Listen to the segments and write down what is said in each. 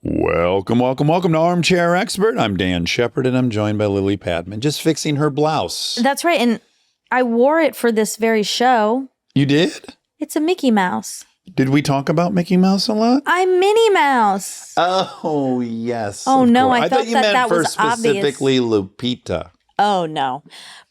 Welcome to Armchair Expert. I'm Dax Shepard, and I'm joined by Lily Padman, just fixing her blouse. That's right, and I wore it for this very show. You did? It's a Mickey Mouse. Did we talk about Mickey Mouse a lot? I'm Minnie Mouse. Oh, yes. Oh, no, course. I thought you meant that for was specifically Lupita. Oh, no.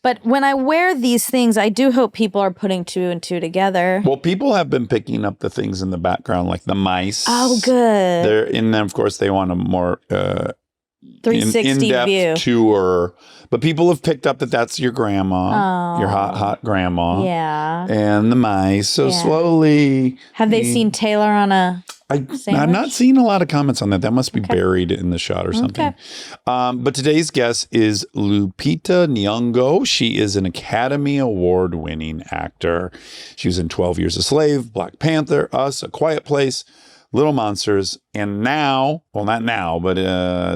But when I wear these things, I do hope people are putting two and two together. Well, people have been picking up the things in the background, like the mice. Oh, good. They're in them, of course, they want a more 360 in-depth view. tour. But people have picked up that that's your grandma, your hot grandma. Yeah. And the mice. So slowly. Have they seen Taylor on a I'm not seeing a lot of comments on that. That must be buried in the shot or something. Okay. But today's guest is Lupita Nyong'o. She is an Academy Award-winning actor. She was in 12 Years a Slave, Black Panther, Us, A Quiet Place, Little Monsters, and now, well, not now, but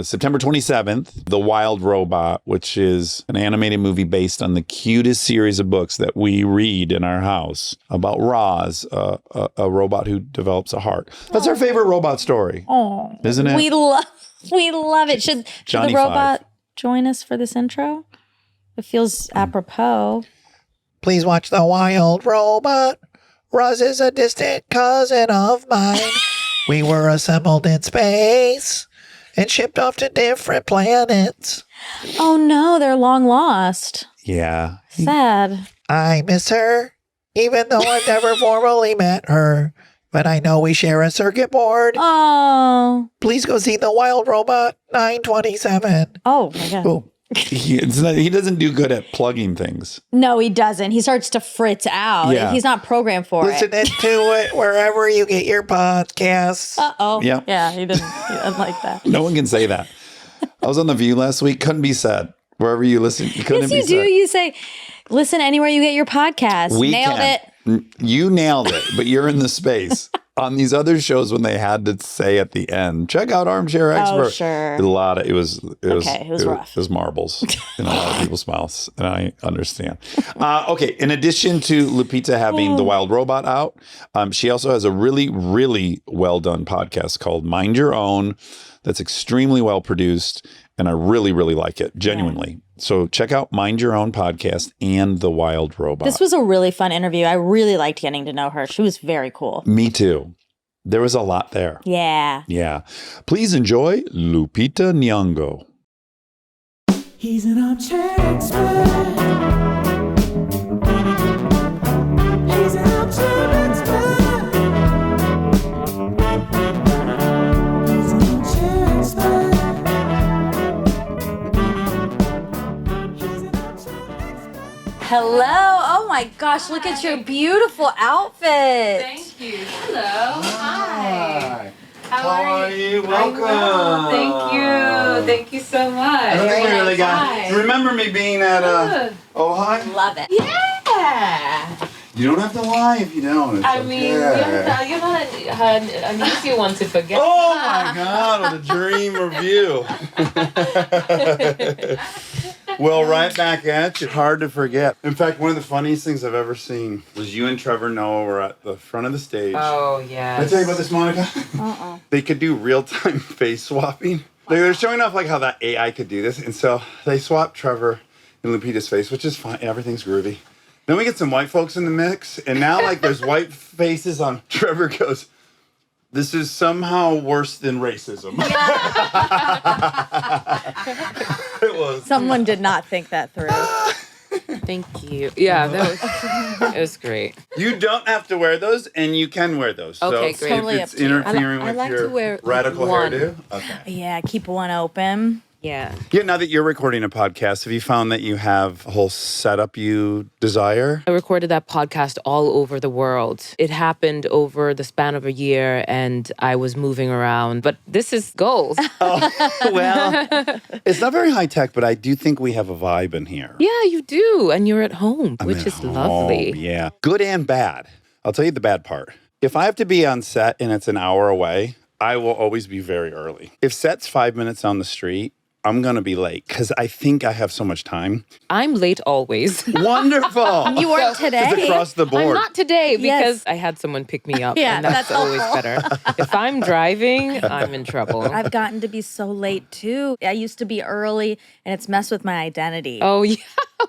September 27th, The Wild Robot, which is an animated movie based on the cutest series of books that we read in our house about Roz, a robot who develops a heart. That's our favorite robot story, isn't it? We love it. Should the robot join us for this intro? It feels apropos. Please watch The Wild Robot. Roz is a distant cousin of mine. We were assembled in space and shipped off to different planets. Oh no, they're long lost. Yeah. Sad. I miss her, even though I've never formally met her. But I know we share a circuit board. Oh. Please go see The Wild Robot 9/27. Oh my God. Cool. He doesn't do good at plugging things. No, he doesn't. He starts to fritz out. Yeah. He's not programmed for Listen it. to it wherever you get your podcasts. Uh-oh. Yeah. Yeah, he didn't like that. No one can say that. I was on The View last week. Couldn't be said. Wherever you listen, you couldn't Yes, be you do. said. You say, listen anywhere you get your podcast. Nailed it. You nailed it, but you're in the space. On these other shows, when they had to say at the end, check out Armchair Expert. Oh, sure. A lot of it was rough. It was marbles in a lot of people's mouths, and I understand. Okay, in addition to Lupita having The Wild Robot out, she also has a really, really well done podcast called Mind Your Own. That's extremely well produced, and I really, really like it, genuinely. Yeah. So check out Mind Your Own podcast and The Wild Robot. This was a really fun interview. I really liked getting to know her. She was very cool. Me too. There was a lot there. Yeah. Yeah. Please enjoy Lupita Nyong'o. He's an armchair expert. He's an armchair expert. He's an armchair expert. Hello. Oh my gosh, look at your beautiful outfit. Thank you. Hello. Hi. How are you? Welcome. well. Thank you. Thank you so much. I don't think we really got. Hi. Remember me being at Ohio? Love it. Yeah. You don't have to lie if you don't. It's I mean, okay. you're not an easy one to forget. Oh my God! What a dream review. Well, right back at you. Hard to forget. In fact, one of the funniest things I've ever seen was you and Trevor Noah were at the front of the stage. Oh, yeah. Did I tell you about this, Monica? They could do real-time face swapping. They're showing off like how that AI could do this. And so they swapped Trevor and Lupita's face, which is fine. Everything's groovy. Then we get some white folks in the mix. And now like there's white faces on. Trevor goes, this is somehow worse than racism. It was. Someone did not think that through. Thank you. Yeah, it was great. You don't have to wear those, and you can wear those. Okay, so great. Totally if it's up to you. interfering I with like your to wear, like, radical one. hairdo. Okay. Yeah, keep one open. Yeah. Yeah, now that you're recording a podcast, have you found that you have a whole setup you desire? I recorded that podcast all over the world. It happened over the span of a year, and I was moving around. But this is goals. Well, it's not very high tech, but I do think we have a vibe in here. Yeah, you do. And you're at home, I'm which at is home, lovely. Yeah. Good and bad. I'll tell you the bad part. If I have to be on set and it's an hour away, I will always be very early. If set's 5 minutes down the street, I'm going to be late because I think I have so much time. I'm late always. Wonderful. You weren't today. It's across the board. I'm not today because Yes. I had someone pick me up, Yeah, and that's that's always better. If I'm driving, I'm in trouble. I've gotten to be so late too. I used to be early and it's messed with my identity. Oh, yeah.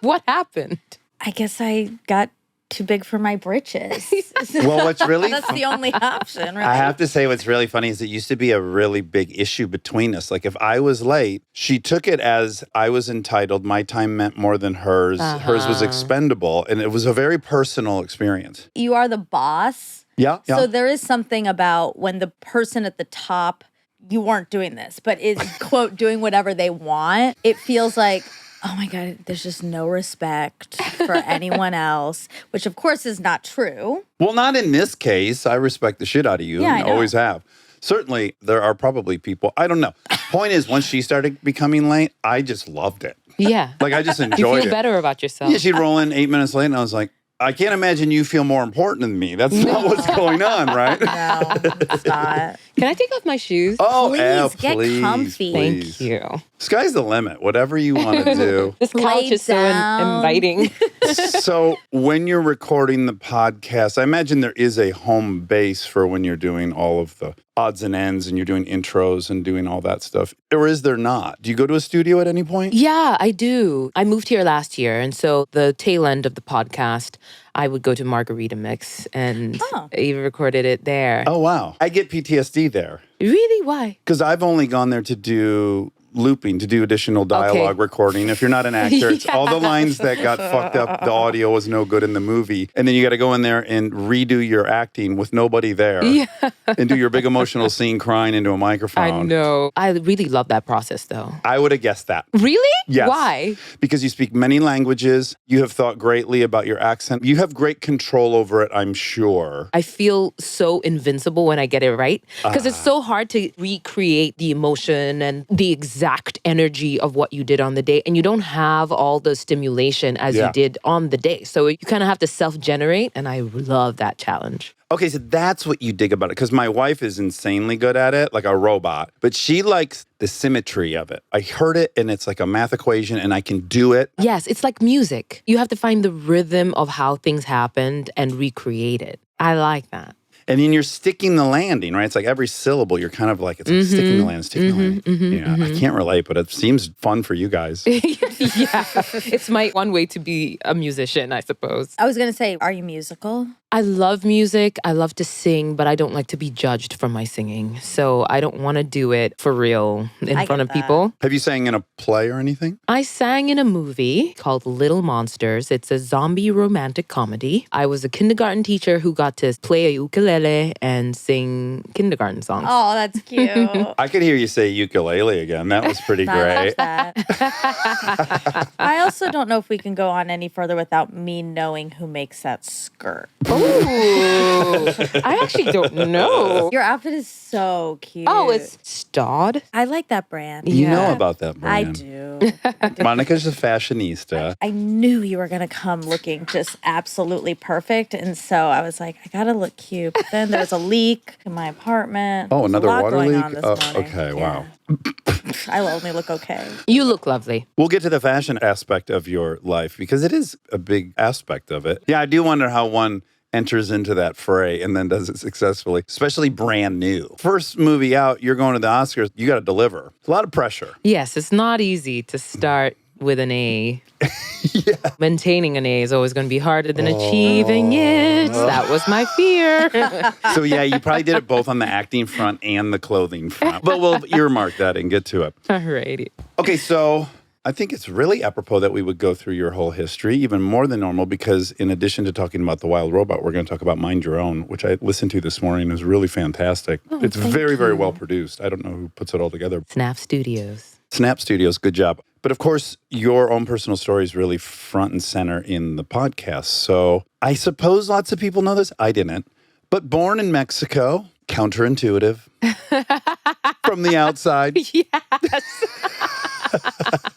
What happened? I guess I got too big for my britches. Well, what's really That's the only option, right? I have to say what's really funny is it used to be a really big issue between us. Like if I was late, She took it as I was entitled. My time meant more than hers. Hers was expendable. And it was a very personal experience. You are the boss. Yeah. So there is something about when the person at the top, you weren't doing this, but is, quote, doing whatever they want. It feels like, oh my God, there's just no respect for anyone else, which of course is not true. Well, not in this case. I respect the shit out of you Yeah, I and know. always have. Certainly, there are probably people. I don't know. Point is, once she started becoming late, I just loved it. Yeah. Like, I just You enjoyed feel it. better about yourself. Yeah, she'd roll in 8 minutes late, and I was like, I can't imagine you feel more important than me. That's not what's going on, right? No, it's not. Can I take off my shoes? Oh, Please, get comfy. please. Thank you. Sky's the limit. Whatever you want to do. This couch Lay is so down. inviting. So when you're recording the podcast, I imagine there is a home base for when you're doing all of the odds and ends and you're doing intros and doing all that stuff. Or is there not? Do you go to a studio at any point? Yeah, I do. I moved here last year. And so the tail end of the podcast, I would go to Margarita Mix and I recorded it there. Oh, wow. I get PTSD there Really? Why? because I've only gone there to do looping, to do additional dialogue recording. If you're not an actor, it's all the lines that got fucked up. The audio was no good in the movie. And then you got to go in there and redo your acting with nobody there and do your big emotional scene crying into a microphone. I know. I really love that process though. I would have guessed that. Really? Yes. Why? Because you speak many languages. You have thought greatly about your accent. You have great control over it, I'm sure. I feel so invincible when I get it right because it's so hard to recreate the emotion and the exact energy of what you did on the day. And you don't have all the stimulation as you did on the day. So you kind of have to self-generate. And I love that challenge. Okay, so that's what you dig about it. Because my wife is insanely good at it, like a robot. But she likes the symmetry of it. I heard it and it's like a math equation and I can do it. Yes, it's like music. You have to find the rhythm of how things happened and recreate it. I like that. And then you're sticking the landing, right? It's like every syllable, you're kind of like, it's like sticking the landing, sticking the landing. I can't relate, but it seems fun for you guys. Yeah, it's my one way to be a musician, I suppose. I was going to say, are you musical? I love music. I love to sing, but I don't like to be judged for my singing. So I don't want to do it for real in I front get of that. people. Have you sang in a play or anything? I sang in a movie called Little Monsters. It's a zombie romantic comedy. I was a kindergarten teacher who got to play a ukulele and sing kindergarten songs. Oh, that's cute. I could hear you say ukulele again. That was pretty I great. love that. I also don't know if we can go on any further without me knowing who makes that skirt. Ooh, I actually don't know. Your outfit is so cute. Oh, it's Stod. I like that brand. You know Yeah. about that I brand. do. Monica's a fashionista. I knew you were going to come looking just absolutely perfect. And so I was like, I got to look cute. But then there was a leak in my apartment. Oh, There's another a lot water going leak? on this Oh, morning. okay, Yeah. wow. I will only look okay. You look lovely. We'll get to the fashion aspect of your life because it is a big aspect of it. Yeah, I do wonder how one enters into that fray and then does it successfully, especially brand new. First movie out, you're going to the Oscars, you got to deliver. It's a lot of pressure. Yes, it's not easy to start with an A. Maintaining an A is always going to be harder than achieving it. That was my fear. So yeah, you probably did it both on the acting front and the clothing front. But we'll earmark that and get to it. Alrighty. Okay, so I think it's really apropos that we would go through your whole history, even more than normal, because in addition to talking about The Wild Robot, we're going to talk about Mind Your Own, which I listened to this morning. It was really fantastic. It's very, very well produced. I don't know who puts it all together. Snap Studios. Snap Studios, good job. But of course, your own personal story is really front and center in the podcast. So I suppose lots of people know this. I didn't. But born in Mexico, counterintuitive from the outside.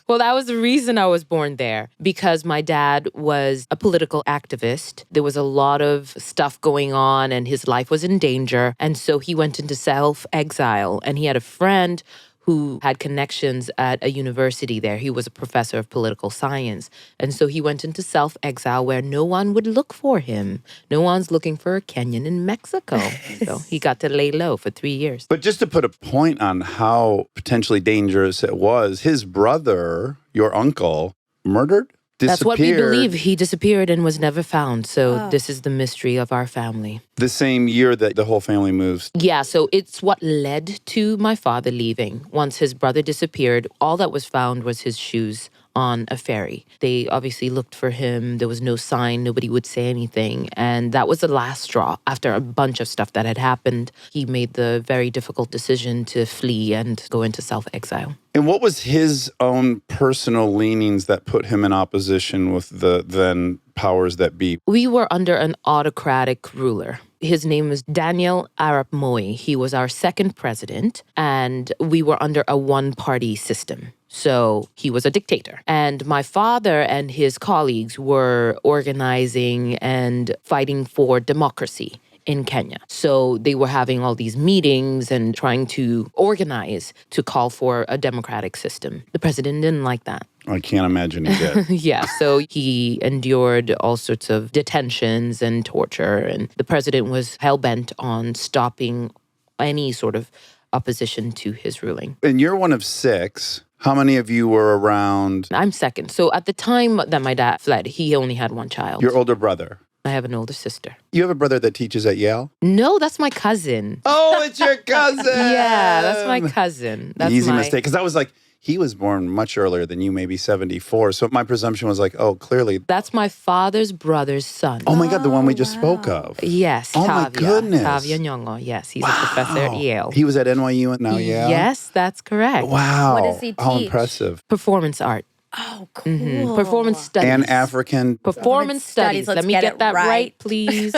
Well, that was the reason I was born there, because my dad was a political activist. There was a lot of stuff going on and his life was in danger. And so he went into self-exile, and he had a friend who had connections at a university there. He was a professor of political science. And so he went into self-exile where no one would look for him. No one's looking for a Kenyan in Mexico. So he got to lay low for 3 years. But just to put a point on how potentially dangerous it was, his brother, your uncle, murdered? That's what we Disappeared believe. He disappeared and was never found. So this is the mystery of our family. the same year that the whole family moves. Yeah, so it's what led to my father leaving. Once his brother disappeared, all that was found was his shoes on a ferry. They obviously looked for him. There was no sign. Nobody would say anything. And that was the last straw. After a bunch of stuff that had happened, he made the very difficult decision to flee and go into self-exile. And what was his own personal leanings that put him in opposition with the then powers that be? We were under an autocratic ruler. His name was Daniel Arap Moi. He was our second president, and we were under a one-party system. So he was a dictator. And my father and his colleagues were organizing and fighting for democracy in Kenya. So they were having all these meetings and trying to organize to call for a democratic system. The president didn't like that. I can't imagine he did. Yeah, so he endured all sorts of detentions and torture, and the president was hell-bent on stopping any sort of opposition to his ruling. And you're one of 6. How many of you were around I'm second. So at the time that my dad fled, he only had one child. your older brother? I have an older sister. You have a brother that teaches at Yale? No, that's my cousin. Oh, it's your cousin. Yeah, that's my cousin. That's Easy my mistake. Because I was like, he was born much earlier than you, maybe 74. So my presumption was like, oh, clearly. That's my father's brother's son. Oh my God, the one we just spoke of. Yes, Oh my Tavia. goodness. Tavia Nyong'o. Yes, he's a professor at Yale. He was at NYU and now Yale? Yes, that's correct. Wow. What does he How teach? impressive. Performance art. Oh, cool. Performance studies. And African, Performance studies. Let's Let me get get it that right. right, please.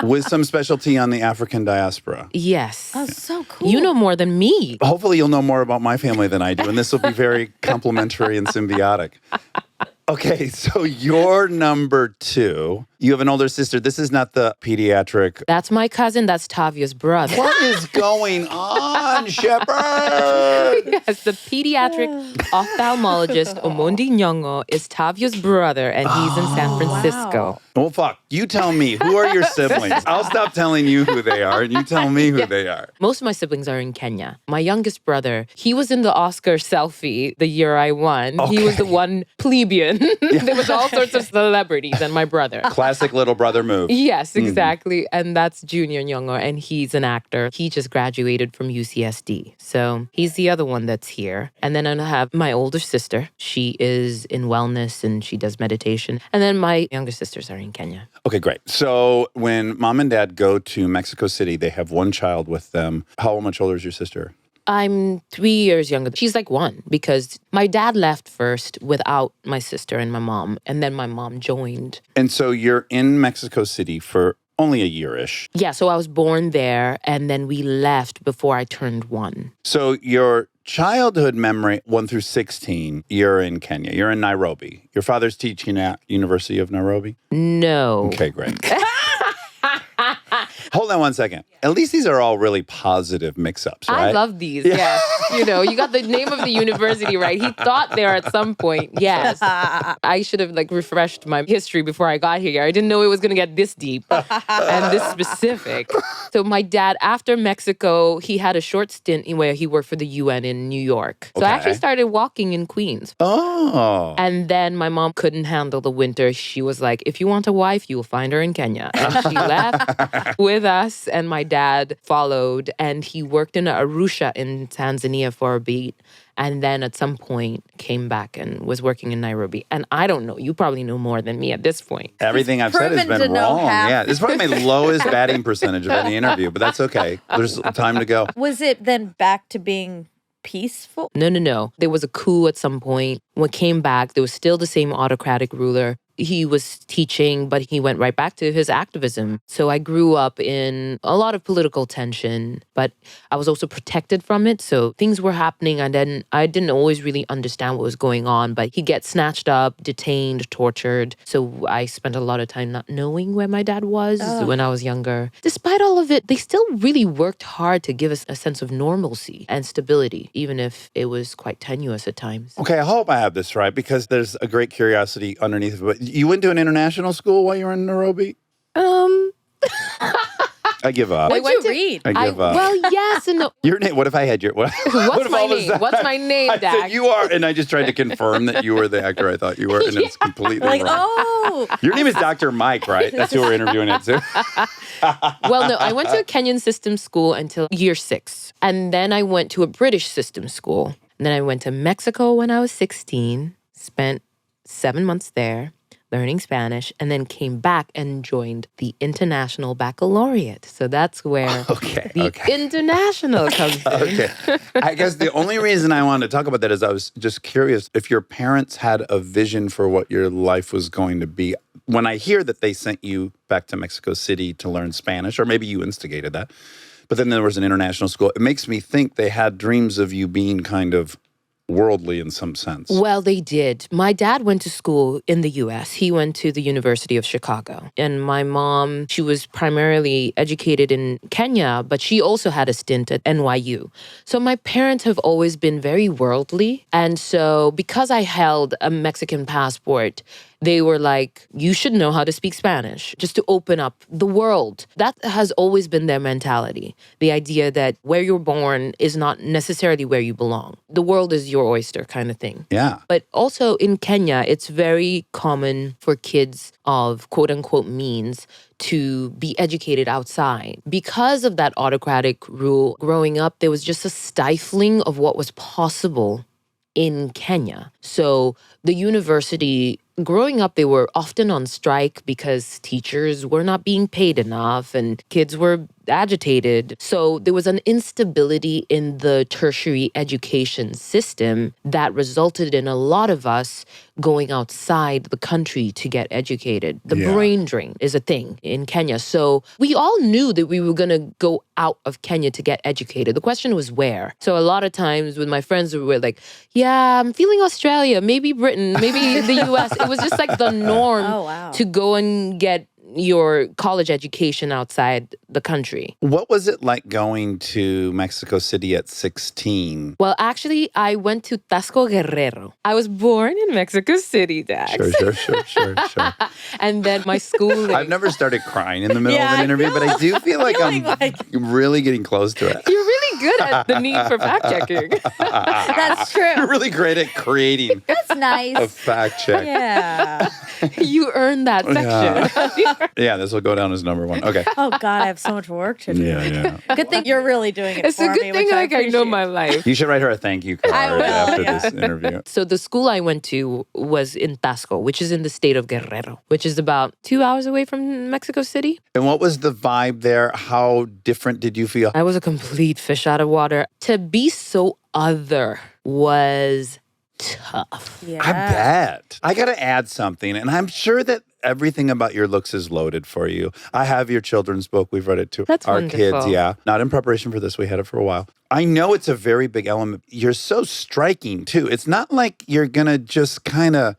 with some specialty on the African diaspora. Yes. Oh, so cool. You know more than me. Hopefully you'll know more about my family than I do, and this will be very complimentary and symbiotic. Okay, so you're number 2. You have an older sister. This is not the pediatric. That's my cousin. That's Tavia's brother. What is going on, Shepard? Yes, the pediatric ophthalmologist Omondi Nyong'o is Tavia's brother, and he's in San Francisco. Well, fuck. You tell me. Who are your siblings? I'll stop telling you who they are, and you tell me who they are. Most of my siblings are in Kenya. My youngest brother, he was in the Oscar selfie the year I won. He was the one plebeian. There was all sorts of celebrities and my brother. Classic little brother move. Yes, exactly. And that's Junior Nyong'o, and he's an actor. He just graduated from UCSD. So he's the other one that's here. And then I have my older sister. She is in wellness and she does meditation. And then my younger sisters are in Kenya. Okay, great. So when mom and dad go to Mexico City, they have one child with them. How much older is your sister? I'm 3 years younger. She's like 1 because my dad left first without my sister and my mom. And then my mom joined. And so you're in Mexico City for only a year-ish. Yeah, so I was born there and then we left before I turned 1. So your childhood memory, 1 through 16, you're in Kenya. You're in Nairobi. Your father's teaching at University of Nairobi? No. Okay, great. Hold on one second. At least these are all really positive mix-ups, right? I love these. Yes. You know, you got the name of the university right. He thought there at some point. Yes. I should have refreshed my history before I got here. I didn't know it was going to get this deep and this specific. So my dad, after Mexico, he had a short stint where he worked for the UN in New York. So I actually started walking in Queens. Oh. And then my mom couldn't handle the winter. She was like, if you want a wife, you'll find her in Kenya. And she left with us, and my dad followed, and he worked in Arusha in Tanzania for a beat. And then at some point came back and was working in Nairobi. And I don't know, you probably know more than me at this point. Everything I've said has proven been to know wrong. half. Yeah, this is probably my lowest batting percentage of any interview, but that's okay. There's time to go. Was it then back to being peaceful? No. There was a coup at some point. When it came back, there was still the same autocratic ruler. he was teaching, but he went right back to his activism. So I grew up in a lot of political tension, but I was also protected from it. So things were happening and then I didn't always really understand what was going on, but he'd get snatched up, detained, tortured. So I spent a lot of time not knowing where my dad was when I was younger. Despite all of it, they still really worked hard to give us a sense of normalcy and stability, even if it was quite tenuous at times. Okay, I hope I have this right because there's a great curiosity underneath of it. You went to an international school while you were in Nairobi? I give up. What'd you read? I give up. Well, yes and no. Your name, what if I had your... What, What's if my all of a name? sudden What's my name, I said Dax? you are, and I just tried to confirm that you were the actor I thought you were, and it's completely Like, wrong. oh. Your name is Dr. Mike, right? That's who we're interviewing it too. Well, no, I went to a Kenyan system school until year 6. And then I went to a British system school. And then I went to Mexico when I was 16, spent 7 months there learning Spanish, and then came back and joined the International Baccalaureate. So that's where the international comes in. Okay. I guess the only reason I wanted to talk about that is I was just curious if your parents had a vision for what your life was going to be. When I hear that they sent you back to Mexico City to learn Spanish, or maybe you instigated that, but then there was an international school, it makes me think they had dreams of you being kind of worldly in some sense. Well, they did. My dad went to school in the US. He went to the University of Chicago. And my mom, she was primarily educated in Kenya, but she also had a stint at NYU. So my parents have always been very worldly. And so because I held a Mexican passport, they were like, you should know how to speak Spanish just to open up the world. That has always been their mentality. The idea that where you're born is not necessarily where you belong. The world is your oyster kind of thing. Yeah. But also in Kenya, it's very common for kids of quote unquote means to be educated outside. Because of that autocratic rule, growing up, there was just a stifling of what was possible in Kenya. So the university, growing up, they were often on strike because teachers were not being paid enough and kids were agitated. So there was an instability in the tertiary education system that resulted in a lot of us going outside the country to get educated. The brain drain is a thing in Kenya. So we all knew that we were going to go out of Kenya to get educated. The question was where. So a lot of times with my friends, we were like, yeah, I'm feeling Australia, maybe Britain, maybe the US. It was just like the norm to go and get your college education outside the country. What was it like going to Mexico City at 16? Well, actually, I went to Tasco Guerrero. I was born in Mexico City, Dax. Sure. And then my schooling. I've never started crying in the middle of an interview, but I do feel like I'm really getting close to it. You're really good at the need for fact checking. That's true. You're really great at creating That's nice. a fact check. Yeah. You earned that section. Yeah, this will go down as number 1. Okay. Oh God, I have so much work to do. Yeah. Good thing you're really doing it It's for a good me, thing which like I know appreciate. my life. You should write her a thank you card will, after yeah. this interview. So the school I went to was in Tasco, which is in the state of Guerrero, which is about 2 hours away from Mexico City. And what was the vibe there? How different did you feel? I was a complete fish out of water. To be so other was tough. Yeah. I bet. I got to add something, and I'm sure that everything about your looks is loaded for you. I have your children's book. We've read it to That's our wonderful. kids. Yeah. Not in preparation for this. We had it for a while. I know it's a very big element. You're so striking, too. It's not like you're going to just kind of...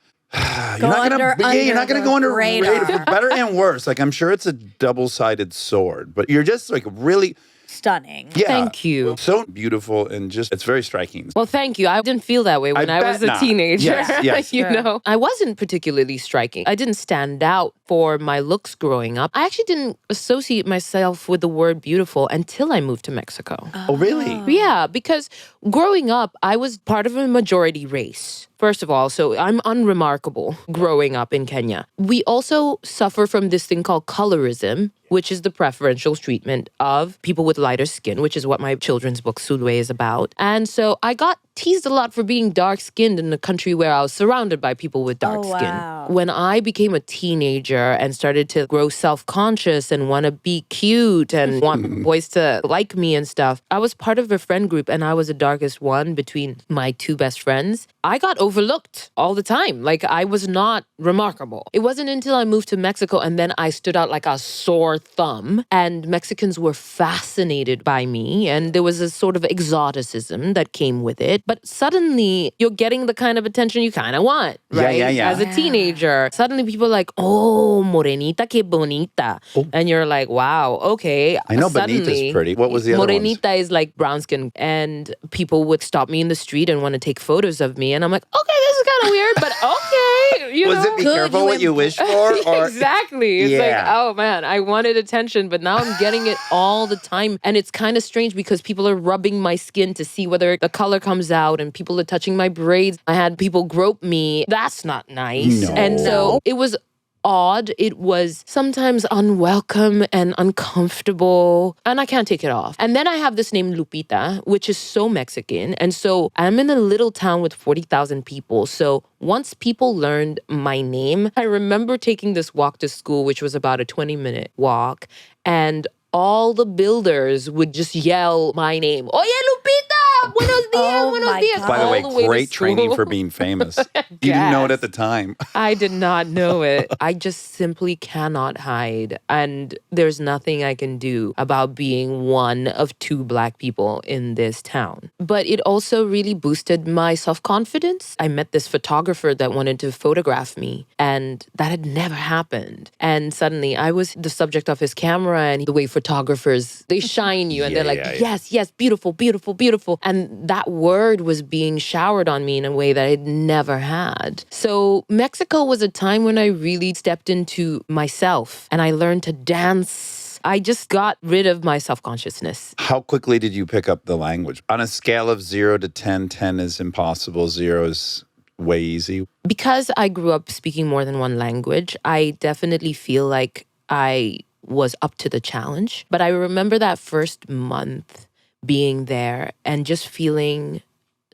You're not going to go under radar. For better and worse. Like, I'm sure it's a double-sided sword, but you're just like really... Stunning. Yeah. Thank you. So beautiful and just, it's very striking. Well, thank you. I didn't feel that way when I bet was a not. teenager. Yes. You know, I wasn't particularly striking. I didn't stand out for my looks growing up. I actually didn't associate myself with the word beautiful until I moved to Mexico. Oh, really? Yeah, because growing up, I was part of a majority race. First of all, so I'm unremarkable growing up in Kenya. We also suffer from this thing called colorism, which is the preferential treatment of people with lighter skin, which is what my children's book, Sulwe, is about. And so I got teased a lot for being dark-skinned in a country where I was surrounded by people with dark skin. wow. When I became a teenager and started to grow self-conscious and want to be cute and want boys to like me and stuff, I was part of a friend group and I was the darkest one between my two best friends. I got overlooked all the time. Like, I was not remarkable. It wasn't until I moved to Mexico and then I stood out like a sore thumb, and Mexicans were fascinated by me, and there was a sort of exoticism that came with it. But suddenly, you're getting the kind of attention you kind of want, right? Yeah. As a teenager, suddenly people are like, oh, morenita, que bonita. And you're like, wow, okay. I know Suddenly, Bonita's pretty. What was the other one? Morenita is like brown skin, and people would stop me in the street and want to take photos of me, and I'm like, okay, this is kind of weird, but okay, you Was know. it be careful what you wish for? Or Exactly. It's like, Yeah. oh man, I wanted attention, but now I'm getting it all the time. And it's kind of strange because people are rubbing my skin to see whether the color comes out, and people are touching my braids. I had people grope me. That's not nice. No. And so it was odd. It was sometimes unwelcome and uncomfortable, and I can't take it off. And then I have this name Lupita, which is so Mexican. And so I'm in a little town with 40,000 people. So once people learned my name, I remember taking this walk to school, which was about a 20-minute walk, and all the builders would just yell my name. Oye, Lupita! Buenos dias, Oh buenos my dias. God. By the way, all way to great training school. for being famous. You didn't know it at the time. I did not know it. I just simply cannot hide. And there's nothing I can do about being one of two Black people in this town. But it also really boosted my self-confidence. I met this photographer that wanted to photograph me, and that had never happened. And suddenly I was the subject of his camera, and the way photographers, they shine you and they're like, Yeah. yes, beautiful, beautiful, beautiful. And that word was being showered on me in a way that I'd never had. So Mexico was a time when I really stepped into myself and I learned to dance. I just got rid of my self-consciousness. How quickly did you pick up the language? On a scale of 0 to 10, 10 is impossible, 0 is way easy. Because I grew up speaking more than one language, I definitely feel like I was up to the challenge. But I remember that first month being there and just feeling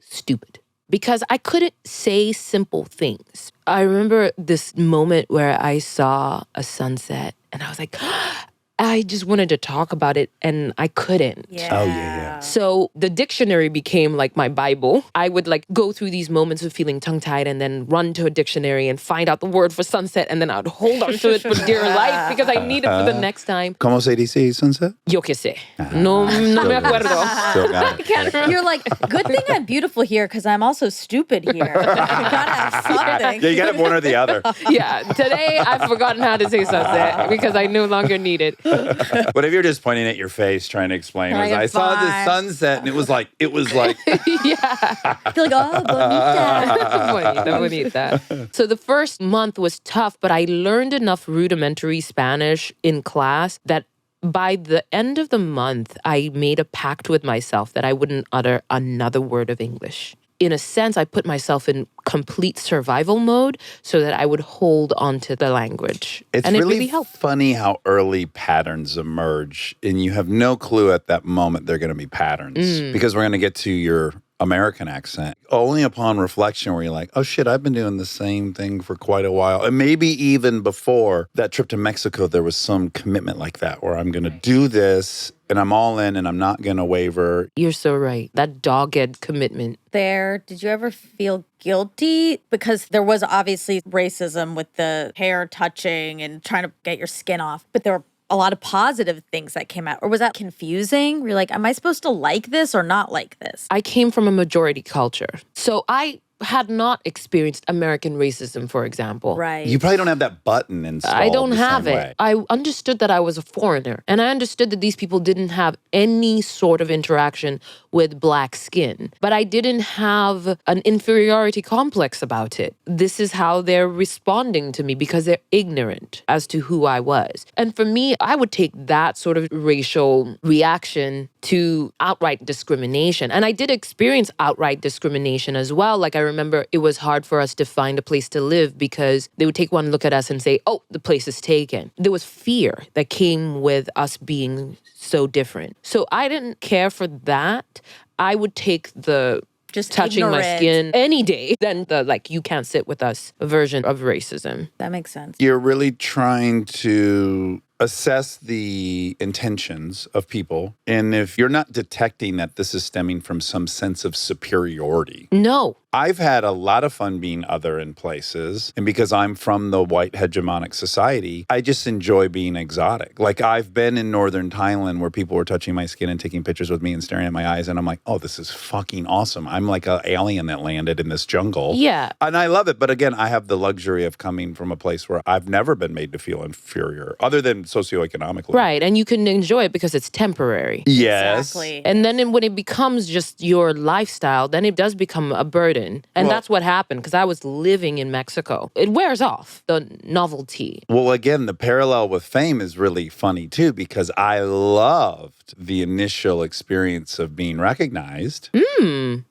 stupid because I couldn't say simple things. I remember this moment where I saw a sunset and I was like, I just wanted to talk about it and I couldn't. Yeah. Oh, yeah. So the dictionary became like my Bible. I would like go through these moments of feeling tongue-tied and then run to a dictionary and find out the word for sunset, and then I would hold on to it for dear life because I need it for the next time. ¿Cómo se dice sunset? Yo qué sé. No me acuerdo. Still got it. Can't remember. You're like, good thing I'm beautiful here because I'm also stupid here. You gotta have something. Yeah, you got to have one or the other. Yeah, today I've forgotten how to say sunset because I no longer need it. What if you're just pointing at your face trying to explain? Like, I saw this fine. sunset and it was like, Yeah. You're like, oh, bonita. Bonita. So the first month was tough, but I learned enough rudimentary Spanish in class that by the end of the month, I made a pact with myself that I wouldn't utter another word of English. In a sense, I put myself in complete survival mode so that I would hold on to the language. It's and really, it really helped. funny how early patterns emerge, and you have no clue at that moment they're going to be patterns because we're going to get to your American accent. Only upon reflection where you're like, oh shit, I've been doing the same thing for quite a while. And maybe even before that trip to Mexico, there was some commitment like that where I'm going to do this and I'm all in and I'm not going to waver. You're so right. That dogged commitment. Did you ever feel guilty? Because there was obviously racism with the hair touching and trying to get your skin off, but there were a lot of positive things that came out. Or was that confusing? You're like, am I supposed to like this or not like this? I came from a majority culture. So I had not experienced American racism, for example. Right. You probably don't have that button installed. I don't the have same it. way. I understood that I was a foreigner, and I understood that these people didn't have any sort of interaction with Black skin. But I didn't have an inferiority complex about it. This is how they're responding to me because they're ignorant as to who I was. And for me, I would take that sort of racial reaction to outright discrimination. And I did experience outright discrimination as well. Like I remember it was hard for us to find a place to live because they would take one look at us and say, oh, the place is taken. There was fear that came with us being so different. So I didn't care for that. I would take the just touching my ignorant. skin any day than the like, you can't sit with us version of racism. That makes sense. You're really trying to assess the intentions of people. And if you're not detecting that this is stemming from some sense of superiority. No. I've had a lot of fun being other in places. And because I'm from the white hegemonic society, I just enjoy being exotic. Like I've been in northern Thailand where people were touching my skin and taking pictures with me and staring at my eyes. And I'm like, oh, this is fucking awesome. I'm like an alien that landed in this jungle. Yeah. And I love it. But again, I have the luxury of coming from a place where I've never been made to feel inferior, other than socioeconomically. Right. And you can enjoy it because it's temporary. Yes. Exactly. And then when it becomes just your lifestyle, then it does become a burden. And Well- that's what happened because I was living in Mexico. It wears off, the novelty. Well, again, the parallel with fame is really funny too, because I loved the initial experience of being recognized.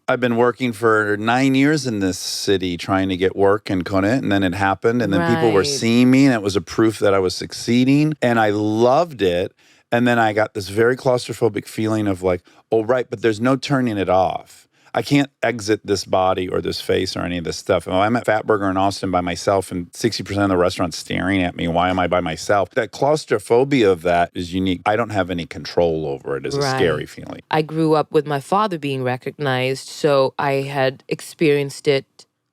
I've been working for 9 years in this city trying to get work and couldn't. And then it happened. And then people were Right. seeing me and it was a proof that I was succeeding. And I loved it. And then I got this very claustrophobic feeling of like, oh, right, but there's no turning it off. I can't exit this body or this face or any of this stuff. If I'm at Fatburger in Austin by myself and 60% of the restaurant's staring at me, why am I by myself? That claustrophobia of that is unique. I don't have any control over it. It's a Right. scary feeling. I grew up with my father being recognized, so I had experienced it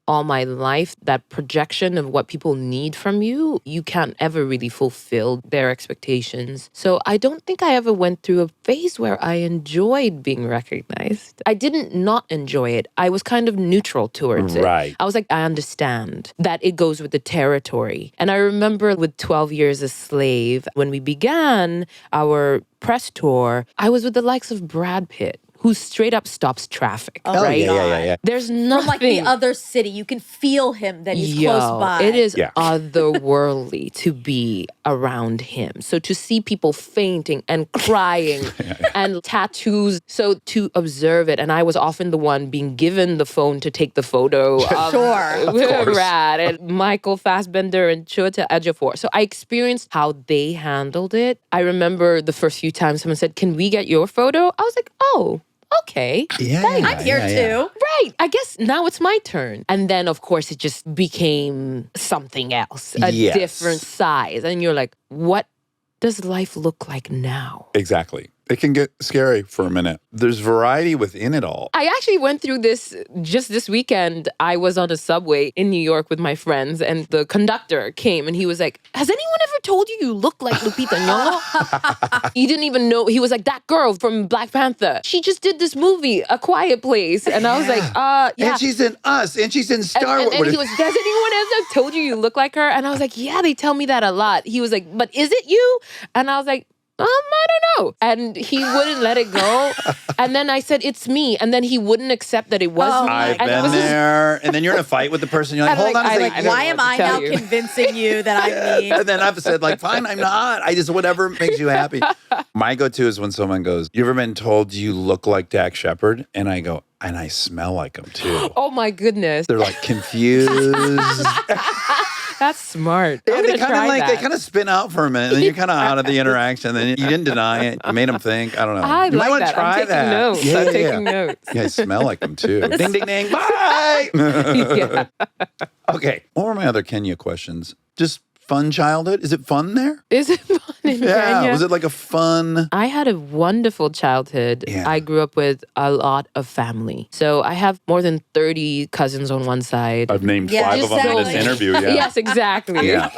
all my life. That projection of what people need from you, you can't ever really fulfill their expectations. So I don't think I ever went through a phase where I enjoyed being recognized. I didn't not enjoy it. I was kind of neutral towards it. Right. I was like, I understand that it goes with the territory. And I remember with 12 Years a Slave, when we began our press tour, I was with the likes of Brad Pitt, who straight up stops traffic, Oh, right? yeah. There's From nothing. like the other city, you can feel him that he's close by. It is Yeah. otherworldly to be around him. So to see people fainting and crying and tattoos, so to observe it. And I was often the one being given the phone to take the photo of Sure. Brad and Michael Fassbender and Chiwetel Ejiofor. So I experienced how they handled it. I remember the first few times someone said, "Can we get your photo?" I was like, "Oh, okay." Yeah. I'm here too. Right. I guess now it's my turn. And then, of course, it just became something else, a Yes. different size. And you're like, what does life look like now? Exactly. It can get scary for a minute. There's variety within it all. I actually went through this just this weekend. I was on a subway in New York with my friends, and the conductor came and he was like, "Has anyone ever told you you look like Lupita Nyong'o?" He didn't even know. He was like, "That girl from Black Panther. She just did this movie, A Quiet Place." And I was like, yeah. And she's in Us, and she's in Star Wars. And he was, "Does anyone ever told you look like her?" And I was like, "Yeah, they tell me that a lot." He was like, "But is it you?" And I was like, I don't know. And he wouldn't let it go. And then I said, "It's me." And then he wouldn't accept that it was Oh me. my I've And it been was just- there. And then you're in a fight with the person. You're like, I'm hold like, on a I second. like, I don't Why know am what to I tell now you. convincing you that I'm me? And then I've said, like, fine, I'm not. I just, whatever makes you happy. My go-to is when someone goes, "You ever been told you look like Dax Shepard?" And I go, "And I smell like him too." Oh my goodness. They're like confused. That's smart. Yeah, I'm they going to kind of try like that. they kind of spin out for a minute, and then you're kind of out of the interaction. Then you didn't deny it. You made them think. I don't know. I you might like want to that. try I'm taking that. notes. Yeah, I'm yeah, taking yeah. notes. Yeah, I smell like them too. Ding, ding, ding. Bye. Yeah. Okay. What were my other Kenya questions? Just fun childhood? Is it fun there? Is it fun in Yeah. Kenya? Was it like a fun? I had a wonderful childhood. Yeah. I grew up with a lot of family. So I have more than 30 cousins on one side. I've named Yeah, 5 of them in this exactly. interview. Yeah. Yes, exactly. Yeah.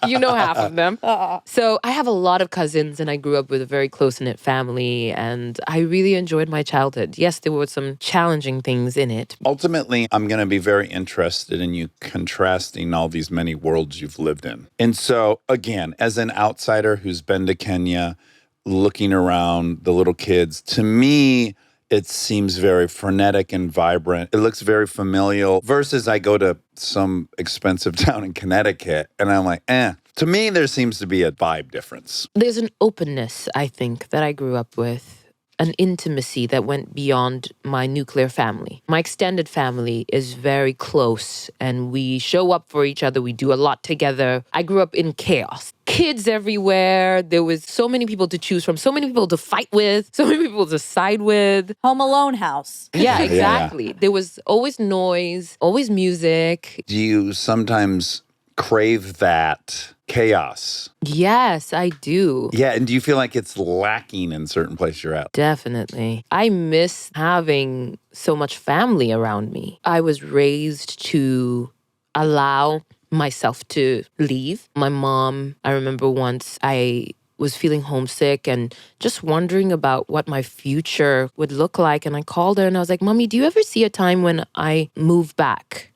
You know half of them. Uh-uh. So I have a lot of cousins and I grew up with a very close-knit family and I really enjoyed my childhood. Yes, there were some challenging things in it. Ultimately, I'm going to be very interested in you contrasting all these many worlds you've lived in. And so, again, as an outsider who's been to Kenya, looking around the little kids, to me, it seems very frenetic and vibrant. It looks very familial versus I go to some expensive town in Connecticut and I'm like, To me, there seems to be a vibe difference. There's an openness, I think, that I grew up with. an intimacy that went beyond my nuclear family. My extended family is very close and we show up for each other. We do a lot together. I grew up in chaos. Kids everywhere. There was so many people to choose from, so many people to fight with, so many people to side with. Home Alone house. Yeah, exactly. There was always noise, always music. Do you sometimes crave that chaos? Yes, I do. Yeah, and do you feel like it's lacking in certain places you're at? Definitely. I miss having so much family around me. I was raised to allow myself to leave. My mom, I remember once I was feeling homesick and just wondering about what my future would look like. And I called her and I was like, Mommy, do you ever see a time when I move back?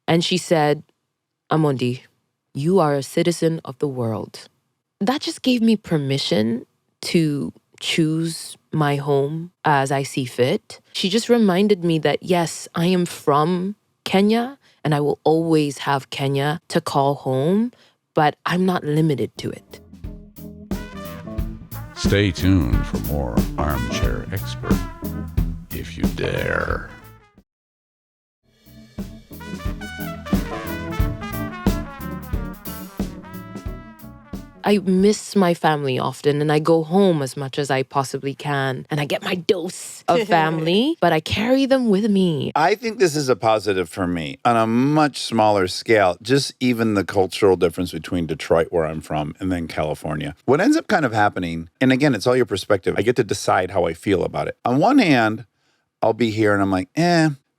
And she said, Amondi, you are a citizen of the world. That just gave me permission to choose my home as I see fit. She just reminded me that, yes, I am from Kenya and I will always have Kenya to call home, but I'm not limited to it. Stay tuned for more Armchair Expert, if you dare. I miss my family often and I go home as much as I possibly can and I get my dose of family, but I carry them with me. I think this is a positive for me on a much smaller scale, just even the cultural difference between Detroit, where I'm from, and then California. What ends up kind of happening, and again, it's all your perspective. I get to decide how I feel about it. On one hand, I'll be here and I'm like,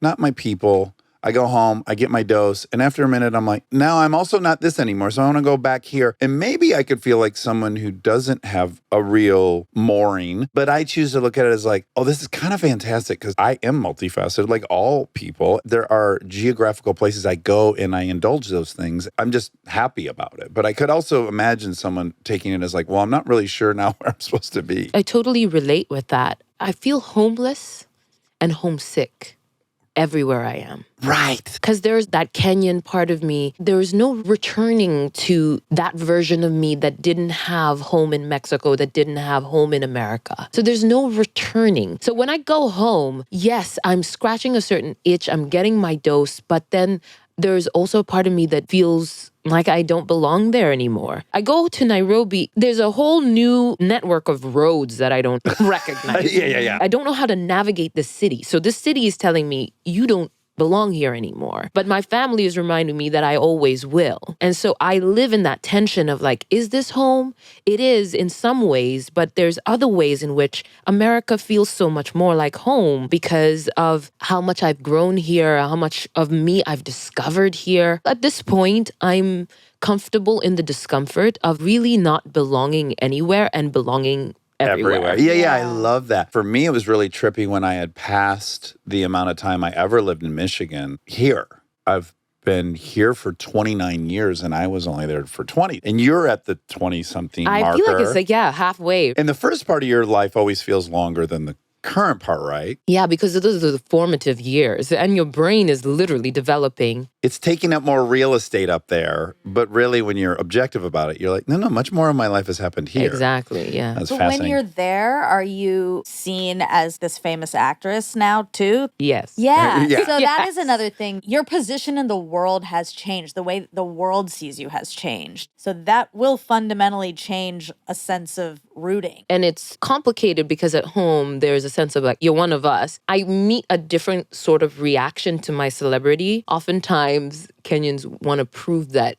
not my people. I go home, I get my dose, and after a minute, I'm like, now I'm also not this anymore, so I want to go back here. And maybe I could feel like someone who doesn't have a real mooring, but I choose to look at it as like, oh, this is kind of fantastic because I am multifaceted, like all people. There are geographical places I go and I indulge those things. I'm just happy about it. But I could also imagine someone taking it as like, well, I'm not really sure now where I'm supposed to be. I totally relate with that. I feel homeless and homesick everywhere I am. Right. Because there's that Kenyan part of me. There's no returning to that version of me that didn't have home in Mexico, that didn't have home in America. So there's no returning. So when I go home, yes, I'm scratching a certain itch. I'm getting my dose. But then there's also a part of me that feels like I don't belong there anymore. I go to Nairobi, there's a whole new network of roads that I don't recognize. Yeah. I don't know how to navigate the city. So this city is telling me, you don't belong here anymore. But my family is reminding me that I always will. And so I live in that tension of like, is this home? It is in some ways, but there's other ways in which America feels so much more like home because of how much I've grown here, how much of me I've discovered here. At this point, I'm comfortable in the discomfort of really not belonging anywhere and belonging everywhere. Yeah, I love that. For me, it was really trippy when I had passed the amount of time I ever lived in Michigan here. I've been here for 29 years and I was only there for 20. And you're at the 20-something marker. I feel like it's like, halfway. And the first part of your life always feels longer than the current part, right? Yeah, because those are the formative years and your brain is literally developing. It's taking up more real estate up there, but really when you're objective about it, you're like, no, much more of my life has happened here. Exactly, yeah. That's But fascinating. when you're there, are you seen as this famous actress now too? Yes. Yeah. Yeah. So that Yes. is another thing. Your position in the world has changed. The way the world sees you has changed. So that will fundamentally change a sense of rooting. And it's complicated because at home, there's a sense of like, you're one of us. I meet a different sort of reaction to my celebrity. Oftentimes, Kenyans want to prove that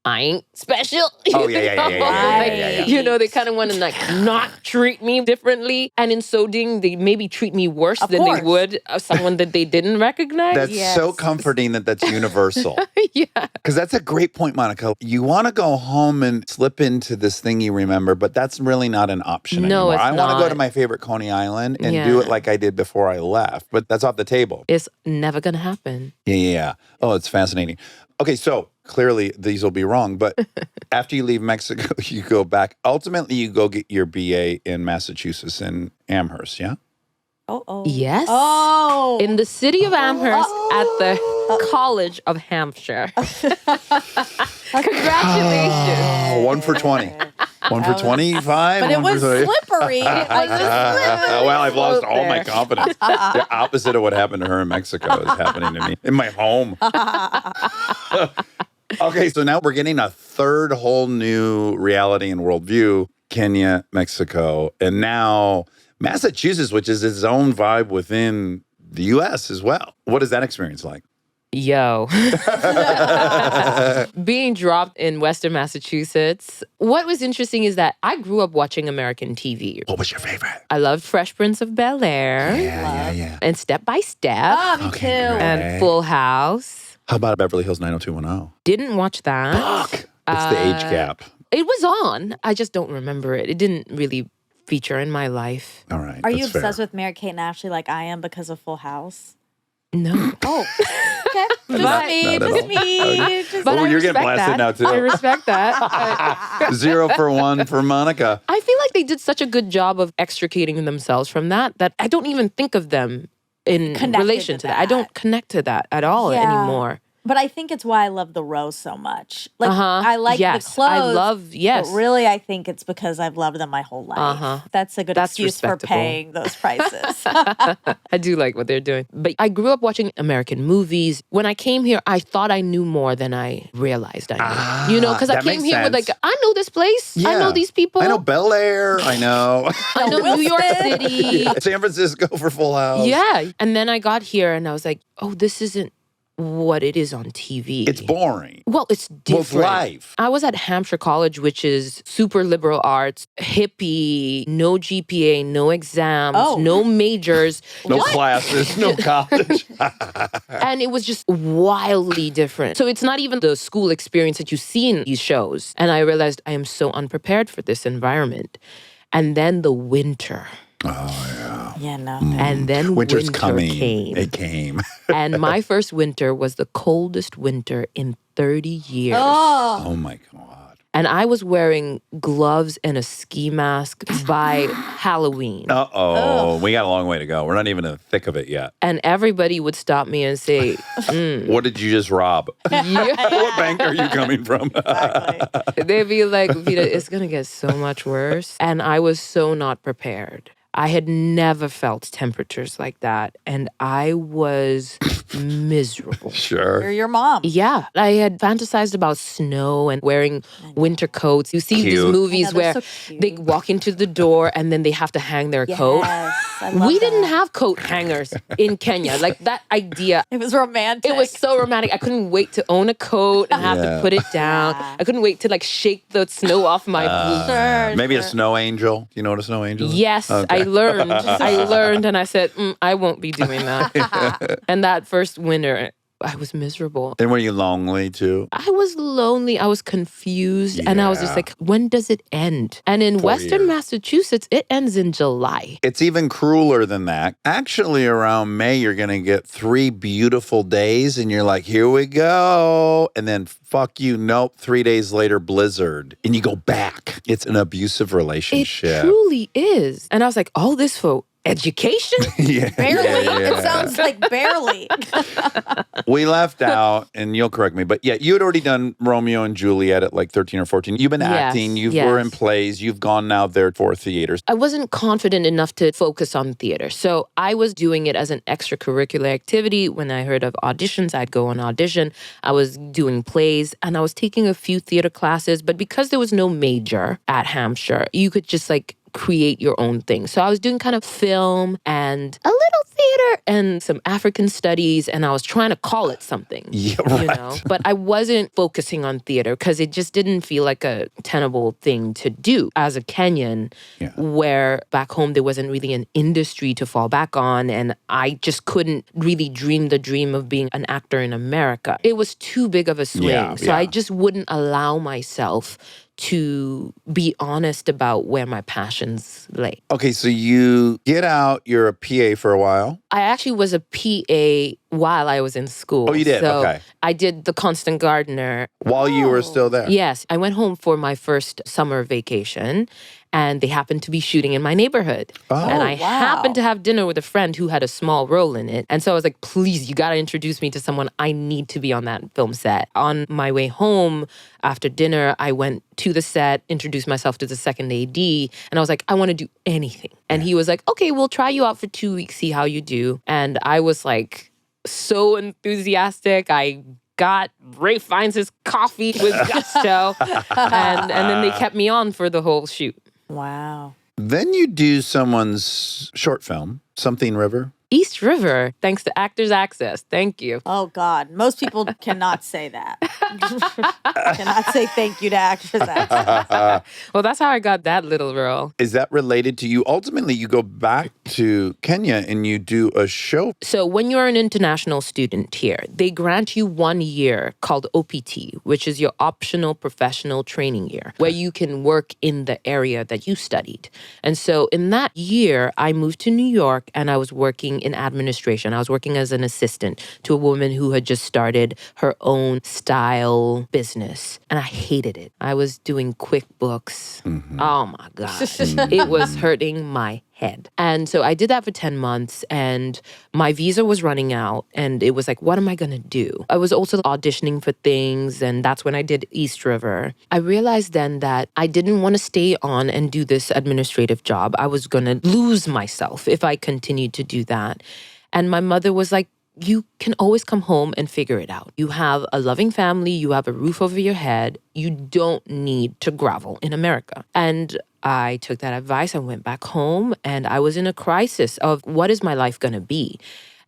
I ain't special. Oh, yeah. You know, they kind of want to like not treat me differently. And in so doing, they maybe treat me worse Of than course. they would someone that they didn't recognize. That's Yes. so comforting that that's universal. Yeah. Because that's a great point, Monica. You want to go home and slip into this thing you remember, but that's really not an option No, anymore. it's I want to go not. to my favorite Coney Island and Yeah. do it like I did before I left, but that's off the table. It's never going to happen. Yeah. Oh, it's fascinating. Okay, so clearly these will be wrong, but after you leave Mexico, you go back. Ultimately, you go get your BA in Massachusetts in Amherst, yeah? Oh. Yes. Oh. In the city of Amherst at the College of Hampshire. Congratulations. Oh, 1 for 20. 1 for 25. But it 1 was for 30. slippery. Well, I've lost all my confidence. The opposite of what happened to her in Mexico is happening to me in my home. Okay, so now we're getting a third whole new reality and worldview. Kenya, Mexico, and now Massachusetts, which is its own vibe within the U.S. as well. What is that experience like? Yo. Being dropped in Western Massachusetts. What was interesting is that I grew up watching American TV. What was your favorite? I loved Fresh Prince of Bel-Air Yeah. and Step by Step Oh, me Okay, too. great. and Full House. How about Beverly Hills 90210? Didn't watch that. Fuck. It's the age gap. It was on. I just don't remember it. It didn't really feature in my life. All right. Are you that's obsessed fair. with Mary-Kate and Ashley like I am because of Full House? No. Oh, okay. Just But- me. Not at Just all. me. Just But Oh, I you're getting respect blasted that. now, too. I respect that. 0 for 1 for Monica. I feel like they did such a good job of extricating themselves from that I don't even think of them in Connected relation to to that. I don't connect to that at all Yeah. anymore. But I think it's why I love the rose so much. Like Uh-huh. I like Yes, the clothes. I love- yes. But really, I think it's because I've loved them my whole life. Uh-huh. That's a good That's excuse for respectable. paying those prices. I do like what they're doing. But I grew up watching American movies. When I came here, I thought I knew more than I realized I knew. Because I that came makes here with sense. like, I know this place. I know these people. I know Bel Air. I know I know New York Wilson. City. San Francisco for Full House. Yeah. And then I got here and I was like, oh, this isn't what it is on TV. It's boring. Well, it's Well, different. it's life. I was at Hampshire College, which is super liberal arts, hippie, no GPA, no exams, Oh. no majors. No classes, no college. And it was just wildly different. So it's not even the school experience that you see in these shows. And I realized I am so unprepared for this environment. And then the winter. yeah, no. And then Winter's winter coming. came. It came. And my first winter was the coldest winter in 30 years. Oh, Oh my God. And I was wearing gloves and a ski mask by Halloween. Uh-oh. We got a long way to go. We're not even in the thick of it yet. And everybody would stop me and say, What did you just rob? What bank are you coming from? exactly. they'd be like, Lupita, it's going to get so much worse. And I was so not prepared. I had never felt temperatures like that. And I was miserable. You're Sure. your mom. Yeah, I had fantasized about snow and wearing winter coats. You see these Cute. movies I know, they're where so they cute. walk into the door and then they have to hang their coat. Yes, I love We didn't that. have coat hangers in Kenya. Like that idea, It was romantic. it was so romantic. I couldn't wait to own a coat and have Yeah. to put it down. Yeah. I couldn't wait to like shake the snow off my boots. Sure, Maybe a sure. snow angel. You know what a snow angel is? Yes, Okay. I learned and I said, I won't be doing that. And that first winter, I was miserable. And were you lonely too? I was lonely. I was confused. And I was just Yeah. like, when does it end? And in 4 Western years. Massachusetts, it ends in July. It's even crueler than that. Actually, around May, you're going to get 3 beautiful days, and you're like, here we go. And then, fuck you. Nope. 3 days later, blizzard. And you go back. It's an abusive It relationship. truly is. And I was like, all this for education? Yeah. Barely. Yeah. It sounds like barely. We left out, and you'll correct me, but yeah, you had already done Romeo and Juliet at like 13 or 14. You've been Yes, acting. You were in yes. plays. You've gone now there for theaters. I wasn't confident enough to focus on theater. So I was doing it as an extracurricular activity. When I heard of auditions, I'd go on audition. I was doing plays and I was taking a few theater classes. But because there was no major at Hampshire, you could just like create your own thing. So I was doing kind of film and a little theater and some African studies, and I was trying to call it something. Yeah, You right. know, but I wasn't focusing on theater because it just didn't feel like a tenable thing to do as a Kenyan, Yeah. where back home there wasn't really an industry to fall back on, and I just couldn't really dream the dream of being an actor in America. It was too big of a swing, Yeah, so I yeah. just wouldn't allow myself to be honest about where my passions lay. Okay, so you get out, you're a PA for a while. I actually was a PA while I was in school. Oh, you did? So Okay. I did the Constant Gardener. While you were still there. Yes, I went home for my first summer vacation and they happened to be shooting in my neighborhood. And I happened to have dinner with a friend who had a small role in it. And so I was like, please, you got to introduce me to someone. I need to be on that film set. On my way home after dinner, I went to the set, introduced myself to the second AD, and I was like, I want to do anything. And he was like, okay, we'll try you out for 2 weeks, see how you do. And I was like so enthusiastic. I got Ray Fiennes' coffee with gusto. and then they kept me on for the whole shoot. Wow. Then you do someone's short film, Something River. East River, thanks to Actors Access. Thank you. Oh, God. Most people cannot say that. Cannot say thank you to Actors Access. Well, that's how I got that little role. Is that related to you? Ultimately, you go back to Kenya and you do a show. So when you're an international student here, they grant you 1 year called OPT, which is your optional professional training year, where you can work in the area that you studied. And so in that year, I moved to New York and I was working in administration. I was working as an assistant to a woman who had just started her own style business. And I hated it. I was doing QuickBooks. Oh my God. It was hurting my head. And so I did that for 10 months and my visa was running out and it was like, what am I going to do? I was also auditioning for things and that's when I did East River. I realized then that I didn't want to stay on and do this administrative job. I was going to lose myself if I continued to do that. And my mother was like, you can always come home and figure it out. You have a loving family, you have a roof over your head. You don't need to grovel in America. And I took that advice and went back home and I was in a crisis of what is my life going to be?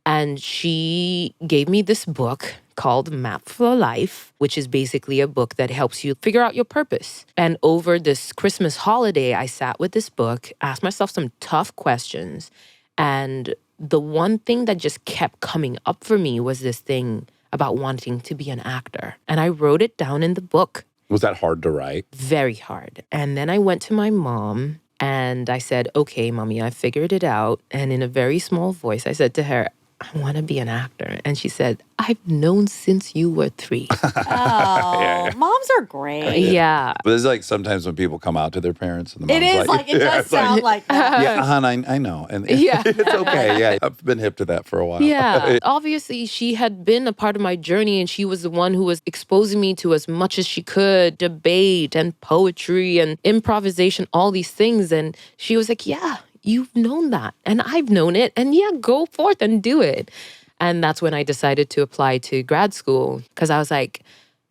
And she gave me this book called Map for Life, which is basically a book that helps you figure out your purpose. And over this Christmas holiday, I sat with this book, asked myself some tough questions. And the one thing that just kept coming up for me was this thing about wanting to be an actor. And I wrote it down in the book. Was that hard to write? Very hard. And then I went to my mom and I said, okay, mommy, I figured it out. And in a very small voice, I said to her, I want to be an actor. And she said, I've known since you were 3. Oh, moms are great. Yeah. But it's like sometimes when people come out to their parents and the It mom's is like, it does it's like, sound like that. yeah, hon, I know. And Yeah. it's okay. Yeah, I've been hip to that for a while. Yeah. Obviously, she had been a part of my journey and she was the one who was exposing me to as much as she could, debate and poetry and improvisation, all these things. And she was like, yeah, you've known that and I've known it. And yeah, go forth and do it. And that's when I decided to apply to grad school because I was like,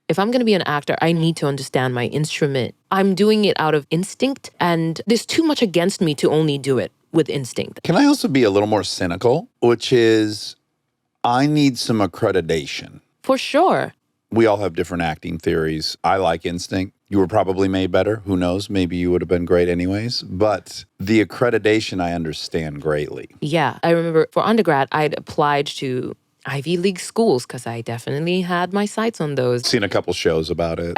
if I'm going to be an actor, I need to understand my instrument. I'm doing it out of instinct and there's too much against me to only do it with instinct. Can I also be a little more cynical, which is I need some accreditation. For sure. We all have different acting theories. I like instinct. You were probably made better. Who knows? Maybe you would have been great anyways. But the accreditation I understand greatly. Yeah. I remember for undergrad, I'd applied to Ivy League schools because I definitely had my sights on those. Seen a couple shows about it.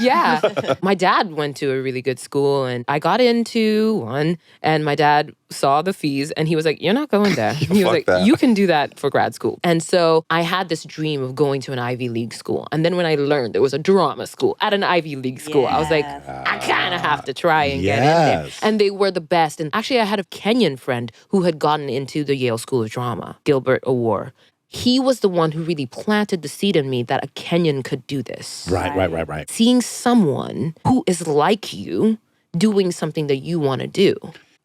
Yeah. My dad went to a really good school and I got into one and my dad saw the fees and he was like, you're not going there. He was Fuck like, that. you can do that for grad school. And so I had this dream of going to an Ivy League school. And then when I learned there was a drama school at an Ivy League school, I was like, I kind of have to try and get in there. Yes. And they were the best. And actually I had a Kenyan friend who had gotten into the Yale School of Drama, Gilbert Awar. He was the one who really planted the seed in me that a Kenyan could do this. Right. Seeing someone who is like you doing something that you want to do.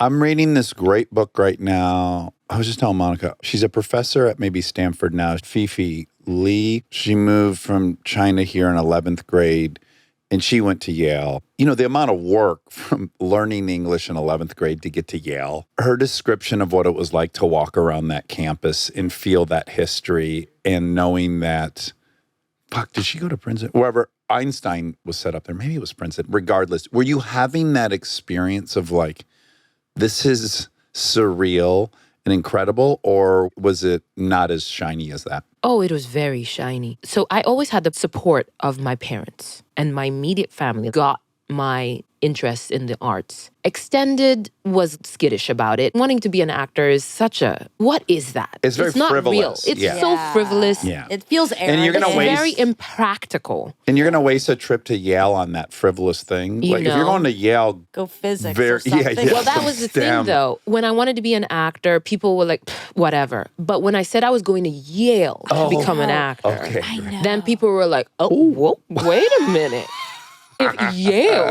I'm reading this great book right now. I was just telling Monica, she's a professor at maybe Stanford now, Fifi Lee. She moved from China here in 11th grade. And she went to Yale. You know, the amount of work from learning English in 11th grade to get to Yale, her description of what it was like to walk around that campus and feel that history and knowing that, did she go to Princeton? Wherever Einstein was set up there, maybe it was Princeton. Regardless, were you having that experience of like, this is surreal and incredible, or was it not as shiny as that? Oh, it was very shiny. So I always had the support of my parents and my immediate family got my interest in the arts. Extended was skittish about it. Wanting to be an actor is such a, what is that? It's very not frivolous. real. It's Yeah. so frivolous. Yeah. It feels arrogant. And you're gonna It's waste- very impractical. And you're going to waste a trip to Yale on that frivolous thing. You Like, if you're know. going to Yale, Go physics Very- or something. yeah. Well, that was the thing, Damn. though. When I wanted to be an actor, people were like, "Pff, whatever. But when I said I was going to Yale to become an actor, okay. I know. then people were like, oh, whoa, wait a minute. If Yale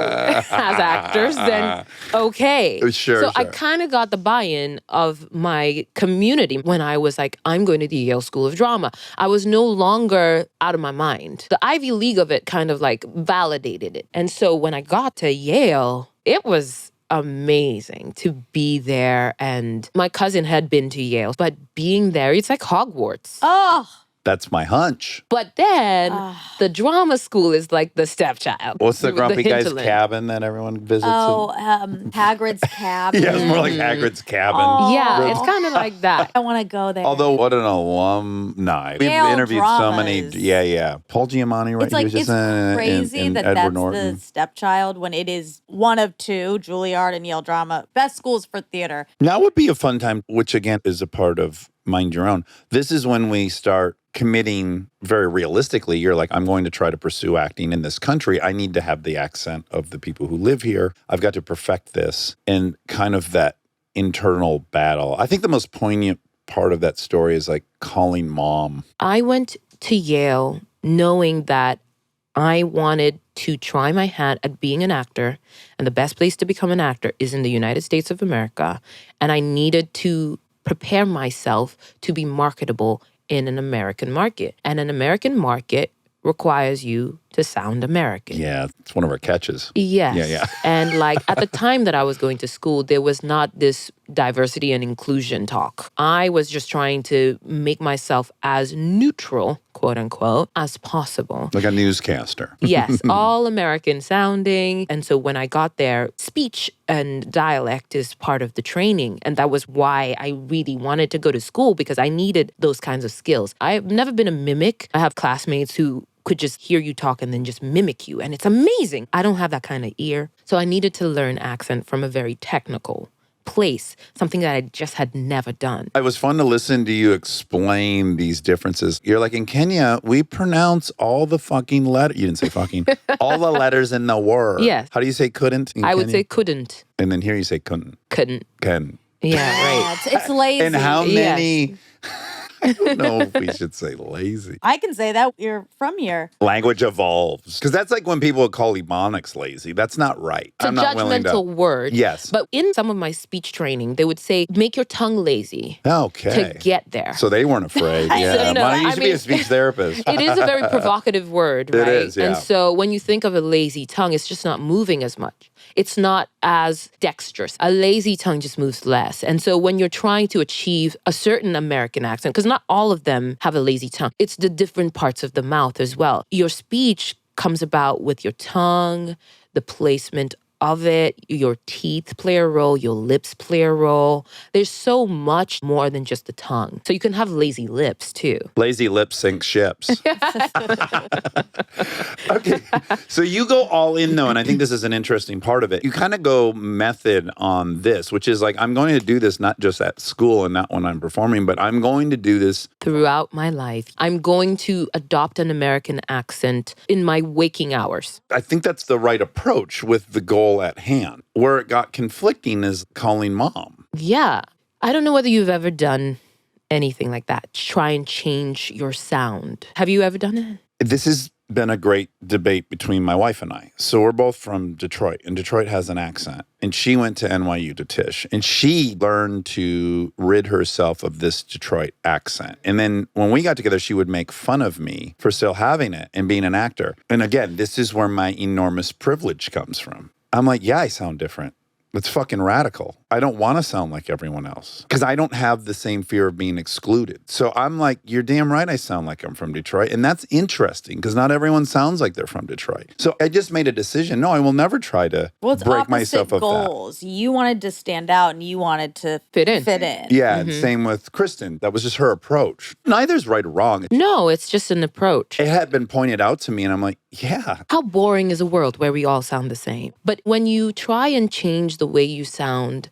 has actors, then okay. Sure, So I sure. kind of got the buy-in of my community when I was like, I'm going to the Yale School of Drama. I was no longer out of my mind. The Ivy League of it kind of like validated it. And so when I got to Yale, it was amazing to be there. And my cousin had been to Yale, but being there, it's like Hogwarts. Oh, That's my hunch. But then the drama school is like the stepchild. What's the grumpy guy's hinterland. cabin that everyone visits? Hagrid's cabin. Yeah, it's more like Hagrid's cabin. Oh. Yeah, it's kind of like that. I want to go there. Although, what an alumni. We've Yale interviewed so many. dramas. Yeah. Paul Giamatti, right? it's like He was it's just crazy in that Edward that's Norton. the stepchild when it is one of two, Juilliard and Yale Drama, best schools for theater. Now would be a fun time, which again is a part of Mind Your Own. This is when we start committing very realistically. You're like, I'm going to try to pursue acting in this country. I need to have the accent of the people who live here. I've got to perfect this, and kind of that internal battle. I think the most poignant part of that story is like calling mom. I went to Yale knowing that I wanted to try my hand at being an actor, and the best place to become an actor is in the United States of America. And I needed to prepare myself to be marketable in an American market. And an American market requires you to sound American. Yeah, it's one of our catches. Yes. Yeah. And like at the time that I was going to school, there was not this diversity and inclusion talk. I was just trying to make myself as neutral, quote unquote, as possible. Like a newscaster. Yes, all American sounding. And so when I got there, speech and dialect is part of the training. And that was why I really wanted to go to school, because I needed those kinds of skills. I've never been a mimic. I have classmates who could just hear you talk and then just mimic you. And it's amazing. I don't have that kind of ear. So I needed to learn accent from a very technical place, something that I just had never done. It was fun to listen to you explain these differences. You're like, in Kenya, we pronounce all the fucking letters. You didn't say fucking. All the letters in the word. Yes. How do you say couldn't in I would Kenya? say couldn't. And then here you say couldn't. Couldn't. Can. Yeah, Yeah, right. it's lazy. And how Yes. many... I don't know if we should say lazy. I can say that. You're from here. Language evolves. Because that's like when people call Ebonics lazy. That's not right. It's a I'm not willing judgmental to... word. Yes. But in some of my speech training, they would say, make your tongue lazy Okay. to get there. So they weren't afraid. Yeah. No, Mine used I to be a mean- speech therapist. It is a very provocative word, It right? is, yeah. And so when you think of a lazy tongue, it's just not moving as much. It's not as dexterous. A lazy tongue just moves less. And so when you're trying to achieve a certain American accent, because not all of them have a lazy tongue, it's the different parts of the mouth as well. Your speech comes about with your tongue, the placement of it, your teeth play a role, your lips play a role. There's so much more than just the tongue. So you can have lazy lips too. Lazy lips sink ships. Okay. So you go all in though, and I think this is an interesting part of it. You kind of go method on this, which is like, I'm going to do this not just at school and not when I'm performing, but I'm going to do this. Throughout my life, I'm going to adopt an American accent in my waking hours. I think that's the right approach with the goal at hand. Where it got conflicting is calling mom. Yeah. I don't know whether you've ever done anything like that. Try and change your sound. Have you ever done it? This has been a great debate between my wife and I. So we're both from Detroit, and Detroit has an accent. And she went to NYU to Tisch, and she learned to rid herself of this Detroit accent. And then when we got together, she would make fun of me for still having it and being an actor. And again, this is where my enormous privilege comes from. I'm like, yeah, I sound different. It's fucking radical. I don't want to sound like everyone else because I don't have the same fear of being excluded. So I'm like, you're damn right I sound like I'm from Detroit. And that's interesting because not everyone sounds like they're from Detroit. So I just made a decision. No, I will never try to Well, it's break opposite myself of that. goals. You wanted to stand out and you wanted to Fit in. Yeah, and same with Kristen. That was just her approach. Neither's right or wrong. No, it's just an approach. It had been pointed out to me, and I'm like, Yeah. How boring is a world where we all sound the same? But when you try and change the way you sound,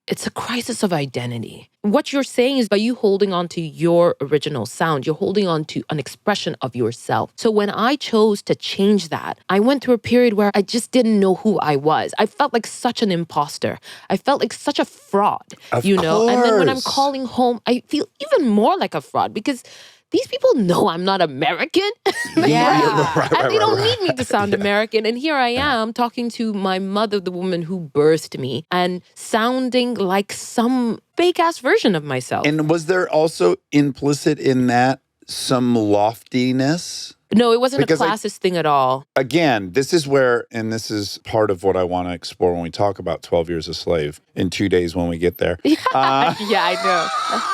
it's a crisis of identity. What you're saying is by you holding on to your original sound, you're holding on to an expression of yourself. So when I chose to change that, I went through a period where I just didn't know who I was. I felt like such an imposter. I felt like such a fraud, Of And then when I'm course. calling home, I feel even more like a fraud because these people know I'm not American. Yeah. And they don't need me to sound American. And here I am talking to my mother, the woman who birthed me, and sounding like some fake ass version of myself. And was there also implicit in that some loftiness? No, it wasn't Because a classist thing at all. Again, this is where, and this is part of what I want to explore when we talk about 12 Years a Slave in 2 days when we get there. Yeah, I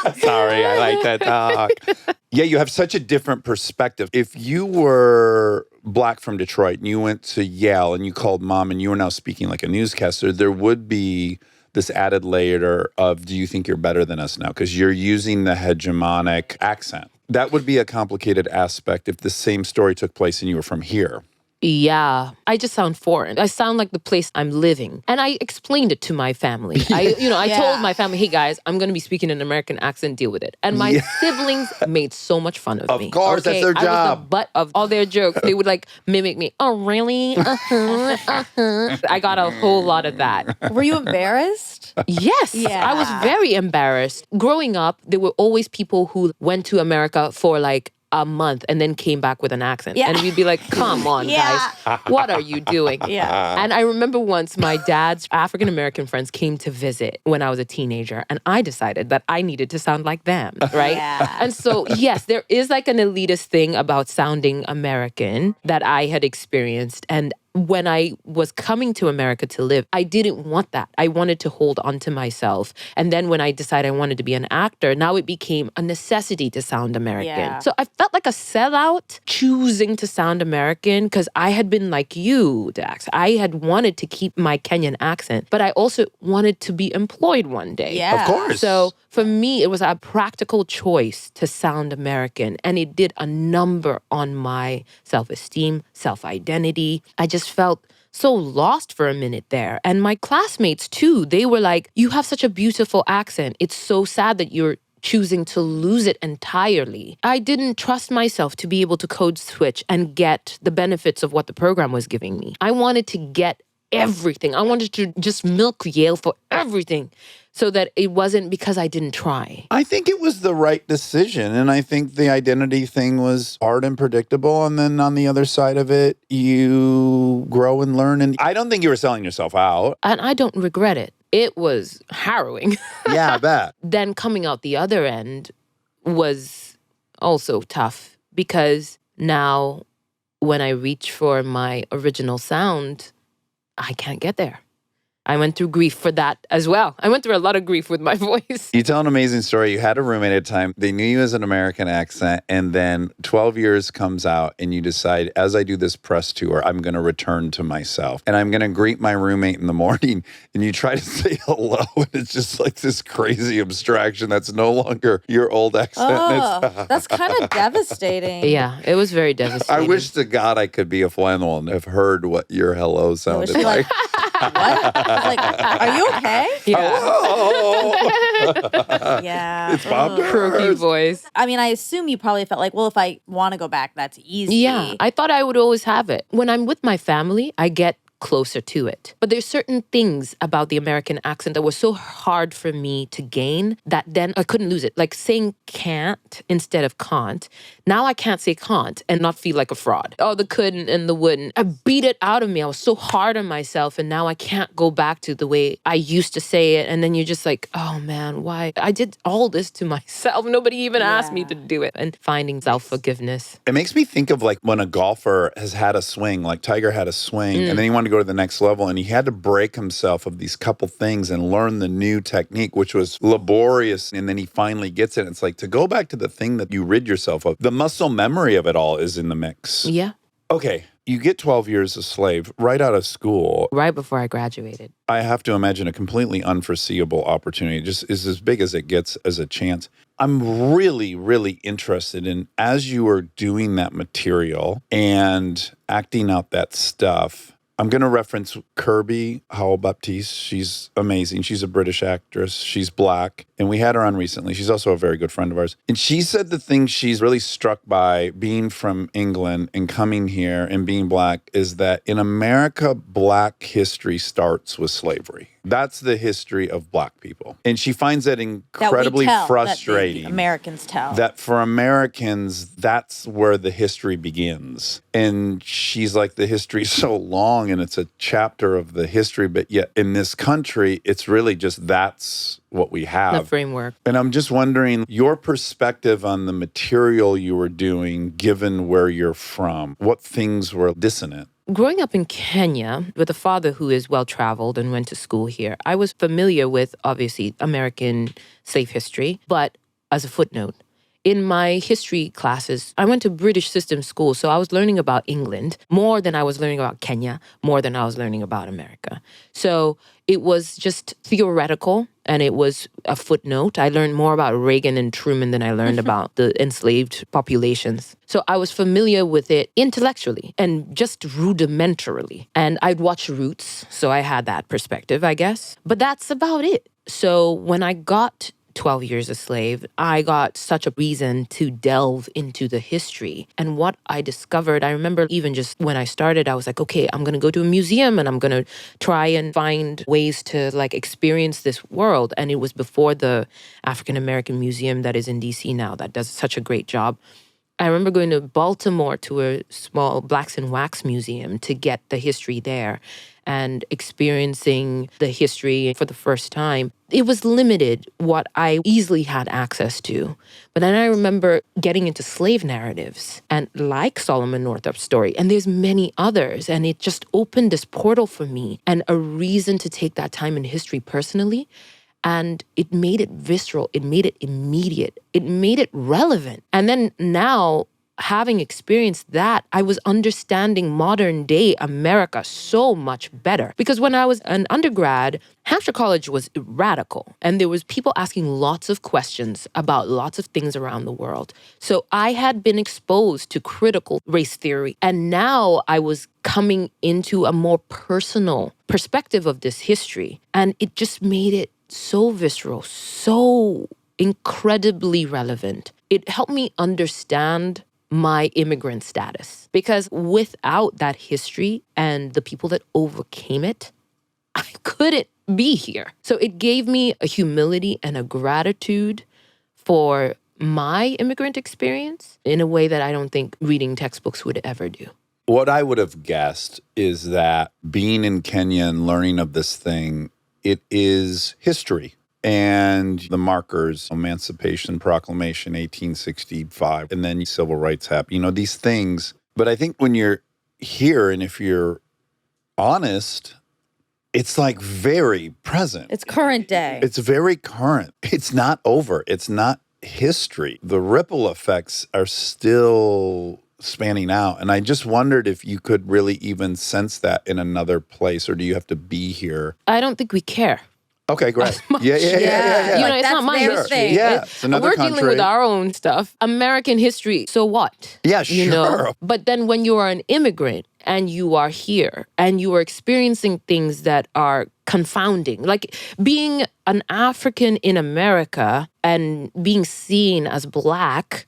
know. Sorry, I like that talk. Yeah, you have such a different perspective. If you were Black from Detroit and you went to Yale and you called mom and you were now speaking like a newscaster, there would be this added layer of, do you think you're better than us now? Because you're using the hegemonic accent. That would be a complicated aspect if the same story took place and you were from here. Yeah, I just sound foreign. I sound like the place I'm living. And I explained it to my family. I told my family, hey guys, I'm going to be speaking an American accent, deal with it. And my siblings made so much fun of me. Of course, that's their I was job. the butt of all their jokes. They would like mimic me. Oh, really? I got a whole lot of that. Were you embarrassed? Yes, Yeah. I was very embarrassed. Growing up, there were always people who went to America for like a month and then came back with an accent. Yeah. And we'd be like, come on, Yeah. guys, what are you doing? Yeah. And I remember once my dad's African-American friends came to visit when I was a teenager, and I decided that I needed to sound like them, right? Yeah. And so, yes, there is like an elitist thing about sounding American that I had experienced. And when I was coming to America to live, I didn't want that. I wanted to hold on to myself. And then when I decided I wanted to be an actor, now it became a necessity to sound American. Yeah. So I felt like a sellout choosing to sound American because I had been like you, Dax. I had wanted to keep my Kenyan accent, but I also wanted to be employed one day. Yeah. Of course. So for me, it was a practical choice to sound American, and it did a number on my self-esteem, self-identity. I just felt so lost for a minute there. And my classmates too, they were like, you have such a beautiful accent. It's so sad that you're choosing to lose it entirely. I didn't trust myself to be able to code switch and get the benefits of what the program was giving me. I wanted to get everything. I wanted to just milk Yale for everything so that it wasn't because I didn't try. I think it was the right decision. And I think the identity thing was hard and predictable. And then on the other side of it, you grow and learn. And I don't think you were selling yourself out. And I don't regret it. It was harrowing. Yeah, I bet. Then coming out the other end was also tough because now when I reach for my original sound, I can't get there. I went through grief for that as well. I went through a lot of grief with my voice. You tell an amazing story. You had a roommate at a time. They knew you as an American accent. And then 12 years comes out and you decide, as I do this press tour, I'm going to return to myself. And I'm going to greet my roommate in the morning. And you try to say hello. And it's just like this crazy abstraction that's no longer your old accent. Oh, that's kind of devastating. Yeah, it was very devastating. I wish to God I could be a flannel and have heard what your hello Was sounded she like. what? I was like, are you okay? Yeah. Hello. Yeah. It's Bob Ugh. Croaky voice. I mean, I assume you probably felt like, well, if I want to go back, that's easy. Yeah, I thought I would always have it. When I'm with my family, I get closer to it. But there's certain things about the American accent that was so hard for me to gain that then I couldn't lose it. Like saying can't instead of can't. Now I can't say can't and not feel like a fraud. Oh, the couldn't and the wouldn't. I beat it out of me. I was so hard on myself and now I can't go back to the way I used to say it. And then you're just like, oh man, why? I did all this to myself. Nobody even asked me to do it. And finding self-forgiveness. It makes me think of like when a golfer has had a swing, like Tiger had a swing, and then he wanted to go to the next level, and he had to break himself of these couple things and learn the new technique, which was laborious, and then he finally gets it. It's like to go back to the thing that you rid yourself of. The muscle memory of it all is in the mix. Yeah. Okay, you get 12 years a slave right out of school. Right before I graduated. I have to imagine a completely unforeseeable opportunity. Just is as big as it gets as a chance. I'm really, really interested in, as you are doing that material and acting out that stuff, I'm going to reference Kirby Howell-Baptiste. She's amazing. She's a British actress. She's Black. And we had her on recently. She's also a very good friend of ours. And she said the thing she's really struck by being from England and coming here and being Black is that in America, Black history starts with slavery. That's the history of Black people. And she finds that incredibly frustrating. That the Americans tell. That for Americans, that's where the history begins. And she's like, the history is so long and it's a chapter of the history, but yet in this country, it's really just that's what we have. The framework. And I'm just wondering your perspective on the material you were doing, given where you're from. What things were dissonant? Growing up in Kenya with a father who is well-traveled and went to school here, I was familiar with, obviously, American slave history. But as a footnote, in my history classes, I went to British system school, so I was learning about England more than I was learning about Kenya, more than I was learning about America. So it was just theoretical, and it was a footnote. I learned more about Reagan and Truman than I learned about the enslaved populations. So I was familiar with it intellectually and just rudimentarily. And I'd watch Roots, so I had that perspective, I guess. But that's about it. So when I got 12 Years a Slave, I got such a reason to delve into the history. And what I discovered, I remember even just when I started, I was like, okay, I'm going to go to a museum and I'm going to try and find ways to like experience this world. And it was before the African American Museum that is in DC now that does such a great job. I remember going to Baltimore to a small Blacks in Wax museum to get the history there and experiencing the history for the first time. It was limited what I easily had access to. But then I remember getting into slave narratives and like Solomon Northup's story, and there's many others. And it just opened this portal for me and a reason to take that time in history personally. And it made it visceral. It made it immediate. It made it relevant. And then now, having experienced that, I was understanding modern day America so much better. Because when I was an undergrad, Hampshire College was radical. And there was people asking lots of questions about lots of things around the world. So I had been exposed to critical race theory. And now I was coming into a more personal perspective of this history. And it just made it so visceral, so incredibly relevant. It helped me understand my immigrant status. Because without that history and the people that overcame it, I couldn't be here. So it gave me a humility and a gratitude for my immigrant experience in a way that I don't think reading textbooks would ever do. What I would have guessed is that being in Kenya and learning of this thing, it is history. And the markers, Emancipation Proclamation, 1865, and then Civil Rights happened, these things. But I think when you're here and if you're honest, it's like very present. It's current day. It's very current. It's not over. It's not history. The ripple effects are still spanning out. And I just wondered if you could really even sense that in another place, or do you have to be here? I don't think we care. Okay, great. Yeah. It's not my their history. thing. Yeah, it's another We're country. dealing with our own stuff. American history, so what? Yeah, sure. But then when you are an immigrant and you are here and you are experiencing things that are confounding, like being an African in America and being seen as Black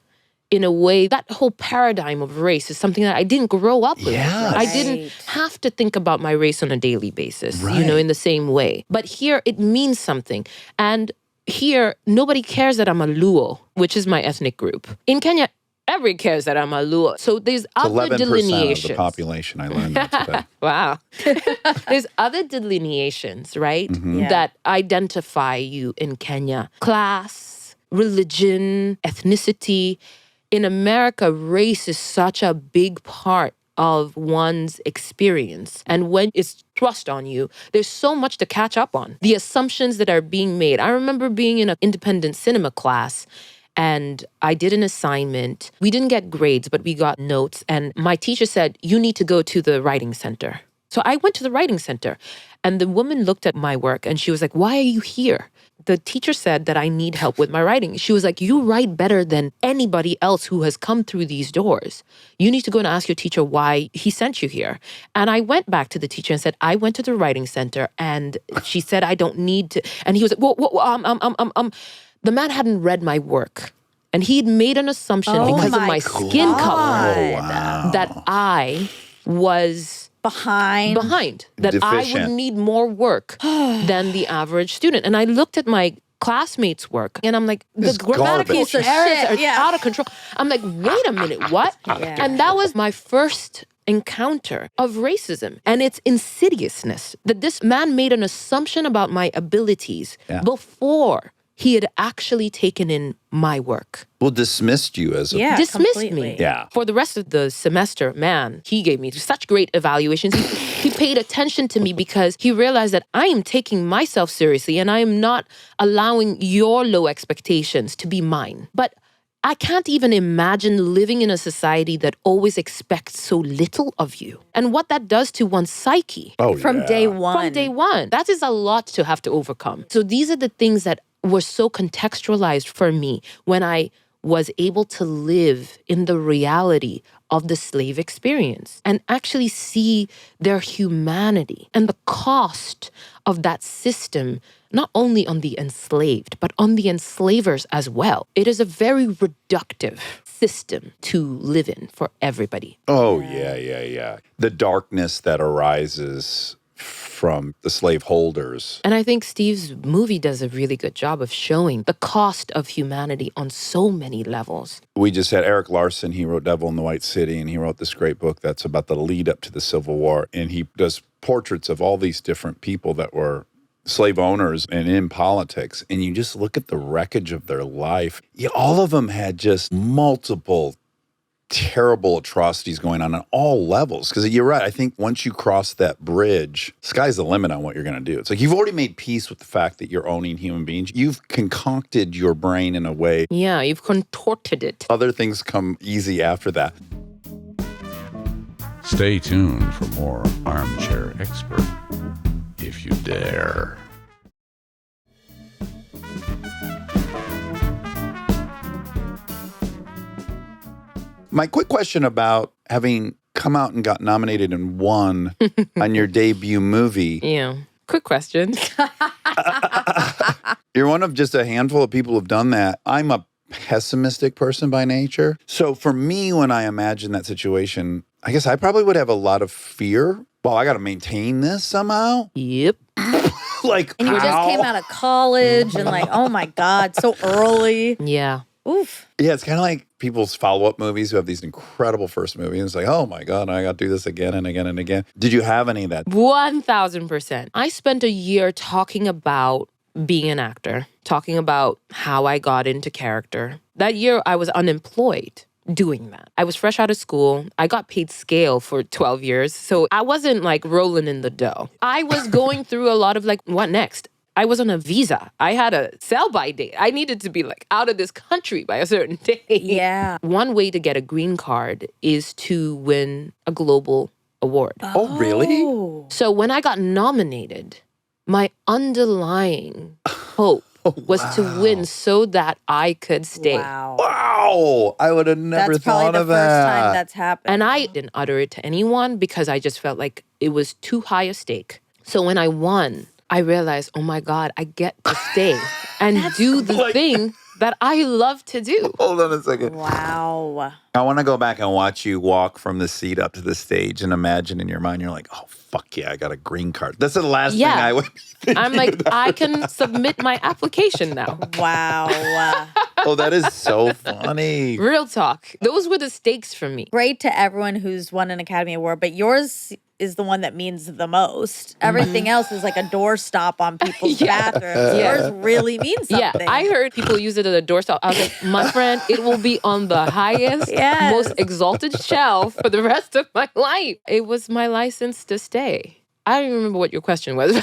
in a way, that whole paradigm of race is something that I didn't grow up with. Yes. I didn't have to think about my race on a daily basis, Right. in the same way. But here, it means something. And here, nobody cares that I'm a Luo, which is my ethnic group. In Kenya, everybody cares that I'm a Luo. So there's other 11% delineations. of the population. I learned that today. Wow. There's other delineations, right, Yeah. that identify you in Kenya. Class, religion, ethnicity. In America, race is such a big part of one's experience. And when it's thrust on you, there's so much to catch up on. The assumptions that are being made. I remember being in an independent cinema class and I did an assignment. We didn't get grades, but we got notes. And my teacher said, you need to go to the writing center. So I went to the writing center and the woman looked at my work and she was like, why are you here? The teacher said that I need help with my writing. She was like, you write better than anybody else who has come through these doors. You need to go and ask your teacher why he sent you here. And I went back to the teacher and said, I went to the writing center and she said, I don't need to. And he was like, the man hadn't read my work. And he'd made an assumption because of my skin color that I was behind, that Deficient. I would need more work than the average student. And I looked at my classmates' work and I'm like, the grammatical garbage. errors are out of control. I'm like, wait a minute, what? And that was my first encounter of racism and its insidiousness, that this man made an assumption about my abilities before he had actually taken in my work. Well, dismissed you as a... Dismissed completely. me. Yeah. For the rest of the semester, man, he gave me such great evaluations. He paid attention to me because he realized that I am taking myself seriously and I am not allowing your low expectations to be mine. But I can't even imagine living in a society that always expects so little of you and what that does to one's psyche. From day one. From day one. That is a lot to have to overcome. So these are the things that were so contextualized for me when I was able to live in the reality of the slave experience and actually see their humanity and the cost of that system, not only on the enslaved, but on the enslavers as well. It is a very reductive system to live in for everybody. Oh, yeah. The darkness that arises from the slaveholders. And I think Steve's movie does a really good job of showing the cost of humanity on so many levels. We just had Eric Larson. He wrote Devil in the White City, and he wrote this great book that's about the lead up to the Civil War. And he does portraits of all these different people that were slave owners and in politics. And you just look at the wreckage of their life. Yeah, all of them had just multiple terrible atrocities going on all levels. Because you're right. I think once you cross that bridge, sky's the limit on what you're going to do. It's like you've already made peace with the fact that you're owning human beings. You've concocted your brain in a way. Yeah, you've contorted it. Other things come easy after that. Stay tuned for more Armchair Expert, if you dare. My quick question about having come out and got nominated and won on your debut movie. Yeah. Quick question. You're one of just a handful of people who've done that. I'm a pessimistic person by nature. So for me, when I imagine that situation, I guess I probably would have a lot of fear. Well, I got to maintain this somehow. Yep. Like, And you just came out of college and like, oh my God, so early. Yeah. Oof. Yeah, it's kind of like people's follow-up movies who have these incredible first movies. It's like, oh my God, I got to do this again and again and again. Did you have any of that? 1000%. I spent a year talking about being an actor, talking about how I got into character. That year, I was unemployed doing that. I was fresh out of school. I got paid scale for 12 years. So I wasn't like rolling in the dough. I was going through a lot of like, what next? I was on a visa. I had a sell-by date. I needed to be like out of this country by a certain day. Yeah. One way to get a green card is to win a global award. Oh, really? So when I got nominated, my underlying hope was to win so that I could stay. Wow. Wow. I would have never That's probably thought the of first that. time that's happened. And I didn't utter it to anyone because I just felt like it was too high a stake. So when I won, I realized, oh my God, I get to stay and do the thing that I love to do. Hold on a second. Wow. I want to go back and watch you walk from the seat up to the stage and imagine in your mind, you're like, oh, fuck yeah, I got a green card. That's the last thing I would be thinking I'm like, about. I can submit my application now. Wow. Oh, that is so funny. Real talk. Those were the stakes for me. Great to everyone who's won an Academy Award, but yours is the one that means the most. Everything else is like a doorstop on people's bathrooms. Yours really means something. Yeah, I heard people use it as a doorstop. I was like, my friend, it will be on the highest, most exalted shelf for the rest of my life. It was my license to stay. I don't even remember what your question was.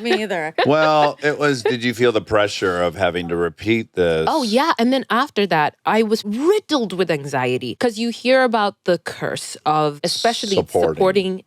Me either. Well, it was, did you feel the pressure of having to repeat this? Oh, yeah. And then after that, I was riddled with anxiety because you hear about the curse of especially supporting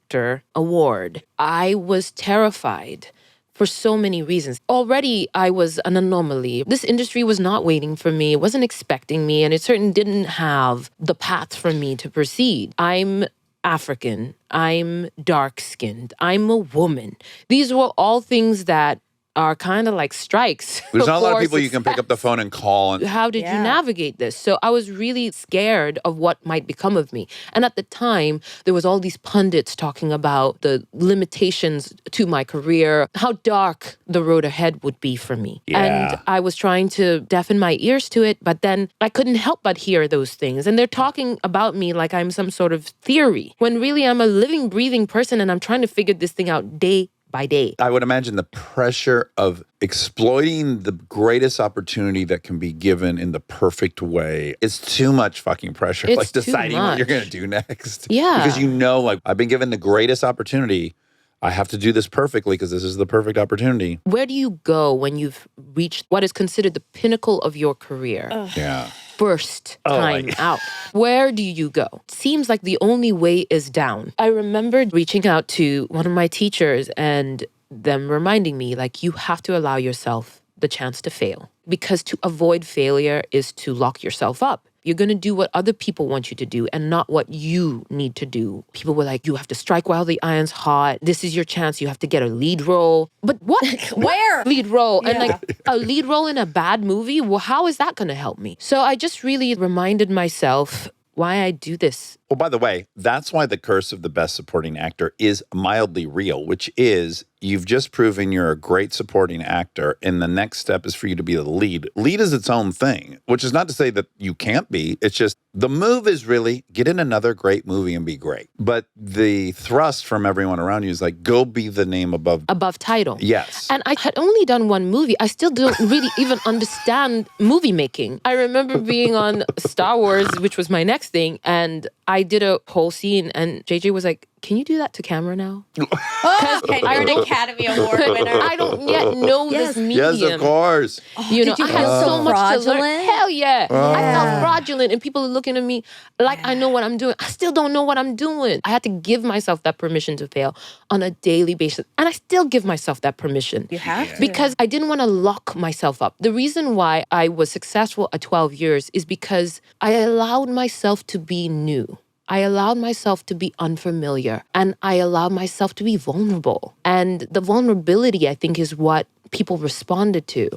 Actor award. I was terrified for so many reasons. Already, I was an anomaly. This industry was not waiting for me, it wasn't expecting me, and it certainly didn't have the path for me to proceed. I'm African, I'm dark-skinned, I'm a woman. These were all things that are kind of like strikes. There's not a lot of for people you can pick up the phone and call. And How did you navigate this? So I was really scared of what might become of me. And at the time, there was all these pundits talking about the limitations to my career, how dark the road ahead would be for me. Yeah. And I was trying to deafen my ears to it, but then I couldn't help but hear those things. And they're talking about me like I'm some sort of theory, when really I'm a living, breathing person and I'm trying to figure this thing out day by day. I would imagine the pressure of exploiting the greatest opportunity that can be given in the perfect way is too much fucking pressure. It's like deciding too what you're much. going to do next. Yeah. Because you know, like, I've been given the greatest opportunity. I have to do this perfectly because this is the perfect opportunity. Where do you go when you've reached what is considered the pinnacle of your career? Yeah. First Oh, time like- out. Where do you go? Seems like the only way is down. I remember reaching out to one of my teachers and them reminding me, like, you have to allow yourself the chance to fail, because to avoid failure is to lock yourself up. You're going to do what other people want you to do and not what you need to do. People were like, you have to strike while the iron's hot. This is your chance. You have to get a lead role. But what? Where? Lead role. And like a lead role in a bad movie? Well, how is that going to help me? So I just really reminded myself why I do this. Well, by the way, that's why the curse of the best supporting actor is mildly real, which is you've just proven you're a great supporting actor, and the next step is for you to be the lead. Lead is its own thing, which is not to say that you can't be. It's just the move is really get in another great movie and be great. But the thrust from everyone around you is like, go be the name above. Above title. Yes. And I had only done one movie. I still don't really even understand movie making. I remember being on Star Wars, which was my next thing, and I did a whole scene, and JJ was like, can you do that to camera now? Oh, okay, you're an Academy Award winner. I don't yet know this medium. Yes, of course. You know, Did you I had feel so much to learn. fraudulent? Hell yeah. I Yeah. felt fraudulent, and people are looking at me like I know what I'm doing. I still don't know what I'm doing. I had to give myself that permission to fail on a daily basis. And I still give myself that permission. You have to. Because I didn't want to lock myself up. The reason why I was successful at 12 years is because I allowed myself to be new. I allowed myself to be unfamiliar, and I allowed myself to be vulnerable. And the vulnerability, I think, is what people responded to.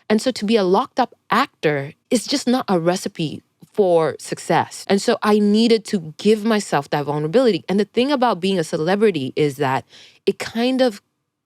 And so to be a locked up actor is just not a recipe for success. And so I needed to give myself that vulnerability. And the thing about being a celebrity is that it kind of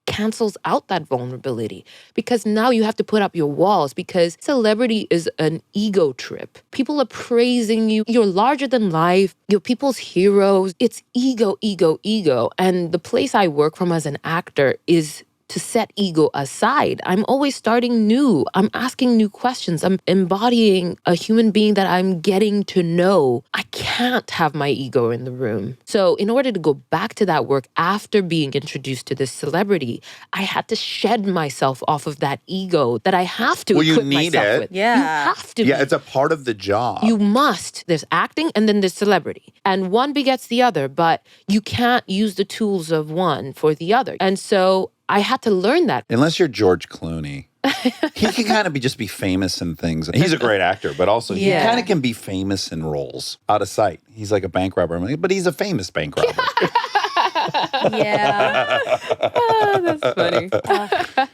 cancels out that vulnerability, because now you have to put up your walls, because celebrity is an ego trip. People are praising you. You're larger than life. You're people's heroes. It's ego, ego, ego. And the place I work from as an actor is to set ego aside. I'm always starting new. I'm asking new questions. I'm embodying a human being that I'm getting to know. I can't have my ego in the room. So in order to go back to that work after being introduced to this celebrity, I had to shed myself off of that ego that I have to Well, you equip need myself it. with. Yeah. You have to Yeah, be. it's a part of the job. You must. There's acting and then there's celebrity. And one begets the other, but you can't use the tools of one for the other. And so I had to learn that. Unless you're George Clooney. He can kind of just be famous in things. He's a great actor, but also he Yeah. kind of can be famous in roles out of sight. He's like a bank robber, but he's a famous bank robber. Yeah. That's funny.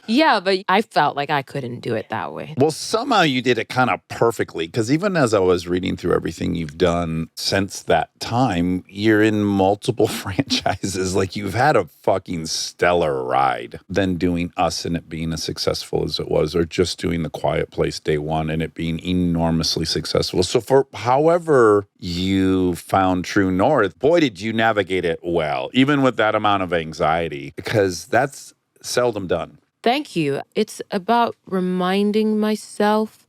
Yeah, but I felt like I couldn't do it that way. Well, somehow you did it kind of perfectly, because even as I was reading through everything you've done since that time, you're in multiple franchises. Like, you've had a fucking stellar ride. Then doing Us and it being as successful as it was, or just doing The Quiet Place day one and it being enormously successful. So for however you found True North, boy, did you navigate it well, even with that amount of anxiety, because that's seldom done. Thank you. It's about reminding myself.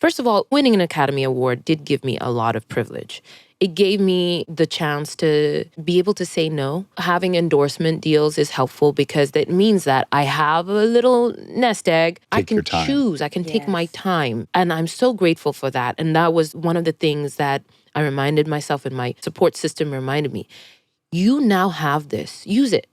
First of all, winning an Academy Award did give me a lot of privilege. It gave me the chance to be able to say no. Having endorsement deals is helpful because it means that I have a little nest egg. I Take your can time. choose. I can take Yes. my time. And I'm so grateful for that. And that was one of the things that I reminded myself and my support system reminded me. you now have this. Use it.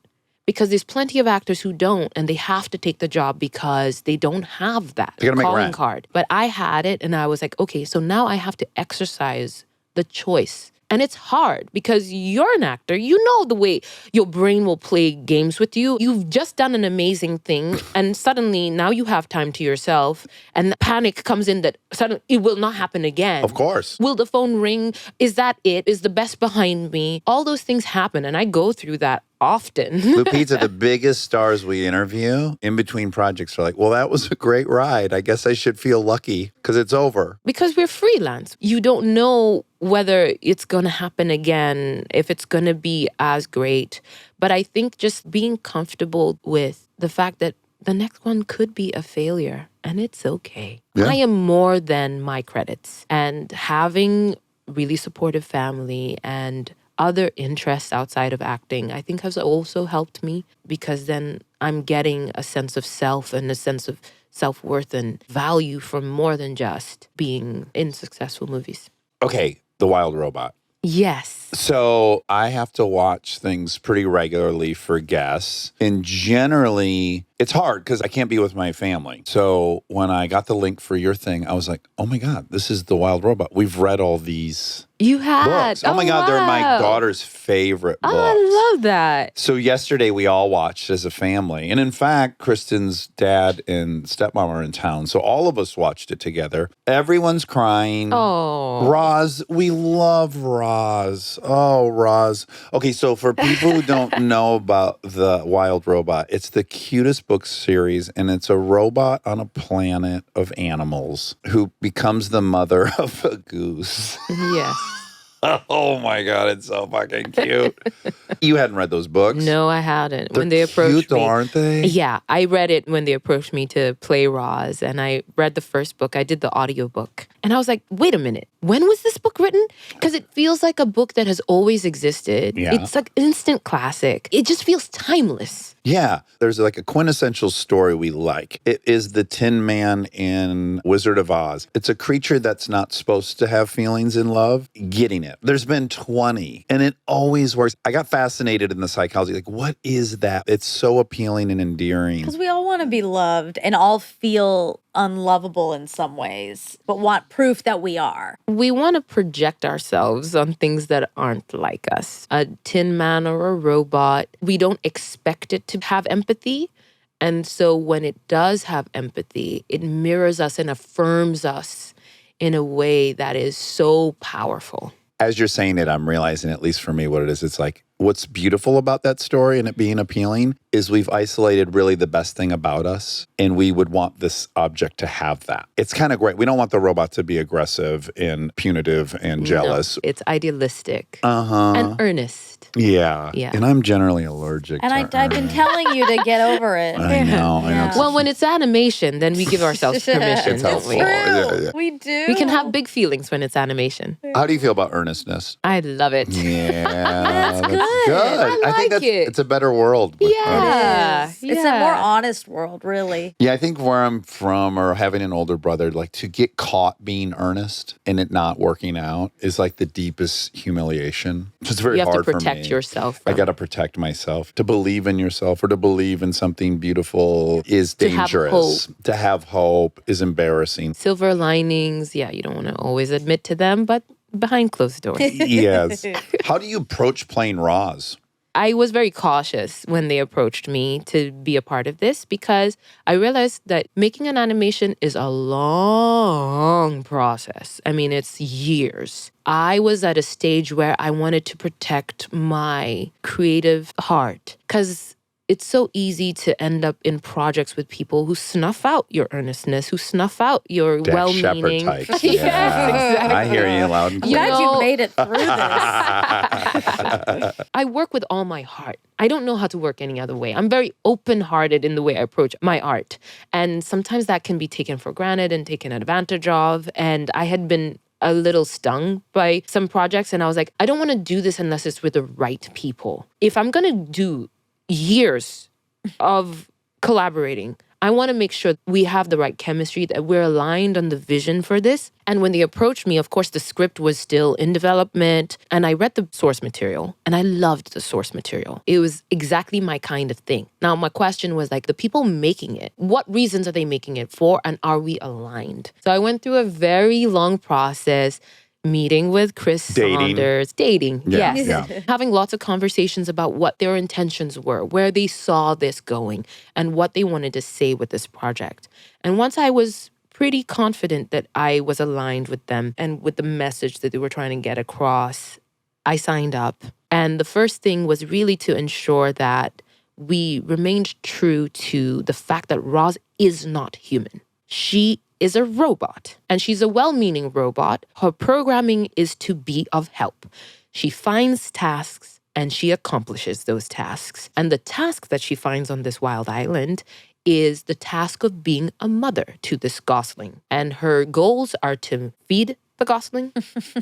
Because there's plenty of actors who don't, and they have to take the job because they don't have that They gotta make calling rent. card. But I had it, and I was like, okay, so now I have to exercise the choice. And it's hard because you're an actor. You know the way your brain will play games with you. You've just done an amazing thing, and suddenly now you have time to yourself, and the panic comes in that suddenly it will not happen again. Of course. Will the phone ring? Is that it? Is the best behind me? All those things happen, and I go through that often. Lupita, the biggest stars we interview in between projects are like, well, that was a great ride. I guess I should feel lucky because it's over. Because we're freelance. You don't know whether it's going to happen again, if it's going to be as great. But I think just being comfortable with the fact that the next one could be a failure, and it's okay. Yeah. I am more than my credits. And having really supportive family and other interests outside of acting, I think has also helped me, because then I'm getting a sense of self and a sense of self-worth and value from more than just being in successful movies. Okay, The Wild Robot. Yes. So I have to watch things pretty regularly for guests. And generally, it's hard because I can't be with my family. So when I got the link for your thing, I was like, oh my God, this is The Wild Robot. We've read all these You had. books. Oh my God, they're my wow. daughter's favorite books. Oh, I love that. So yesterday we all watched as a family. And in fact, Kristen's dad and stepmom are in town. So all of us watched it together. Everyone's crying. Oh. Roz, we love Roz. Oh, Roz. Okay, so for people who don't know about The Wild Robot, it's the cutest book series, and it's a robot on a planet of animals who becomes the mother of a goose. Yes. Oh my God, it's so fucking cute. You hadn't read those books? No, I hadn't. They're When they approached cute, me. aren't they? Yeah, I read it when they approached me to play Roz, and I read the first book. I did the audiobook. And I was like, wait a minute, when was this book written? Because it feels like a book that has always existed. Yeah. It's like instant classic. It just feels timeless. Yeah, there's like a quintessential story we like. It is the Tin Man in Wizard of Oz. It's a creature that's not supposed to have feelings in love, getting it. There's been 20, and it always works. I got fascinated in the psychology. Like, what is that? It's so appealing and endearing. Because we all want to be loved and all feel unlovable in some ways, but want proof that we are. We want to project ourselves on things that aren't like us. A tin man or a robot, we don't expect it to have empathy. And so when it does have empathy, it mirrors us and affirms us in a way that is so powerful. As you're saying it, I'm realizing, at least for me, what it is. It's like, what's beautiful about that story and it being appealing is we've isolated really the best thing about us, and we would want this object to have that. It's kind of great. We don't want the robot to be aggressive and punitive and jealous. No, it's idealistic Uh-huh. and earnest. Yeah. Yeah. And I'm generally allergic And to I've been telling you to get over it. I know. Yeah. Well, when it's animation, then we give ourselves permission, It's don't helpful. we? Yeah. We do. We can have big feelings when it's animation. How do you feel about earnestness? I love it. Yeah, that's good. I I think like it. it's a better world. With Yeah. earnestness. It's a more honest world, really. Yeah, I think where I'm from, or having an older brother, like to get caught being earnest and it not working out is like the deepest humiliation. It's very You have hard to for protect me. yourself. I From got to protect myself. To believe in yourself or to believe in something beautiful is To have dangerous. To have hope is embarrassing. silver linings. Yeah, you don't want to always admit to them, but behind closed doors. Yes. How do you approach playing Roz? I was very cautious when they approached me to be a part of this, because I realized that making an animation is a long process. I mean, it's years. I was at a stage where I wanted to protect my creative heart, because it's so easy to end up in projects with people who snuff out your earnestness, who snuff out your Dax Shepard well-meaning. types. Yes, Yeah. exactly. I hear you loud and I'm clear. glad know- you made it through this. I work with all my heart. I don't know how to work any other way. I'm very open-hearted in the way I approach my art. And sometimes that can be taken for granted and taken advantage of. And I had been a little stung by some projects, and I was like, I don't want to do this unless it's with the right people. If I'm going to do years of collaborating, I want to make sure we have the right chemistry, that we're aligned on the vision for this. And when they approached me, of course, the script was still in development. And I read the source material and I loved the source material. It was exactly my kind of thing. Now, my question was like, the people making it, what reasons are they making it for? And are we aligned? So I went through a very long process, meeting with Chris Saunders, dating, Yeah, yes. yeah. Having lots of conversations about what their intentions were, where they saw this going, and what they wanted to say with this project. And once I was pretty confident that I was aligned with them and with the message that they were trying to get across, I signed up. And the first thing was really to ensure that we remained true to the fact that Roz is not human. She is a robot, and she's a well-meaning robot. Her programming is to be of help. She finds tasks and she accomplishes those tasks. And the task that she finds on this wild island is the task of being a mother to this gosling. And her goals are to feed the gosling,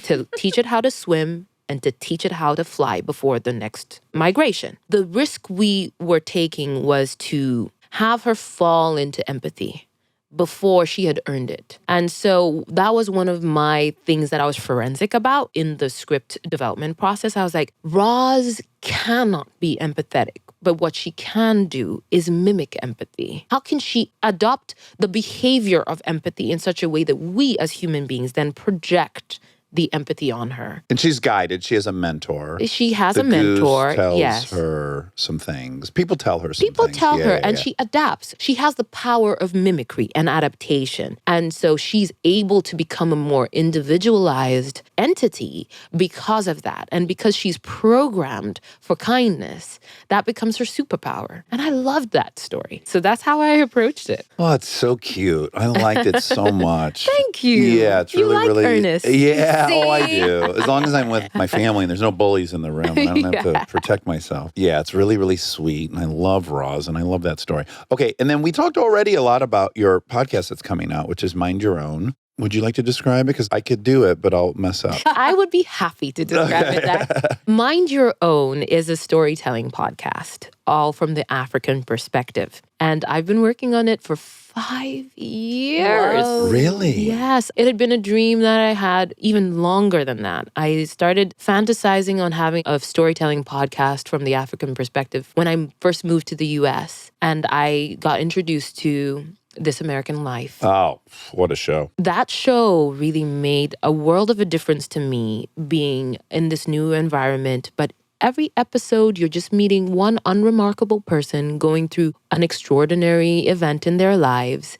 to teach it how to swim, and to teach it how to fly before the next migration. The risk we were taking was to have her fall into empathy before she had earned it. And so that was one of my things that I was forensic about in the script development process. I was like, Roz cannot be empathetic, but what she can do is mimic empathy. How can she adopt the behavior of empathy in such a way that we as human beings then project the empathy on her? And she's guided. She has a mentor. She has The a mentor. goose tells Yes. her some things. People tell her some People things. tell Yeah, her, yeah, and yeah. she adapts. She has the power of mimicry and adaptation. And so she's able to become a more individualized entity because of that. And because she's programmed for kindness, that becomes her superpower. And I loved that story. So that's how I approached it. Oh, it's so cute. I liked it so much. Thank you. Yeah, it's You really, like really. Ernest. Yeah, oh, I See? do. As long as I'm with my family and there's no bullies in the room, I don't have to protect myself. Yeah, it's really, really sweet. And I love Roz and I love that story. Okay, and then we talked already a lot about your podcast that's coming out, which is Mind Your Own. Would you like to describe it? Because I could do it, but I'll mess up. I would be happy to describe it. Dax. Mind Your Own is a storytelling podcast, all from the African perspective. And I've been working on it for 5 years. Whoa. Really? Yes, it had been a dream that I had even longer than that. I started fantasizing on having a storytelling podcast from the African perspective when I first moved to the US and I got introduced to This American Life. Oh, what a show. That show really made a world of a difference to me being in this new environment. But every episode, you're just meeting one unremarkable person going through an extraordinary event in their lives.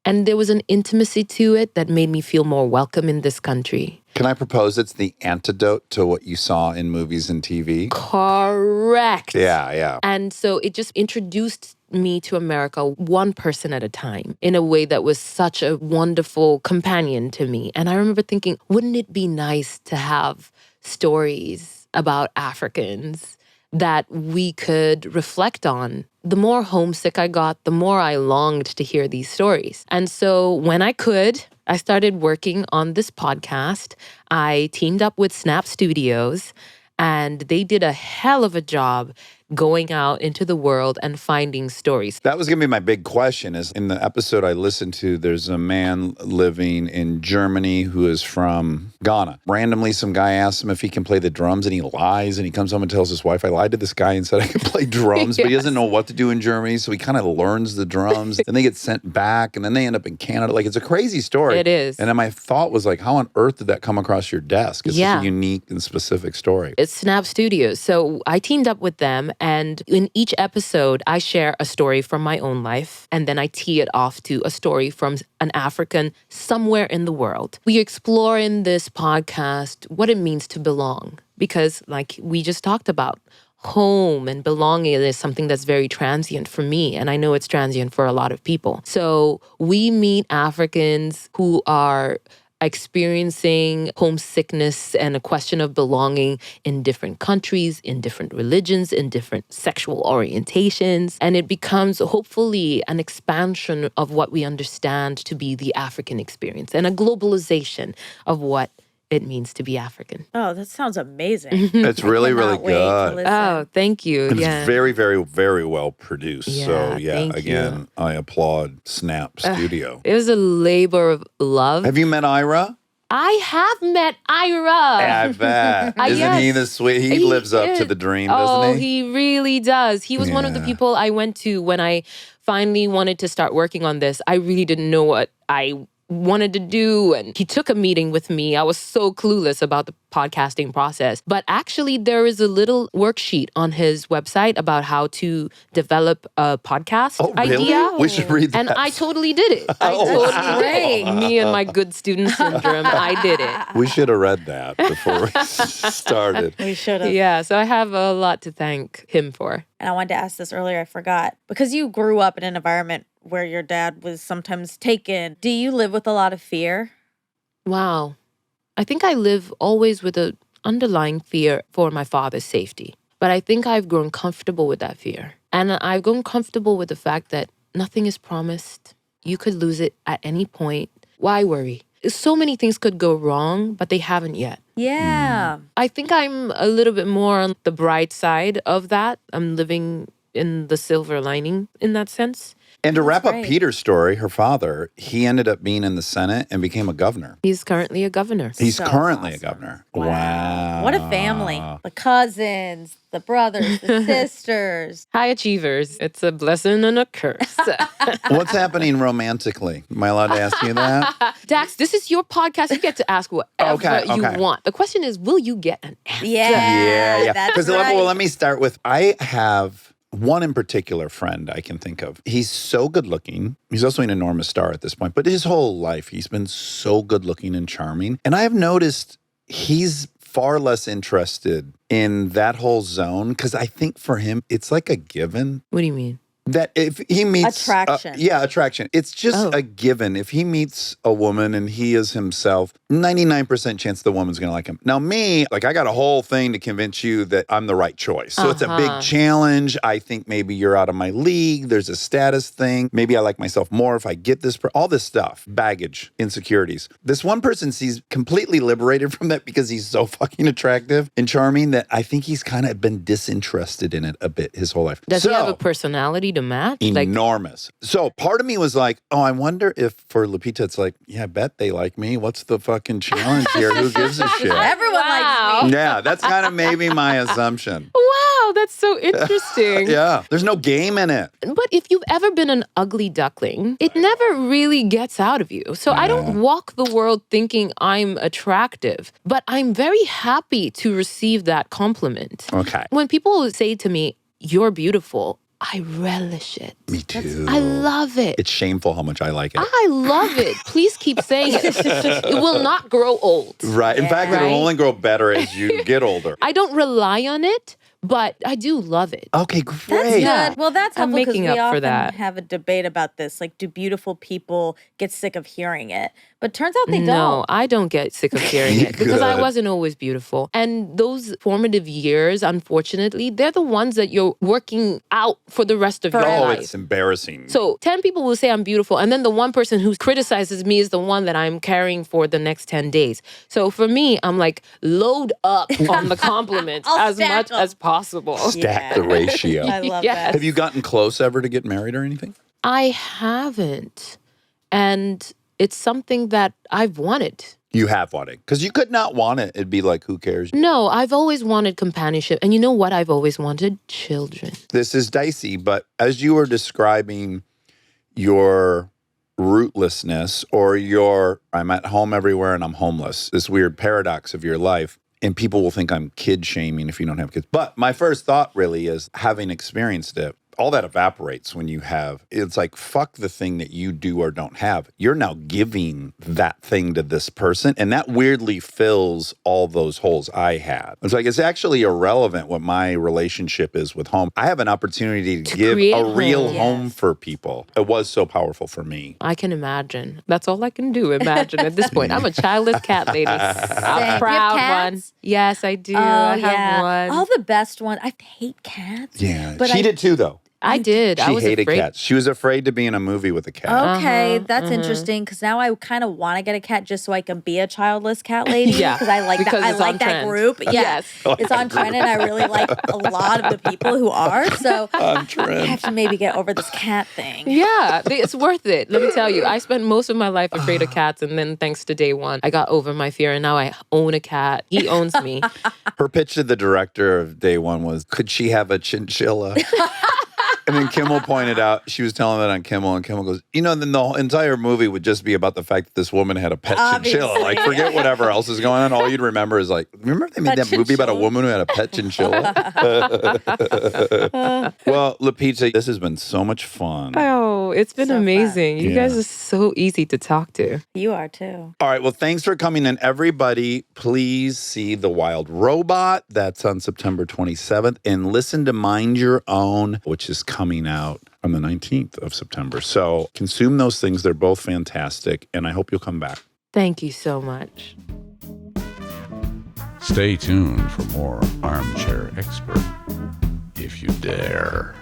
And there was an intimacy to it that made me feel more welcome in this country. Can I propose it's the antidote to what you saw in movies and TV? Correct. Yeah, yeah. And so it just introduced me to America one person at a time in a way that was such a wonderful companion to me. And I remember thinking, wouldn't it be nice to have stories about Africans that we could reflect on? The more homesick I got, the more I longed to hear these stories. And so when I could, I started working on this podcast. I teamed up with Snap Studios, and they did a hell of a job going out into the world and finding stories. That was going to be my big question is in the episode I listened to, there's a man living in Germany who is from Ghana. Randomly, some guy asks him if he can play the drums and he lies and he comes home and tells his wife, I lied to this guy and said I could play drums, but he doesn't know what to do in Germany. So he kind of learns the drums. Then they get sent back and then they end up in Canada. Like it's a crazy story. It is. And then my thought was like, how on earth did that come across your desk? It's such a unique and specific story. It's Snap Studios. So I teamed up with them, and in each episode, I share a story from my own life, and then I tee it off to a story from an African somewhere in the world. We explore in this podcast what it means to belong, because like we just talked about, home and belonging is something that's very transient for me, and I know it's transient for a lot of people. So we meet Africans who are experiencing homesickness and a question of belonging in different countries, in different religions, in different sexual orientations. And it becomes hopefully an expansion of what we understand to be the African experience and a globalization of what it means to be African. Oh, that sounds amazing. It's really, really Cannot wait to good. listen. Oh, thank you. It's Yeah. very, very, very well produced. So, Yeah, thank again, I applaud Snap Studio. It was a labor of love. Have you met Ira? I have met Ira. I bet. Isn't he yes. the sweet? He lives up to is. the dream, Oh, doesn't he? he really does. He was one of the Yeah. people I went to when I finally wanted to start working on this. I really didn't know what I wanted to do. And he took a meeting with me. I was so clueless about the podcasting process. But actually, there is a little worksheet on his website about how to develop a podcast Oh, really? idea. We should read that. And I totally did it. I Oh, totally did it. Me and my good student syndrome, I did it. We should have read that before we started. We should have. Yeah, so I have a lot to thank him for. And I wanted to ask this earlier, I forgot. Because you grew up in an environment where your dad was sometimes taken, do you live with a lot of fear? Wow. I think I live always with an underlying fear for my father's safety. But I think I've grown comfortable with that fear. And I've grown comfortable with the fact that nothing is promised. You could lose it at any point. Why worry? So many things could go wrong, but they haven't yet. Yeah. I think I'm a little bit more on the bright side of that. I'm living in the silver lining in that sense. And to wrap up great. Peter's story, her father, he ended up being in the Senate and became a governor. He's currently a governor. He's So currently awesome. a governor. Wow. What a family. The cousins, the brothers, the sisters. High achievers. It's a blessing and a curse. What's happening romantically? Am I allowed to ask you that? Dax, this is your podcast. You get to ask whatever Okay. you want. The question is, will you get an answer? Yeah. That's Because right. well, let me start with I have one in particular friend I can think of. He's so good looking. He's also an enormous star at this point, but his whole life he's been so good looking and charming. And I have noticed he's far less interested in that whole zone because I think for him it's like a given. What do you mean? That if he meets Attraction. Attraction. It's just Oh. a given. If he meets a woman and he is himself, 99% chance the woman's going to like him. Now me, like I got a whole thing to convince you that I'm the right choice. So it's a big challenge. I think maybe you're out of my league. There's a status thing. Maybe I like myself more if I get this, all this stuff, baggage, insecurities. This one person sees completely liberated from that because he's so fucking attractive and charming that I think he's kind of been disinterested in it a bit his whole life. Does he have a personality to match? Enormous. So part of me was like, oh, I wonder if for Lupita, it's like, yeah, I bet they like me. What's the fucking challenge here? Who gives a shit? Everyone likes me. Yeah, that's kind of maybe my assumption. Wow, that's so interesting. Yeah, there's no game in it. But if you've ever been an ugly duckling, it never really gets out of you. So I don't walk the world thinking I'm attractive, but I'm very happy to receive that compliment. Okay. When people say to me, "You're beautiful," I relish it. Me too. I love it. It's shameful how much I like it. I love it. Please keep saying it. It will not grow old. Right. In fact, Right? it'll only grow better as you get older. I don't rely on it, but I do love it. Okay, That's great. Yeah. good. Well, that's I'm helpful because making we up for often that. have a debate about this. Like, do beautiful people get sick of hearing it? But turns out they No, don't. I don't get sick of hearing it because I Good. wasn't always beautiful. And those formative years, unfortunately, they're the ones that you're working out for the rest of your Oh, life. it's embarrassing. So 10 people will say I'm beautiful, and then the one person who criticizes me is the one that I'm carrying for the next 10 days. So for me, I'm like, load up on the compliments I'll as stack much 'em. as possible. Stack the ratio. I love Yes. that. Have you gotten close ever to get married or anything? I haven't. And it's something that I've wanted. You have wanted. Because you could not want it. It'd be like, who cares? No, I've always wanted companionship. And you know what I've always wanted? Children. This is dicey, but as you were describing your rootlessness or your I'm at home everywhere and I'm homeless, this weird paradox of your life, and people will think I'm kid shaming if you don't have kids. But my first thought really is, having experienced it, all that evaporates when you have, it's like, fuck the thing that you do or don't have. You're now giving that thing to this person. And that weirdly fills all those holes I had. It's like, it's actually irrelevant what my relationship is with home. I have an opportunity to give create a real home. home for people. It was so powerful for me. I can imagine. That's all I can do. Imagine at this point. I'm a childless cat lady. I'm Same. a Do you have proud one. cats? Yes, I do. Oh, I have yeah. one. All the best one. I hate cats. Yeah. But She I- did too, though. I did. I She was hated afraid. cats. She was afraid to be in a movie with a cat. Okay, that's interesting because now I kind of want to get a cat just so I can be a childless cat lady. Yeah, because I like because that. I it's like on that trend. group. Yeah, Yes. it's on trend, and I really like a lot of the people who are. So On I trend. have to maybe get over this cat thing. Yeah, it's worth it. Let me tell you, I spent most of my life afraid of cats, and then thanks to Day One, I got over my fear, and now I own a cat. He owns me. Her pitch to the director of Day One was, could she have a chinchilla? And then Kimmel pointed out, she was telling that on Kimmel, and Kimmel goes, then the whole entire movie would just be about the fact that this woman had a pet chinchilla. Obviously. Like, forget whatever else is going on. All you'd remember is like, remember they made Pet that movie about a chinchilla. woman who had a pet chinchilla? Well, Lupita, this has been so much fun. Oh, it's been So amazing. You guys Yeah. are so easy to talk to. You are too. All right. Well, thanks for coming in, everybody. Please see The Wild Robot. That's on September 27th. And listen to Mind Your Own, which is coming out on the 19th of September. So consume those things. They're both fantastic. And I hope you'll come back. Thank you so much. Stay tuned for more Armchair Expert, if you dare.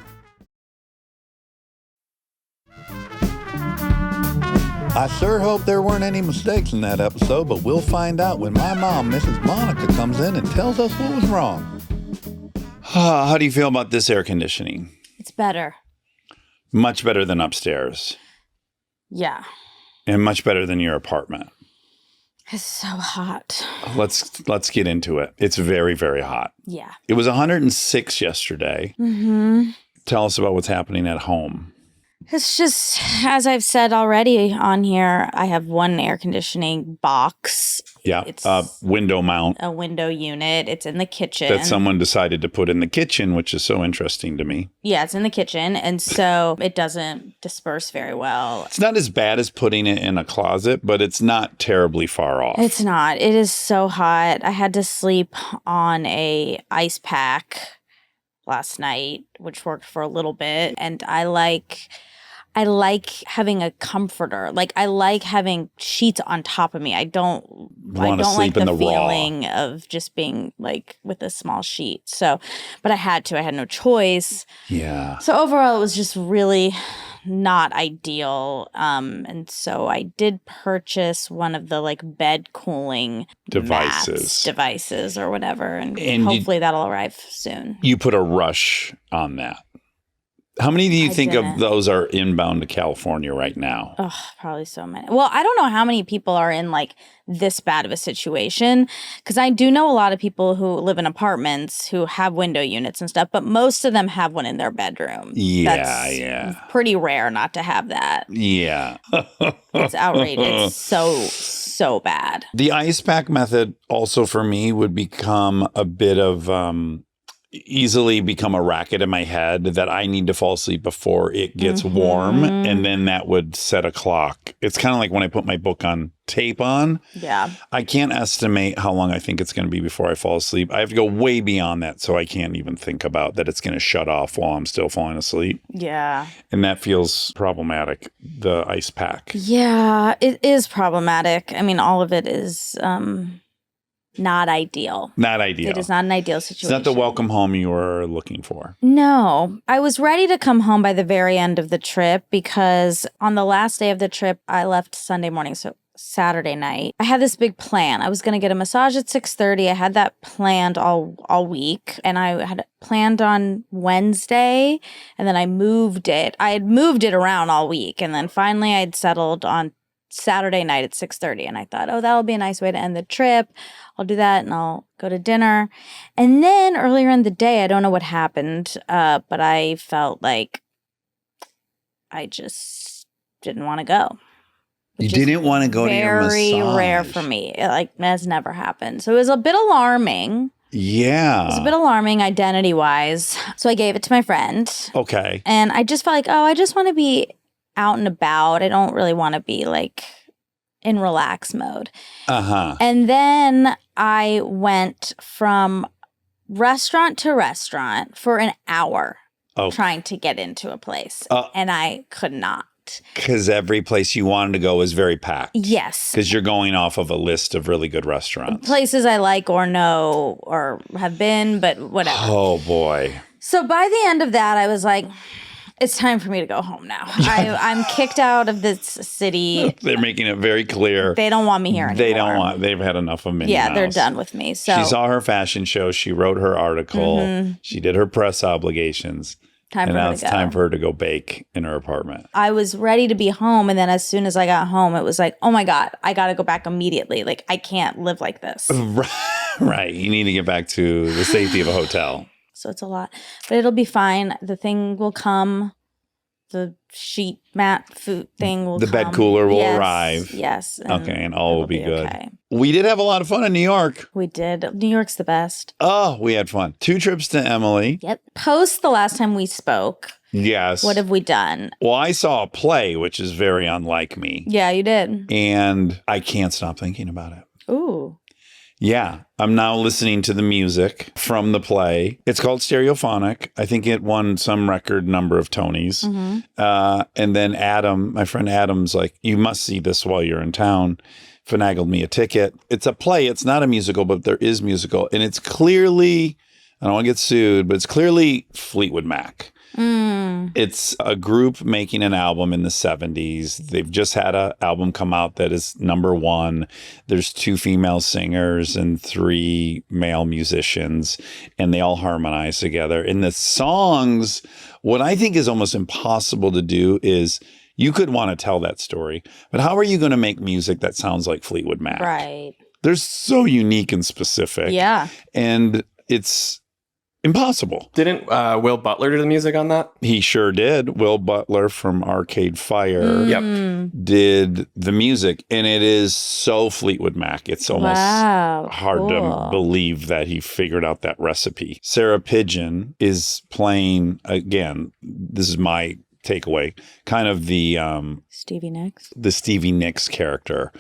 I sure hope there weren't any mistakes in that episode, but we'll find out when my mom, Mrs. Monica, comes in and tells us what was wrong. How do you feel about this air conditioning? It's better. Much better than upstairs, Yeah. and much better than your apartment. It's so hot. Let's get into it. It's very, very hot. Yeah. It was 106 yesterday. Mm-hmm. Tell us about what's happening at home. It's just, as I've said already on here, I have one air conditioning box. Yeah, It's window mount a window unit. It's in the kitchen. that someone decided to put in the kitchen, which is so interesting to me. Yeah, it's in the kitchen. And so it doesn't disperse very well. It's not as bad as putting it in a closet, but it's not terribly far off. It's not. It is so hot. I had to sleep on a ice pack last night, which worked for a little bit. And I like having a comforter. Like I like having sheets on top of me. I don't Wanna like sleep in the the raw. feeling of just being like with a small sheet. So, but I had to. I had no choice. Yeah. So overall, it was just really not ideal. And so I did purchase one of the like bed cooling devices or whatever, and hopefully that'll arrive soon. You put a rush on that. How many do you think didn't. of those are inbound to California right now? Oh, probably so many. Well, I don't know how many people are in like this bad of a situation because I do know a lot of people who live in apartments who have window units and stuff, but most of them have one in their bedroom. Yeah, That's yeah. pretty rare not to have that. Yeah. It's outrageous. So bad. The ice pack method also for me would become a bit of easily become a racket in my head that I need to fall asleep before it gets warm, and then that would set a clock. It's kind of like when I put my book on tape on. Yeah. I can't estimate how long I think it's going to be before I fall asleep. I have to go way beyond that, so I can't even think about that it's going to shut off while I'm still falling asleep. Yeah. And that feels problematic, the ice pack. Yeah, it is problematic. I mean, all of it is not ideal. Not ideal. It is not an ideal situation. It's not the welcome home you were looking for. No, I was ready to come home by the very end of the trip because on the last day of the trip, I left Sunday morning, so Saturday night. I had this big plan. I was going to get a massage at 6:30. I had that planned all week, and I had planned on Wednesday, and then I moved it. I had moved it around all week, and then finally I'd settled on Saturday night at 6:30, and I thought, oh, that'll be a nice way to end the trip. I'll do that, and I'll go to dinner. And then earlier in the day, I don't know what happened, but I felt like I just didn't want to go. You didn't want to go to your massage. Very rare for me. It has never happened. So it was a bit alarming. Yeah. It was a bit alarming identity-wise. So I gave it to my friend. Okay. And I just felt like, oh, I just want to be out and about. I don't really want to be like in relax mode. Uh-huh. And then I went from restaurant to restaurant for an hour trying to get into a place. And I could not. Because every place you wanted to go was very packed. Yes. Because you're going off of a list of really good restaurants. Places I like or know or have been, but whatever. Oh, boy. So by the end of that, I was like, It's time for me to go home now. I'm kicked out of this city. They're making it very clear. They don't want me here anymore. They've had enough of me. Yeah, they're done with me. So she saw her fashion show. She wrote her article. She did her press obligations. Now it's time for her to go bake in her apartment. I was ready to be home. And then as soon as I got home, it was like, oh my God, I got to go back immediately. Like, I can't live like this. Right. You need to get back to the safety of a hotel. So it's a lot. But it'll be fine. The thing will come. The sheet mat food thing will come. The bed cooler will arrive. Yes. And all will be good. Okay. We did have a lot of fun in New York. We did. New York's the best. Oh, we had fun. 2 trips to Emily. Yep. Post the last time we spoke. Yes. What have we done? Well, I saw a play, which is very unlike me. Yeah, you did. And I can't stop thinking about it. Ooh. Yeah, I'm now listening to the music from the play. It's called Stereophonic. I think it won some record number of Tonys. And then Adam, my friend Adam's like, you must see this while you're in town. Finagled me a ticket. It's a play. It's not a musical, but there is musical. And it's clearly, I don't want to get sued, but it's clearly Fleetwood Mac. It's a group making an album in the 70s. They've just had an album come out that is #1. There's 2 female singers and 3 male musicians, and they all harmonize together. And the songs, what I think is almost impossible to do is you could want to tell that story, but how are you going to make music that sounds like Fleetwood Mac? Right. They're so unique and specific. Yeah. And it's impossible. Didn't Will Butler do the music on that? He sure did. Will Butler from Arcade Fire did the music, and it is so Fleetwood Mac. It's almost hard to believe that he figured out that recipe. Sarah Pigeon is playing, again, this is my takeaway, kind of the Stevie Nicks. The Stevie Nicks character.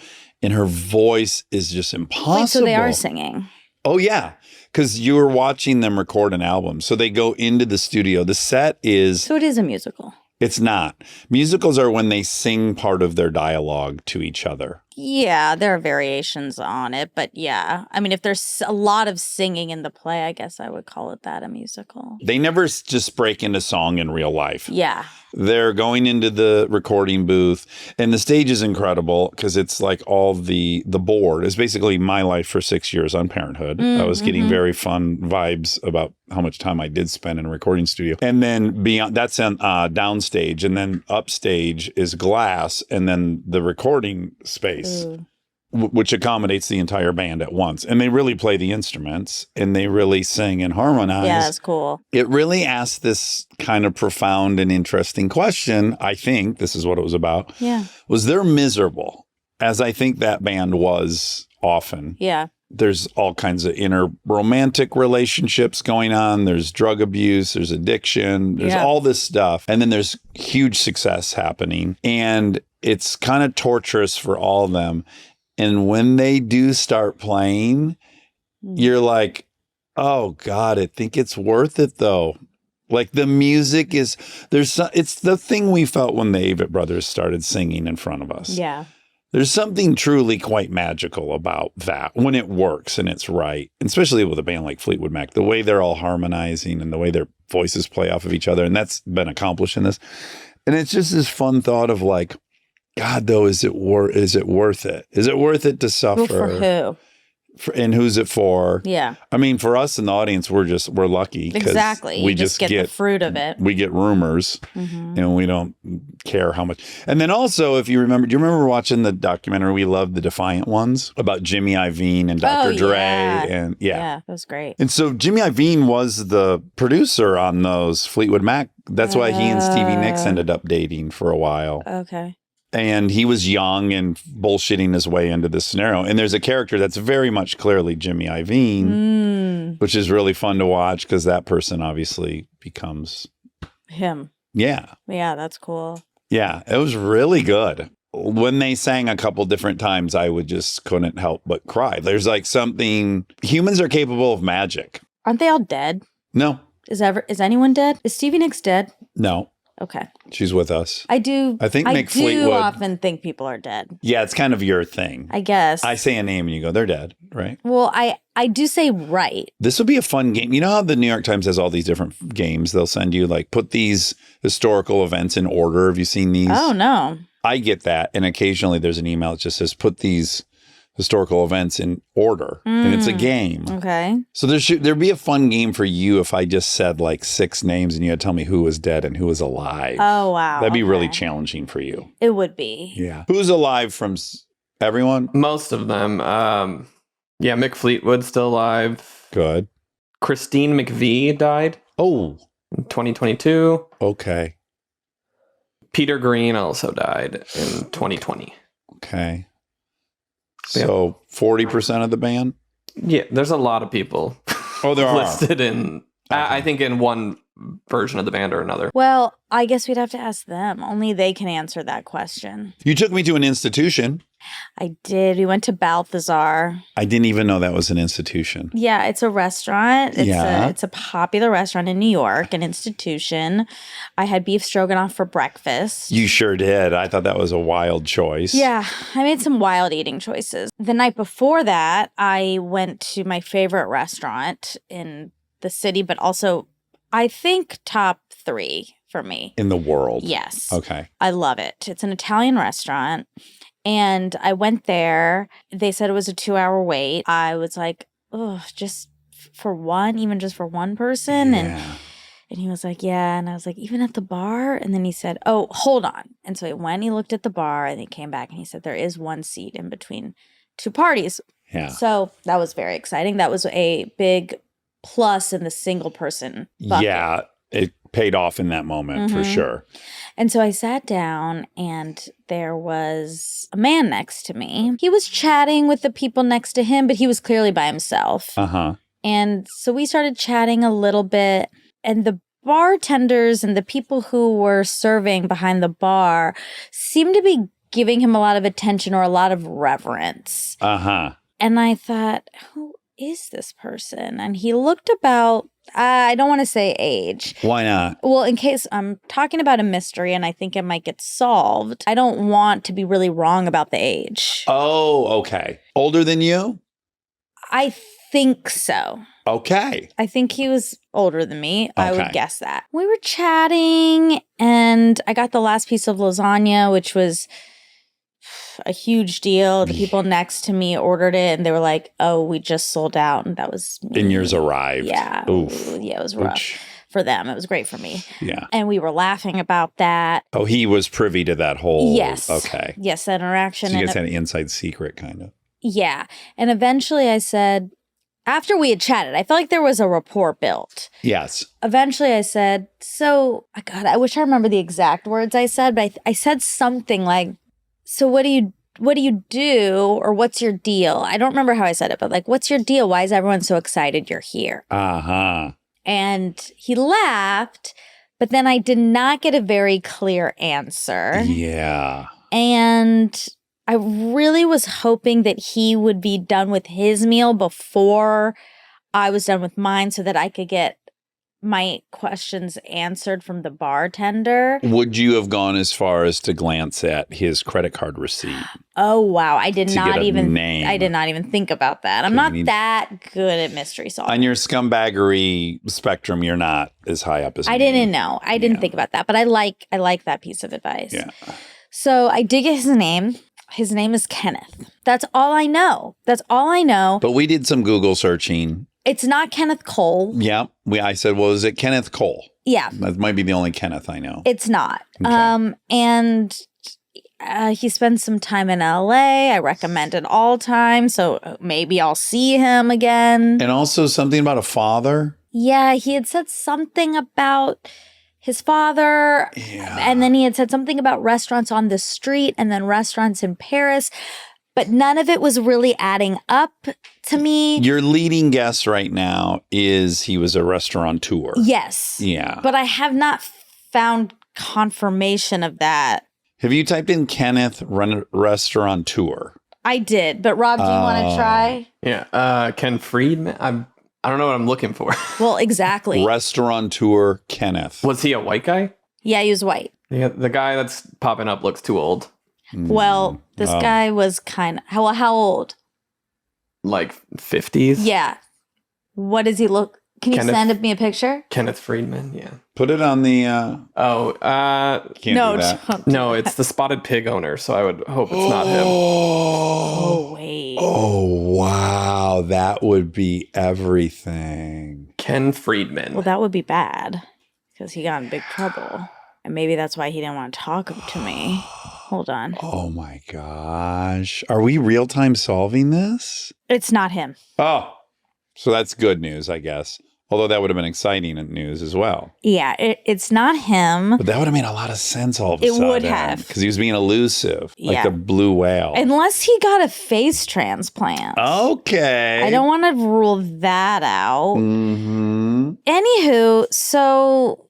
And her voice is just impossible. Wait, so they are singing? Oh, yeah. Because you were watching them record an album. So they go into the studio. The set is... So it is a musical. It's not. Musicals are when they sing part of their dialogue to each other. Yeah, there are variations on it. But yeah, I mean, if there's a lot of singing in the play, I guess I would call it that a musical. They never just break into song in real life. Yeah. They're going into the recording booth, and the stage is incredible because it's like all the board is basically my life for 6 years on Parenthood. I was getting very fun vibes about how much time I did spend in a recording studio. And then beyond that's on downstage, and then upstage is glass, and then the recording space. Which accommodates the entire band at once. And they really play the instruments and they really sing and harmonize. Yeah, that's cool. It really asks this kind of profound and interesting question. I think this is what it was about. Yeah. Was they're miserable, as I think that band was often. Yeah. There's all kinds of inner romantic relationships going on. There's drug abuse. There's addiction. There's all this stuff. And then there's huge success happening. And it's kind of torturous for all of them. And when they do start playing, you're like, oh God, I think it's worth it though. Like the music is, it's the thing we felt when the Avett Brothers started singing in front of us. Yeah. There's something truly quite magical about that when it works and it's right, and especially with a band like Fleetwood Mac, the way they're all harmonizing and the way their voices play off of each other. And that's been accomplished in this. And it's just this fun thought of like, God, though, is it worth it? Is it worth it to suffer? For who? And who's it for? Yeah. I mean, for us in the audience, we're lucky. Exactly. We you just get the fruit of it. We get rumors and we don't care how much. And then also, if you remember, do you remember watching the documentary We Love the Defiant Ones about Jimmy Iovine and Dr. Dre? And yeah, that was great. And so Jimmy Iovine was the producer on those Fleetwood Mac. That's why he and Stevie Nicks ended up dating for a while. Okay. And he was young and bullshitting his way into this scenario. And there's a character that's very much clearly Jimmy Iovine, which is really fun to watch because that person obviously becomes him. Yeah. Yeah, that's cool. Yeah, it was really good. When they sang a couple different times, I couldn't help but cry. There's like something, humans are capable of magic. Aren't they all dead? No. Is anyone dead? Is Stevie Nicks dead? No. Okay. She's with us. I do. I think Mick do Fleetwood. often think people are dead. Yeah, it's kind of your thing. I guess. I say a name and you go, they're dead, right? Well, I do say right. This would be a fun game. You know how the New York Times has all these different games? They'll send you like, put these historical events in order. Have you seen these? Oh, no. I get that. And occasionally there's an email that just says, put these historical events in order. And it's a game. Okay. So there'd be a fun game for you if I just said like 6 names and you had to tell me who was dead and who was alive. Oh, wow. That'd be really Okay. challenging for you. It would be. Yeah. Who's alive from everyone? Most of them. Yeah, Mick Fleetwood's still alive. Good. Christine McVie died Oh, in 2022. okay. Peter Green also died in 2020. Okay. So 40% of the band? Yeah, there's a lot of people Oh, there are. listed in, I think, in one version of the band or another. Well, I guess we'd have to ask them. Only they can answer that question. You took me to an institution. I did. We went to Balthazar. I didn't even know that was an institution. Yeah, it's a restaurant. Yeah. It's a popular restaurant in New York, an institution. I had beef stroganoff for breakfast. You sure did. I thought that was a wild choice. Yeah, I made some wild eating choices. The night before that, I went to my favorite restaurant in the city, but also I think top 3 for me. In the world. Yes. Okay. I love it. It's an Italian restaurant. And I went there. They said it was a 2-hour wait. I was like, oh, just for one, even just for one person. Yeah. And he was like, yeah. And I was like, even at the bar? And then he said, oh, hold on. And so he went, he looked at the bar, and he came back and he said, there is one seat in between 2 parties. Yeah. So that was very exciting. That was a big plus in the single person bucket. Yeah. It paid off in that moment for Mhm. sure. And so I sat down, and there was a man next to me. He was chatting with the people next to him, but he was clearly by himself. Uh-huh. And so we started chatting a little bit, and the bartenders and the people who were serving behind the bar seemed to be giving him a lot of attention or a lot of reverence. Uh-huh. And I thought, who is this person? And he looked about, I don't want to say age. Why not? Well, in case I'm talking about a mystery and I think it might get solved, I don't want to be really wrong about the age. Oh, okay. Older than you? I think so. Okay. I think he was older than me. I Okay. would guess that. We were chatting, and I got the last piece of lasagna, which was a huge deal. The people next to me ordered it, and they were like, oh, we just sold out. And that was me. And yours arrived. Yeah. Oof. Yeah, it was rough Ouch. for them. It was great for me. Yeah. And we were laughing about that. Oh, he was privy to that whole. Yes. Okay. Yes, that interaction. So you And guys had an inside secret kind of. yeah. And eventually I said, after we had chatted, I felt like there was a rapport built. Yes. Eventually I said, so, God, I wish I remember the exact words I said, but I said something like, so what do you do, or what's your deal? I don't remember how I said it, but like, what's your deal? Why is everyone so excited you're here? Uh-huh. And he laughed, but then I did not get a very clear answer. Yeah. And I really was hoping that he would be done with his meal before I was done with mine so that I could get my questions answered from the bartender. Would you have gone as far as to glance at his credit card receipt? Oh, wow. I did To not get a even name. I did not even think about that. I'm So you not need- that good at mystery solving. On your scumbaggery spectrum, you're not as high up as I me. didn't know. I didn't Yeah. think about that, but I like that piece of advice. Yeah. So I did get his name. His name is Kenneth. That's all I know. That's all I know. But we did some Google searching. It's not Kenneth Cole. Yeah. I said, well, is it Kenneth Cole? Yeah, That might be the only Kenneth I know. it's not. Okay. And he spends some time in LA. I recommend it all time. So maybe I'll see him again. And also something about a father. Yeah, he had said something about his father. Yeah. And then he had said something about restaurants on the street and then restaurants in Paris. But none of it was really adding up to me. Your leading guess right now is he was a restaurateur. Yes. Yeah. But I have not found confirmation of that. Have you typed in Kenneth restaurateur? I did. But Rob, do you want to try? Yeah. Ken Friedman. I don't know what I'm looking for. Well, exactly. Restaurateur Kenneth. Was he a white guy? Yeah, he was white. Yeah, the guy that's popping up looks too old. Well, this guy was kind of how old? Like 50s. Yeah. What does he look? Can you send me a picture? Kenneth Friedman, yeah. Put it on the. Can't No, do that. don't. No, it's the spotted pig owner, so I would hope it's not him. Oh, wait. Oh, wow. That would be everything. Ken Friedman. Well, that would be bad because he got in big trouble. And maybe that's why he didn't want to talk to me. Hold on. Oh, my gosh. Are we real time solving this? It's not him. Oh, so that's good news, I guess. Although that would have been exciting news as well. Yeah, it's not him. But that would have made a lot of sense all of a It sudden. would have. Because he was being elusive, like Yeah. the blue whale. Unless he got a face transplant. Okay. I don't want to rule that out. Mm-hmm. Anywho, so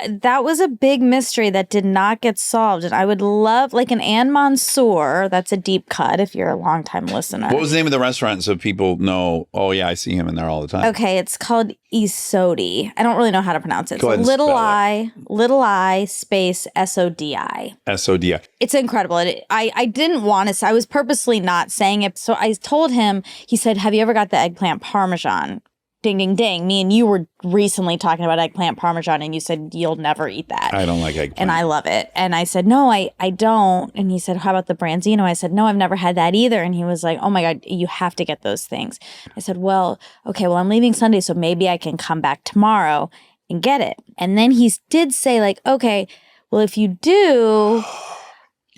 that was a big mystery that did not get solved. And I would love, like an Anne Mansour, that's a deep cut if you're a longtime listener. What was the name of the restaurant so people know, oh, yeah, I see him in there all the time? Okay, it's called Isodi. I don't really know how to pronounce it. Go ahead and little spell I space SODI. SODI. It's incredible. I didn't want to, I was purposely not saying it. So I told him, he said, have you ever got the eggplant parmesan? Ding, ding, ding. Me and you were recently talking about eggplant parmesan and you said you'll never eat that. I don't like eggplant. And I love it. And I said, no, I don't. And he said, how about the branzino? I said, no, I've never had that either. And he was like, oh my God, you have to get those things. I said, well, okay, well, I'm leaving Sunday, so maybe I can come back tomorrow and get it. And then he did say like, okay, well, if you do...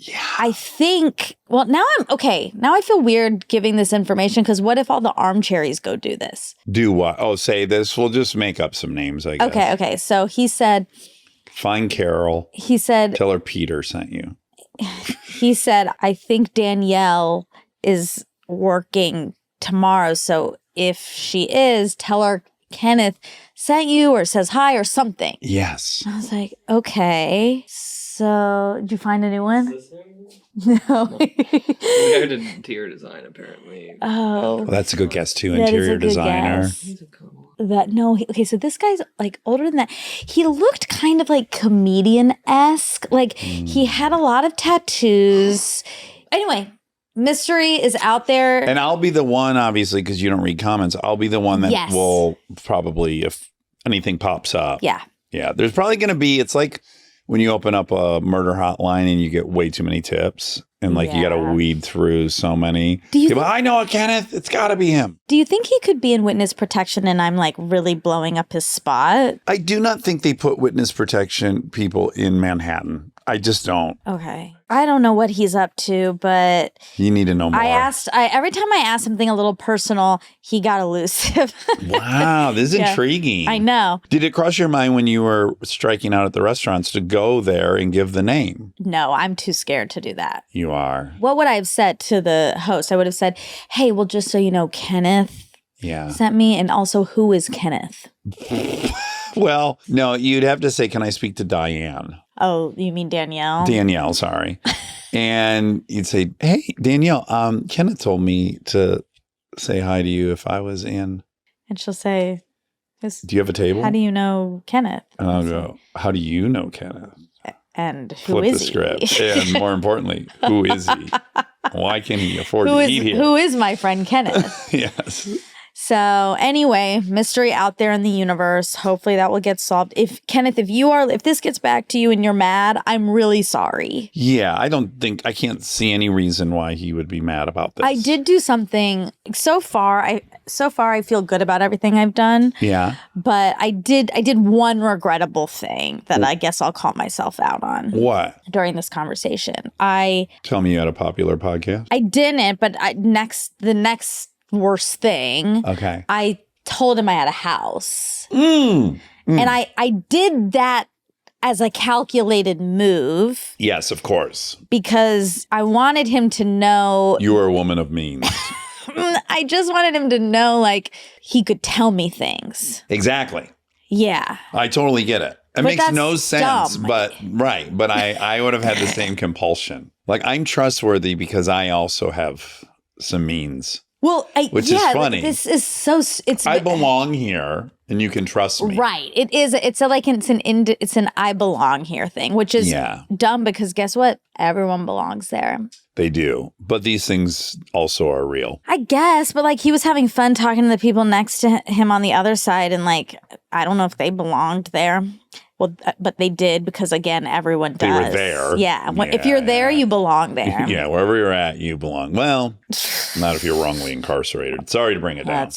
Yeah. I think, well, now I feel weird giving this information because what if all the armcharies go do this? Do what? Oh, say this. We'll just make up some names, I guess. Okay. So he said. Find Carol. He said. Tell her Peter sent you. He said, I think Danielle is working tomorrow. So if she is, tell her Kenneth sent you or says hi or something. Yes. I was like, okay. So, did you find a new one? No. The guy who did interior design, apparently. Oh. Well, that's a good guess, too. That is a Interior good designer. guess. Okay, so this guy's like older than that. He looked kind of like comedian-esque. Like he had a lot of tattoos. Anyway, mystery is out there. And I'll be the one, obviously, because you don't read comments. I'll be the one that Yes. will probably, if anything pops up. Yeah. Yeah. There's probably going to be, it's like when you open up a murder hotline and you get way too many tips and like you got to Yeah. weed through so many. Do you people, think- I know it, Kenneth. It's got to be him. Do you think he could be in witness protection and I'm like really blowing up his spot? I do not think they put witness protection people in Manhattan. I just don't. Okay. I don't know what he's up to, but You need to know more. every time I asked something a little personal, he got elusive. Wow, this is Yeah. intriguing. I know. Did it cross your mind when you were striking out at the restaurants to go there and give the name? No, I'm too scared to do that. You are. What would I have said to the host? I would have said, hey, well, just so you know, Kenneth Yeah. sent me. And also, who is Kenneth? Well, no, you'd have to say, can I speak to Diane? Oh, you mean Danielle? Danielle, sorry. And you'd say, hey, Danielle, Kenneth told me to say hi to you if I was in. And she'll say, Do you have a table? how do you know Kenneth? And I'll go, how do you know Kenneth? And who Flip is the he? script. And more importantly, who is he? Why can't he afford Who to is eat here? who is my friend Kenneth? Yes. So anyway, mystery out there in the universe. Hopefully that will get solved. If Kenneth, if this gets back to you and you're mad, I'm really sorry. Yeah, I can't see any reason why he would be mad about this. I did do something so far. I feel good about everything I've done. Yeah. But I did one regrettable thing that I guess I'll call myself out on What? during this conversation. I Tell me you had a popular podcast. didn't, but the next worst thing, Okay. I told him I had a house. Mm. And I did that as a calculated move Yes, of course. because I wanted him to know, You are a woman of means. I just wanted him to know like he could tell me things. Exactly. Yeah. I totally get it. It makes that's no sense, dumb. but right. But I would have had the same compulsion. Like I'm trustworthy because I also have some means. Well, Which is funny. This is so, I belong here and you can trust me. Right. It is. It's an I belong here thing, which is dumb because guess what? Everyone belongs there. They do. But these things also are real. I guess. But like he was having fun talking to the people next to him on the other side. And like, I don't know if they belonged there. Well, but they did because, again, everyone does. They were there. Yeah. If you're there, you belong there. Yeah. Wherever you're at, you belong. Well, not if you're wrongly incarcerated. Sorry to bring it down.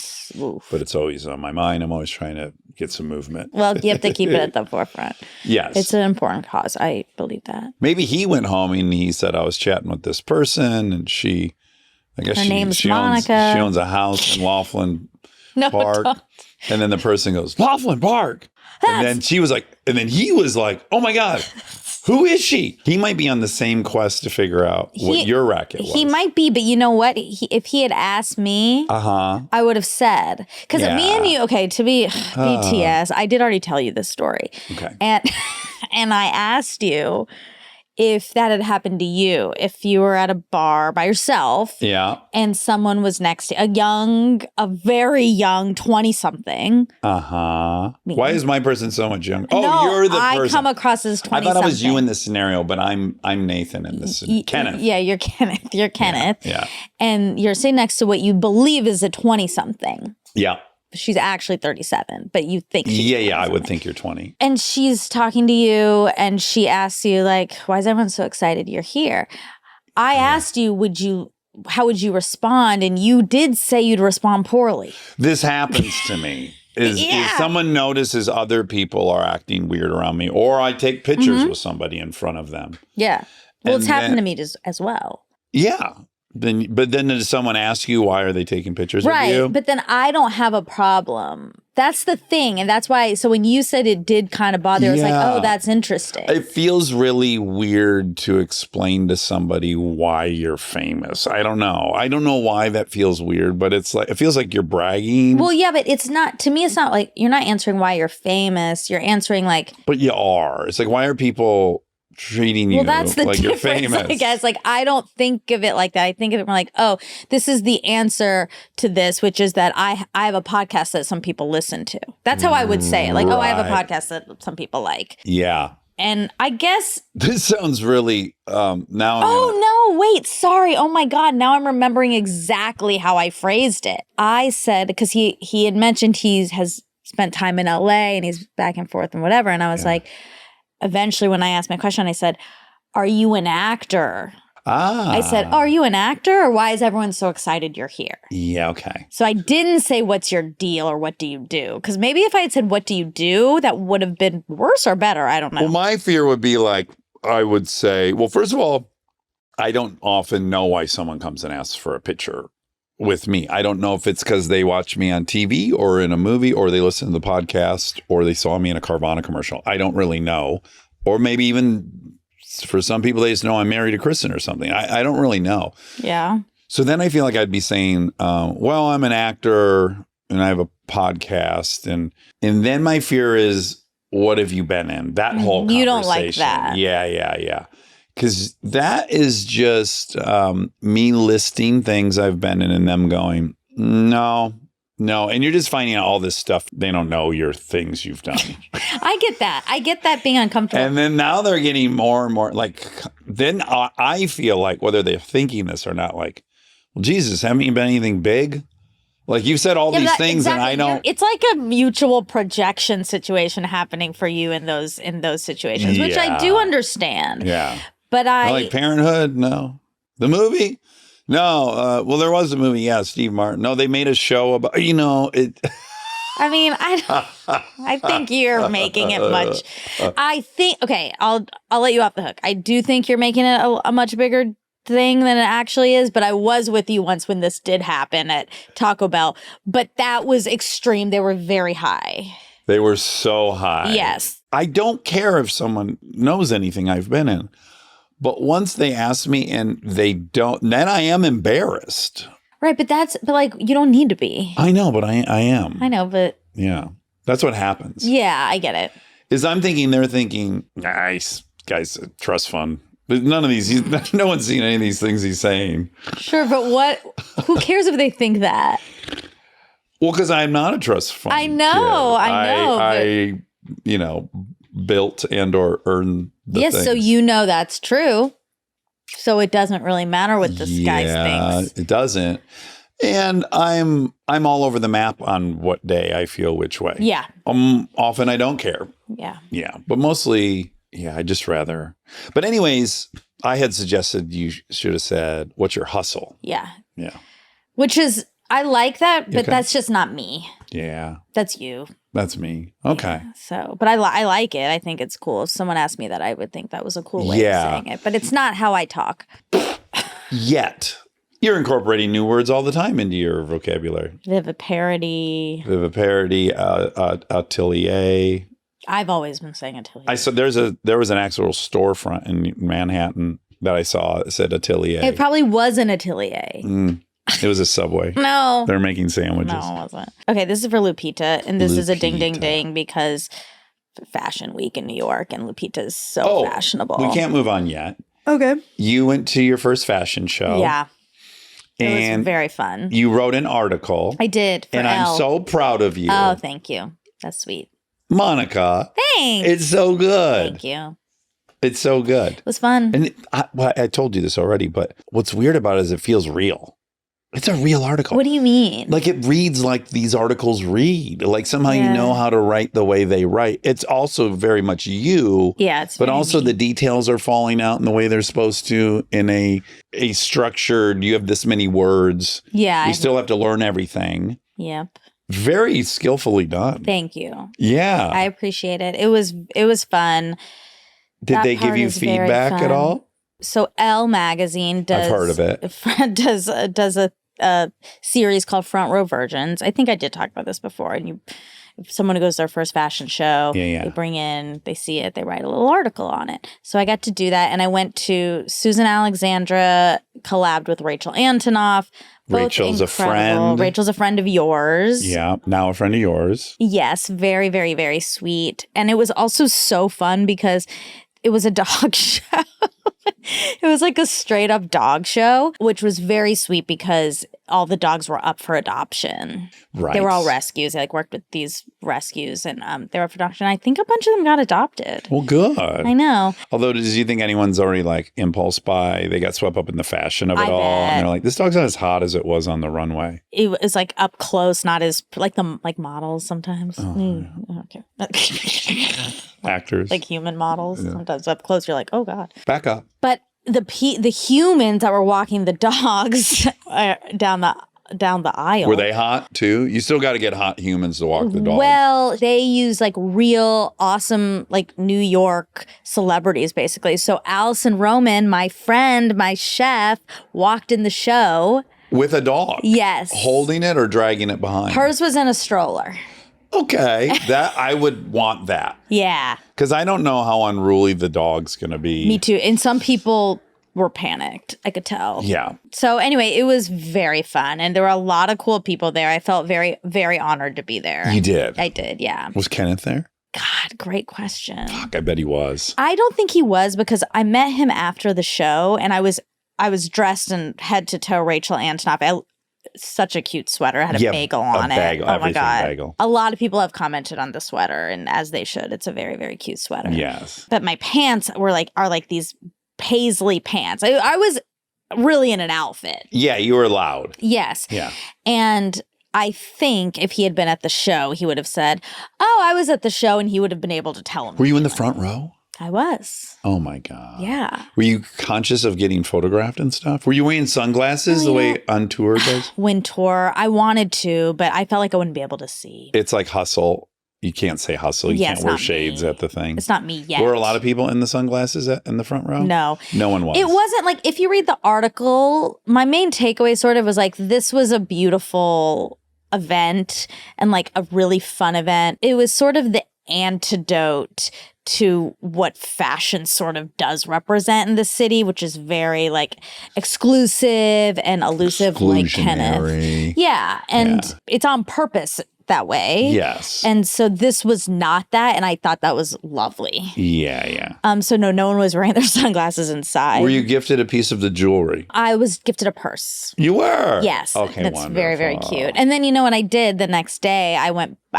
But it's always on my mind. I'm always trying to get some movement. Well, you have to keep it at the forefront. Yes. It's an important cause. I believe that. Maybe he went home and he said, I was chatting with this person and I guess her name's Monica. She owns a house in Laughlin No, Park. don't. And then the person goes, Laughlin Park. And then he was like, oh my God, who is she? He might be on the same quest to figure out what your racket was. He might be, but you know what? If he had asked me, I would have said. Because me and you, to be BTS, I did already tell you this story. Okay. And I asked you if that had happened to you, if you were at a bar by yourself and someone was next to a very young 20-something. Why is my person so much younger? Oh, no, you're the person. I come across as 20-something. I thought it was you in this scenario, but I'm Nathan in this. Kenneth. Yeah, you're Kenneth. You're Kenneth. Yeah. And you're sitting next to what you believe is a 20-something. Yeah. She's actually 37, but you think she's 20-something. I would think you're 20. And she's talking to you and she asks you like, why is everyone so excited you're here? I asked you, how would you respond? And you did say you'd respond poorly. This happens to me. Is someone notices other people are acting weird around me, or I take pictures with somebody in front of them. Yeah. Well, it's happened to me as well. Yeah. But then does someone ask you, why are they taking pictures of you? Right. But then I don't have a problem. That's the thing. And that's why, so when you said it did kind of bother, it's like, oh, that's interesting. It feels really weird to explain to somebody why you're famous. I don't know. I don't know why that feels weird, but it feels like you're bragging. Well, yeah, but it's not, to me, it's not like, you're not answering why you're famous. You're answering like. But you are. It's like, why are people treating you that's the like difference, you're famous? I guess. Like, I don't think of it like that. I think of it more like, oh, this is the answer to this, which is that I have a podcast that some people listen to. That's how I would say it. Like, oh, I have a podcast that some people like. Yeah. And I guess this sounds really no, wait, sorry. Oh my God. Now I'm remembering exactly how I phrased it. I said, because he had mentioned he has spent time in LA and he's back and forth and whatever. And I was like, eventually, when I asked my question, I said, are you an actor? I said, oh, are you an actor? Or why is everyone so excited you're here? Yeah, okay. So I didn't say, what's your deal or what do you do? Because maybe if I had said, what do you do? That would have been worse or better. I don't know. Well, my fear would be like, I would say, well, first of all, I don't often know why someone comes and asks for a picture with me. I don't know if it's because they watch me on TV or in a movie, or they listen to the podcast, or they saw me in a Carvana commercial. I don't really know. Or maybe even for some people, they just know I'm married to Kristen or something. I don't really know. Yeah. So then I feel like I'd be saying, well, I'm an actor and I have a podcast. And then my fear is, what have you been in? That whole conversation. You don't like that. Yeah. Because that is just me listing things I've been in and them going, no. And you're just finding out all this stuff. They don't know your things you've done. I get that. I get that being uncomfortable. And then now they're getting more and more like, then I feel like whether they're thinking this or not, like, well, Jesus, haven't you been anything big? Like you said all these things and I don't. It's like a mutual projection situation happening for you in those situations, which I do understand. Yeah. But like Parenthood? No. The movie? No. Well, there was a movie. Yeah, Steve Martin. No, they made a show about, it. I mean, I think you're making it much. I think, okay, I'll let you off the hook. I do think you're making it a much bigger thing than it actually is, but I was with you once when this did happen at Taco Bell, but that was extreme. They were very high. They were so high. Yes. I don't care if someone knows anything I've been in. But once they ask me and they don't, then I am embarrassed. Right, but like, you don't need to be. I know, but I am. I know, but. Yeah, that's what happens. Yeah, I get it. Is I'm thinking, they're thinking, nice, guy's a trust fund. But none of these, no one's seen any of these things he's saying. Sure, but who cares if they think that? Well, because I'm not a trust fund. I know, kid. I know, I built and or earned the yes, so things. you know that's true. So it doesn't really matter what this guy thinks. It doesn't. And I'm all over the map on what day I feel which way. Yeah. Often I don't care. Yeah. Yeah. But mostly, I just rather. But anyways, I had suggested you should have said, what's your hustle? Yeah. Yeah. Which is, I like that, but Okay. that's just not me. Yeah. That's you. That's me. Okay. So, but I like it. I think it's cool. If someone asked me that, I would think that was a cool way Yeah. of saying it. But it's not how I talk. Yet. You're incorporating new words all the time into your vocabulary. Viviparity. Viviparity, atelier. I've always been saying atelier. I saw there was an actual storefront in Manhattan that I saw that said atelier. It probably was an atelier. It was a Subway. No. They're making sandwiches. No, it wasn't. Okay, this is for Lupita, and this is a ding, ding, Lupita. ding because Fashion Week in New York, and Lupita is so fashionable. We can't move on yet. Okay. You went to your first fashion show. Yeah. It And was very fun. you wrote an article. I did for and Elle. I'm so proud of you. Oh, thank you. That's sweet. Monica. Thanks. It's so good. Thank you. It's so good. It was fun. And I told you this already, but what's weird about it is it feels real. It's a real article. What do you mean? Like it reads like these articles read. Like somehow you Yeah. know how to write the way they write. It's also very much you. Yeah, it's But very also me. the details are falling out in the way they're supposed to in a structured, you have this many words. Yeah. You still have to learn everything. Yep. Very skillfully done. Thank you. Yeah. I appreciate it. It was fun. Did that they give part you is very feedback at fun. all? So Elle magazine does. I've heard of it. Does a series called Front Row Virgins. I think I did talk about this before. And if someone who goes to their first fashion show, Yeah. they bring in, they see it, they write a little article on it. So I got to do that, and I went to Susan Alexandra collabed with Rachel Antonoff. Both Rachel's a incredible. friend. Rachel's a friend of yours. Yeah. Now a friend of yours. Yes, very, very, very sweet. And it was also so fun because it was a dog show. It was like a straight up dog show, which was very sweet because all the dogs were up for adoption. Right. They were all rescues. They worked with these rescues and they were up for adoption. I think a bunch of them got adopted. Well, good. I know. Although, do you think anyone's already like impulse buy? They got swept up in the fashion of it I all, bet. and they're like, "This dog's not as hot as it was on the runway." It was like up close, not as like models sometimes. Oh, Okay. Actors, Like human models. Sometimes up close, you're like, oh God. back up. But the humans that were walking the dogs down the aisle. Were they hot too? You still got to get hot humans to walk the dog. Well, they use like real awesome like New York celebrities basically. So Allison Roman, my friend, my chef, walked in the show. With a dog. Yes. Holding it or dragging it behind. Hers was in a stroller. Okay, that I would want that Yeah. because I don't know how unruly the dog's going to be. Me too. And some people were panicked. I could tell. Yeah. So anyway, it was very fun. And there were a lot of cool people there. I felt very, very honored to be there. You did. I did, yeah. Was Kenneth there? God, great question. Fuck, I bet he was. I don't think he was because I met him after the show and I was dressed in head to toe Rachel Antonoff. Such a cute sweater. It had a bagel on it. Bagel, Oh my everything God. bagel. A lot of people have commented on the sweater and as they should. It's a very, very cute sweater. Yes. But my pants are like these paisley pants. I was really in an outfit. Yeah, you were loud. Yes. Yeah. And I think if he had been at the show, he would have said, "Oh, I was at the show," and he would have been able to tell him. Were you in the front row? I was. Oh my God. Yeah. Were you conscious of getting photographed and stuff? Were you wearing sunglasses the way on tour does? When tour, I wanted to, but I felt like I wouldn't be able to see. It's like hustle. You can't say hustle. You Yeah, can't it's wear not shades me. at the thing. It's not me yet. Were a lot of people in the sunglasses in the front row? No. No one was. It wasn't like, if you read the article, my main takeaway sort of was like, this was a beautiful event and like a really fun event. It was sort of the antidote to what fashion sort of does represent in the city, which is very like exclusive and elusive, like Kenneth. Exclusionary. Yeah, and it's on purpose that way. Yes. And so this was not that, and I thought that was lovely. Yeah. So no one was wearing their sunglasses inside. Were you gifted a piece of the jewelry? I was gifted a purse. You were? Yes. Okay, That's very, very wonderful. cute. And then, when I did the next day, I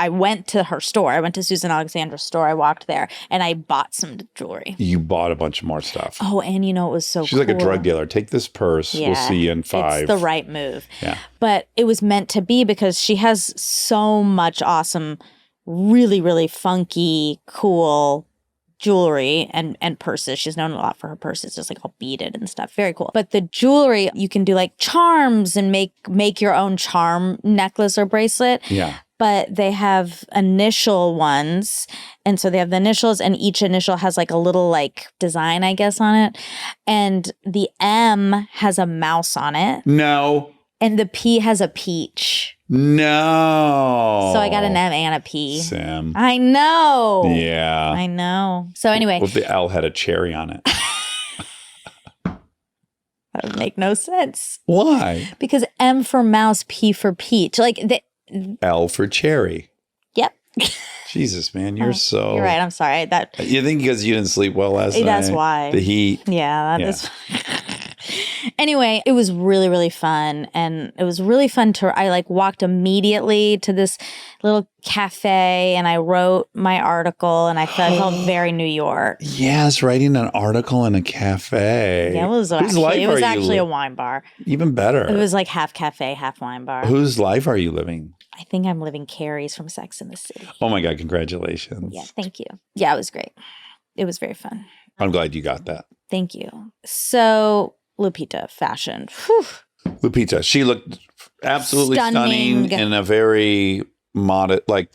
went to her store. I went to Susan Alexandra's store. I walked there and I bought some jewelry. You bought a bunch more stuff. Oh, and it was so She's cool. like a drug dealer. Take this purse. We'll see you in 5. It's the right move. Yeah. But it was meant to be because she has so much awesome, really, really funky, cool jewelry and purses. She's known a lot for her purses, just like all beaded and stuff. Very cool. But the jewelry, you can do like charms and make your own charm necklace or bracelet. Yeah. But they have initial ones. And so they have the initials, and each initial has like a little like design, I guess, on it. And the M has a mouse on it. No. And the P has a peach. No. So I got an M and a P. Sam. I know. Yeah. I know. So anyway, What if the L had a cherry on it? that would make no sense. Why? Because M for mouse, P for peach. Like, L for cherry. yep. Jesus, man, you're so. You're right. I'm sorry. You think because you didn't sleep well last night? That's why. The heat. Yeah, that is. Anyway, it was really, really fun. And it was really fun I like walked immediately to this little cafe and I wrote my article and I felt very New York. Yes, writing an article in a cafe. Yeah, it was actually a wine bar. Even better. It was like half cafe, half wine bar. Whose life are you living? I think I'm living Carrie's from Sex and the City. Oh my God, congratulations. Yeah, thank you. Yeah, it was great. It was very fun. I'm glad you got that. Thank you. So, Lupita, fashion. Whew. Lupita, she looked absolutely stunning in a very modest, like,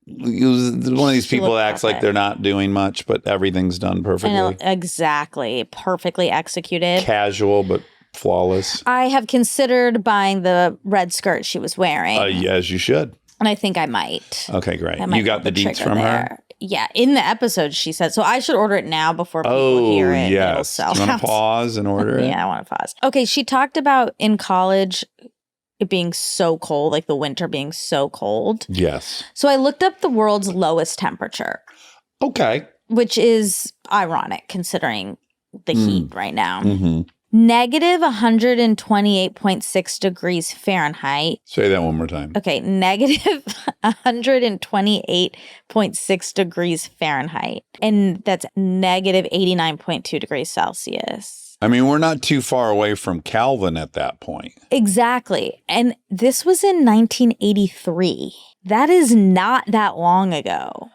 one of these people looked acts like perfect. they're not doing much, but everything's done perfectly. Exactly. Perfectly executed. Casual, but flawless. I have considered buying the red skirt she was wearing. Yes, you should. And I think I might. Okay, great. I might You got the pull deets trigger from her? there. Yeah, in the episode she said. So I should order it now before people hear it. It'll Yes. sell Do you want out. to pause and order it? Yeah, I want to pause. Okay, she talked about in college it being so cold, like the winter being so cold. Yes. So I looked up the world's lowest temperature, Okay. which is ironic considering the heat right now. Mm-hmm. Negative 128.6 degrees Fahrenheit. Say that one more time. Okay, negative 128.6 degrees Fahrenheit. And that's negative 89.2 degrees Celsius. I mean, we're not too far away from Calvin at that point. Exactly. And this was in 1983. That is not that long ago.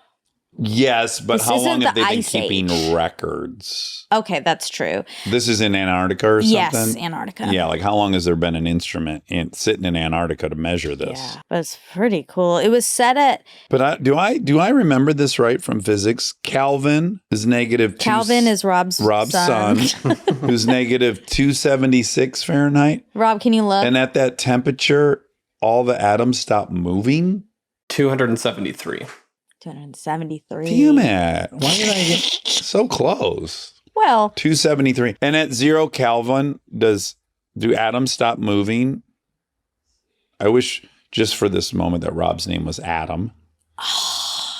Yes, but This how isn't long have the they been Ice keeping Age. records? Okay, that's true. This is in Antarctica or something? Yes, Antarctica. Yeah, like how long has there been an instrument sitting in Antarctica to measure this? Yeah, but it's pretty cool. It was set at But do I remember this right from physics? Calvin is negative Calvin is Rob's son, who's negative 276 Fahrenheit. Rob, can you look? And at that temperature, all the atoms stop moving? 273. 273. Damn it. Why did I get so close? Well, 273. And at 0 Kelvin, do atoms stop moving? I wish just for this moment that Rob's name was Adam.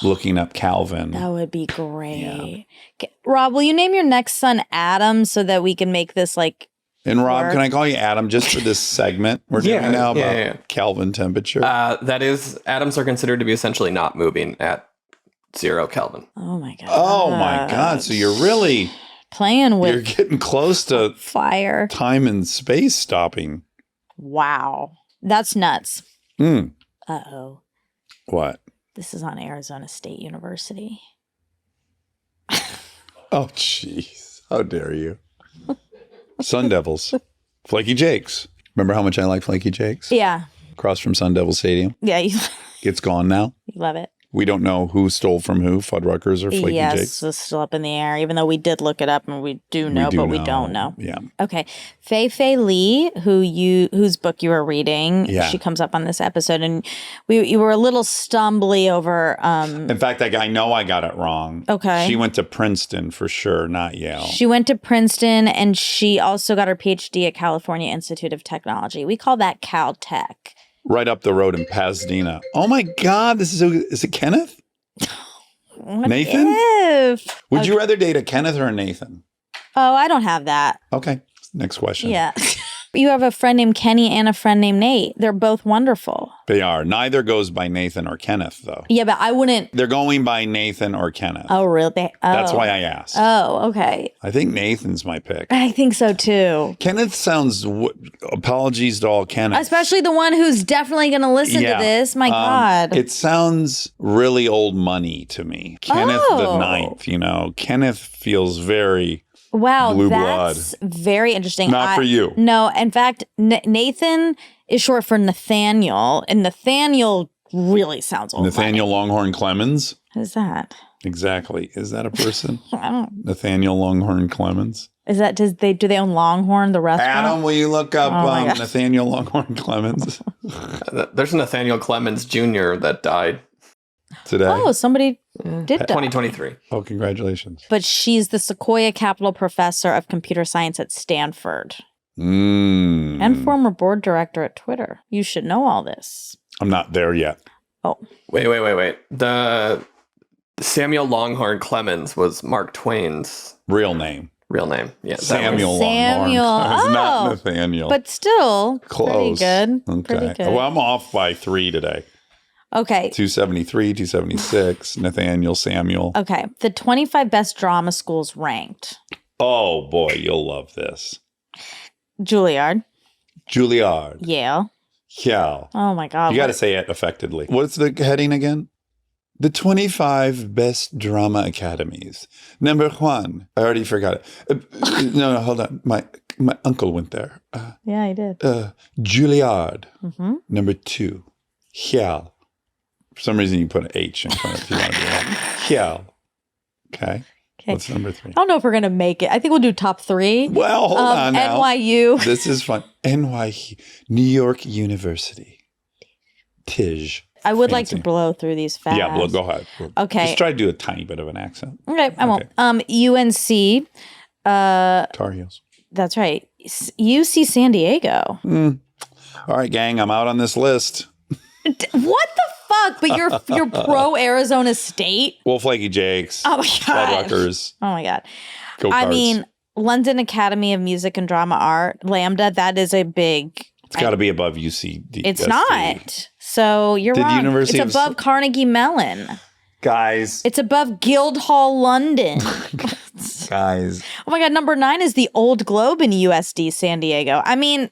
Looking up Calvin. that would be great. Okay, Rob, will you name your next son Adam so that we can make this like And Rob, work? can I call you Adam just for this segment we're Yeah, doing now about yeah. Kelvin temperature? That is, atoms are considered to be essentially not moving at 0 Kelvin. Oh my god. Oh my God. So you're really, playing you're with getting close to fire. time and space stopping. Wow. That's nuts. Mm. Uh-oh. What? This is on Arizona State University. Oh, jeez. How dare you? Sun Devils. Flaky Jakes. Remember how much I like Flaky Jakes? Yeah. Across from Sun Devil Stadium. Yeah, you It's gone now. love it. We don't know who stole from who, Fuddruckers or Flaky Yes, Jakes. it's still up in the air, even though we did look it up and we do know, but we don't know. Yeah. Okay. Fei Fei Lee, whose book you were reading, Yeah. she comes up on this episode, and you were a little stumbly over In fact, I know I got it wrong. Okay. She went to Princeton for sure, not Yale. she went to Princeton and she also got her PhD at California Institute of Technology. We call that Caltech. right up the road in Pasadena. Oh my God, is it Kenneth? What Nathan? if? Would you rather date a Kenneth or a Nathan? Oh, I don't have that. Okay, next question. Yeah. You have a friend named Kenny and a friend named Nate. They're both wonderful. They are. Neither goes by Nathan or Kenneth, though. Yeah, but I wouldn't. They're going by Nathan or Kenneth. Oh, really? That's why I asked. Oh, okay. I think Nathan's my pick. I think so too. Kenneth sounds, apologies to all Kenneth. Especially the one who's definitely going to listen to this. My God. It sounds really old money to me. Kenneth the Ninth, Kenneth feels very Wow, blue that's very interesting. Not for you. No, in fact, Nathan is short for Nathaniel, and Nathaniel really sounds old. Nathaniel Longhorn Clemens. What is that? Exactly. Is that a person? I don't. Nathaniel Longhorn Clemens. Is that do they own Longhorn, the restaurant? Adam, will you look up my gosh. Nathaniel Longhorn Clemens There's Nathaniel Clemens Jr. that died today? Oh, somebody did die. 2023. Oh, congratulations. But she's the Sequoia Capital Professor of Computer Science at Stanford and former board director at Twitter. You should know all this. I'm not there yet. Oh. Wait. The Samuel Longhorn Clemens was Mark Twain's Real name. real name. Yeah, Samuel Samuel. Longhorn. It's not Oh. Nathaniel. But still, Close. pretty good. Okay. Pretty good. Well, I'm off by 3 today. Okay. 273, 276, Nathaniel, Samuel. Okay. The 25 best drama schools ranked. Oh, boy, you'll love this. Juilliard, Juilliard. Yale. Yeah. Oh my God. You got to say it effectively. What's the heading again? The 25 best drama academies. Number 1. I already forgot it. No, hold on. My uncle went there. Yeah, I did. Juilliard. Mm-hmm. Number 2. Yale. For some reason, you put an H in front of it. You want to do that. Yale. Okay. What's number 3? I don't know if we're going to make it. I think we'll do top 3. Well, hold on now. NYU. This is fun. NYU. New York University. Tisch. I would like Fancy. to blow through these fast. Yeah, go ahead. Okay. Just try to do a tiny bit of an accent. Okay, I won't. UNC. Tar Heels. That's right. UC San Diego. All right, gang, I'm out on this list. What the fuck? But you're pro Arizona State? Wolf Flaky Jakes. Oh my God. Rutgers. Oh my God. Go I Cards. mean, London Academy of Music and Drama Art, Lambda, that is a big... It's got to be above UCD. It's not. So you're Did the wrong. University It's of- above Carnegie Mellon. Guys. It's above Guildhall, London. Guys. Oh my God, number 9 is the Old Globe in USD San Diego. I mean,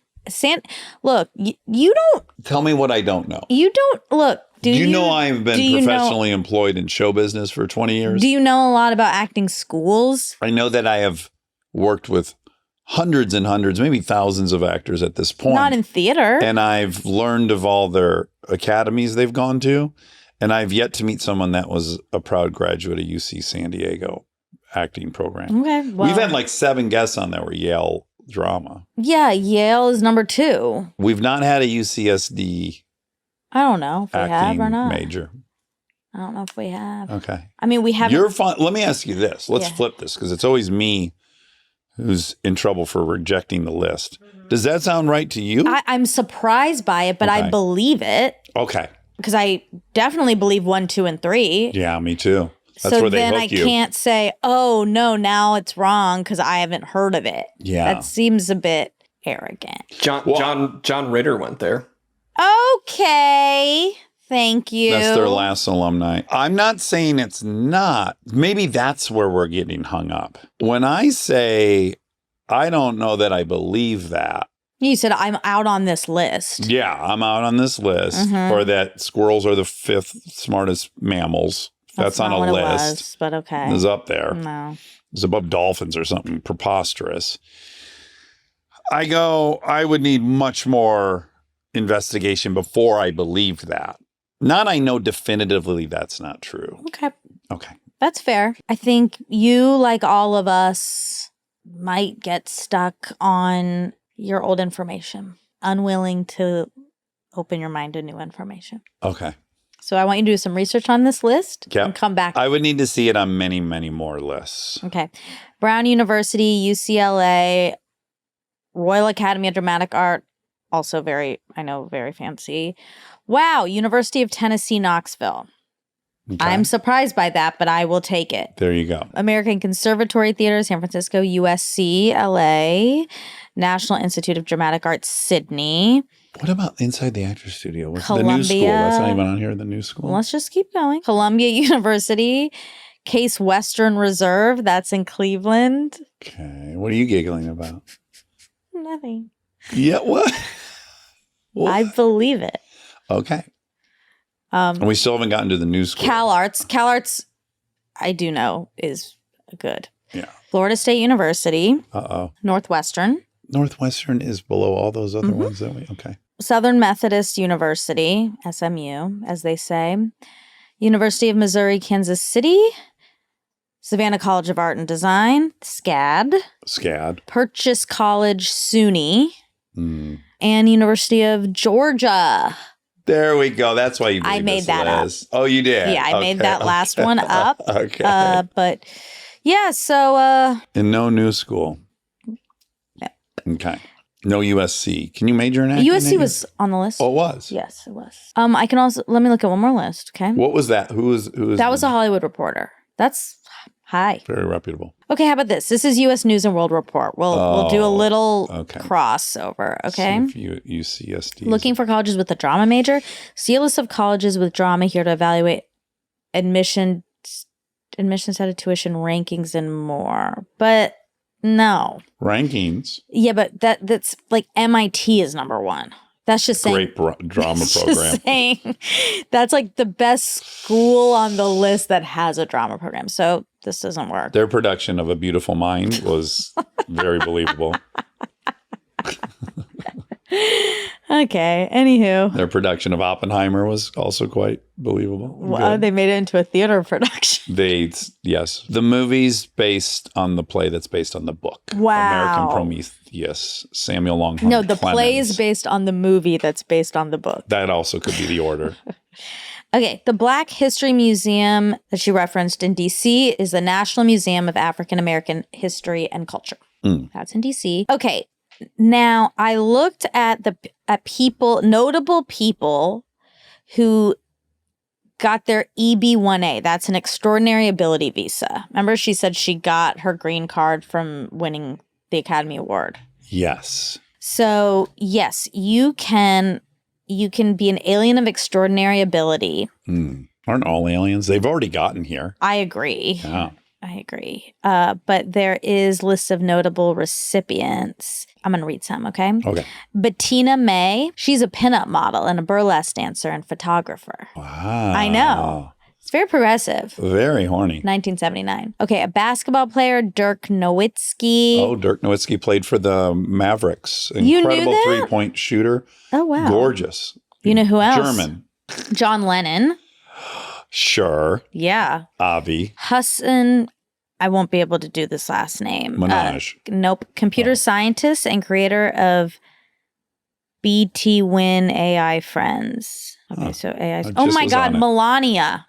look, you don't... Tell me what I don't know. You don't... Look, do you know I've do been you know- professionally employed in show business for 20 years? Do you know a lot about acting schools? I know that I have worked with hundreds and hundreds, maybe thousands of actors at this point. Not in theater. And I've learned of all their academies they've gone to. And I've yet to meet someone that was a proud graduate of UC San Diego acting program. Okay, well... We've had like 7 guests on that were Yale drama. Yeah, Yale is number 2. We've not had a UCSD I don't know if we have acting or not. major. I don't know if we have. Okay. I mean, we haven't... You're fun. Let me ask you this. Let's Yeah. flip this because it's always me who's in trouble for rejecting the list. Does that sound right to you? I'm surprised by it, but I Okay. believe it Okay. because I definitely believe 1, 2, and 3. Yeah, me too. That's so where they then hook I you. can't say, oh, no, now it's wrong because I haven't heard of it. Yeah. That seems a bit arrogant. John Ritter went there. Okay. Thank you. That's their last alumni. I'm not saying it's not. Maybe that's where we're getting hung up. When I say, I don't know that I believe that. You said I'm out on this list. Yeah, I'm out on this list. Mhm. Or that squirrels are the 5th smartest mammals. That's on not a what list. It was, but okay. It's up there. No. It's above dolphins or something preposterous. I would need much more investigation before I believed that. Not I know definitively that's not true. Okay. Okay. That's fair. I think you, like all of us, might get stuck on your old information, unwilling to open your mind to new information. Okay. So I want you to do some research on this list Yep. and come back. I would need to see it on many, many more lists. Okay. Brown University, UCLA, Royal Academy of Dramatic Art, Also very fancy. Wow, University of Tennessee, Knoxville. Okay. I'm surprised by that, but I will take it. There you go. American Conservatory Theater, San Francisco, USC, LA, National Institute of Dramatic Arts, Sydney. What about inside the Actors Studio? What's the new Columbia. school? That's not even on here, the new school. Let's just keep going. Columbia University, Case Western Reserve, that's in Cleveland. Okay. What are you giggling about? Nothing. Yeah, what? What? I believe it. Okay. And we still haven't gotten to the new school. Cal Arts, I do know is good. Yeah. Florida State University, Uh-oh. Northwestern, Northwestern is below all those other ones that we, okay. Southern Methodist University, SMU, as they say, University of Missouri, Kansas City, Savannah College of Art and Design, SCAD. Purchase College, SUNY, and University of Georgia. There we go. That's why you I believe made this, that up. Liz. Oh, you did? Yeah, I made that last one up. Okay. But yeah, so And no new school. No. Okay. No USC. Can you major in acting? USC was on the list. Oh, it was? Yes, it was. I can also let me look at one more list. Okay. What was that? Who was That was a Hollywood Reporter. That's high. very reputable. Okay, how about this? This is U.S. News and World Report. We'll do a little crossover. Okay. See if UCSD. Looking for colleges with a drama major. See a list of colleges with drama here to evaluate admission status, tuition, rankings, and more. But no. rankings. Yeah, but that's like MIT is number one. That's just saying. Great drama That's program. just saying that's like the best school on the list that has a drama program. So this doesn't work. Their production of A Beautiful Mind was very believable. Okay. Anywho. Their production of Oppenheimer was also quite believable. Well, they made it into a theater production. Yes. The movie's based on the play that's based on the book. Wow. American Prometheus, Samuel Longhorn No, the Clemens. play is based on the movie that's based on the book. That also could be the order. Okay, the Black History Museum that she referenced in D.C. is the National Museum of African American History and Culture. That's in D.C. Okay, now I looked at notable people who got their EB-1A. That's an extraordinary ability visa. Remember, she said she got her green card from winning the Academy Award. Yes. So yes, you can be an alien of extraordinary ability. Aren't all aliens? They've already gotten here. I agree. Yeah. I agree. But there is lists of notable recipients. I'm going to read some, okay? Okay. Bettina May. She's a pinup model and a burlesque dancer and photographer. Wow. I know. It's very progressive. Very horny. 1979. Okay, a basketball player, Dirk Nowitzki. Oh, Dirk Nowitzki played for the Mavericks. You knew Incredible that? three-point shooter. Oh, wow. Gorgeous. You know who else? German. John Lennon. Sure. Yeah. Avi. Hassan, I won't be able to do this last name. Minaj. Nope. Computer scientist and creator of BT Win AI Friends. Okay, so AI. I Oh just my was God, on it. Melania.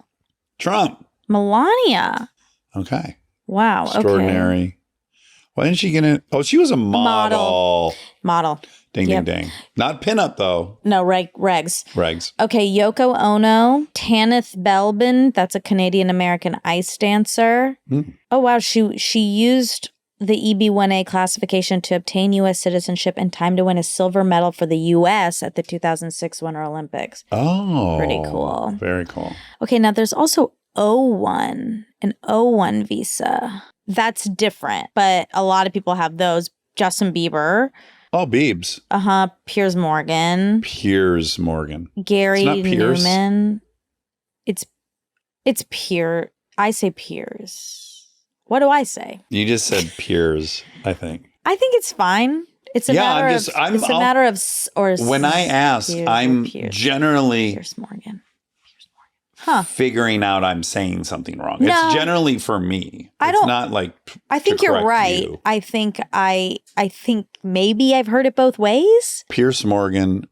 Trump. Melania. Okay. Wow. Okay. Extraordinary. Why didn't she get it? Oh, she was a model. Model. Ding, Yep. ding, ding. Not pinup, though. No, regs. Regs. Okay, Yoko Ono, Tanith Belbin, that's a Canadian-American ice dancer. Oh, wow, she used the EB-1A classification to obtain U.S. citizenship in time to win a silver medal for the U.S. at the 2006 Winter Olympics. Oh. Pretty cool. Very cool. Okay, now there's also O1, an O1 visa. That's different, but a lot of people have those. Justin Bieber. Oh, Biebs. Piers Morgan. Piers Morgan. Gary It's not Pierce. Newman. It's Piers. I say Piers. What do I say? You just said Piers, I think. I think it's fine. It's a matter of. When I ask, Piers or I'm Piers. generally Piers Morgan. Huh. figuring out I'm saying something wrong. No. It's generally for me. I It's don't- not like I think to you're correct right. you. I think maybe I've heard it both ways. Piers Morgan.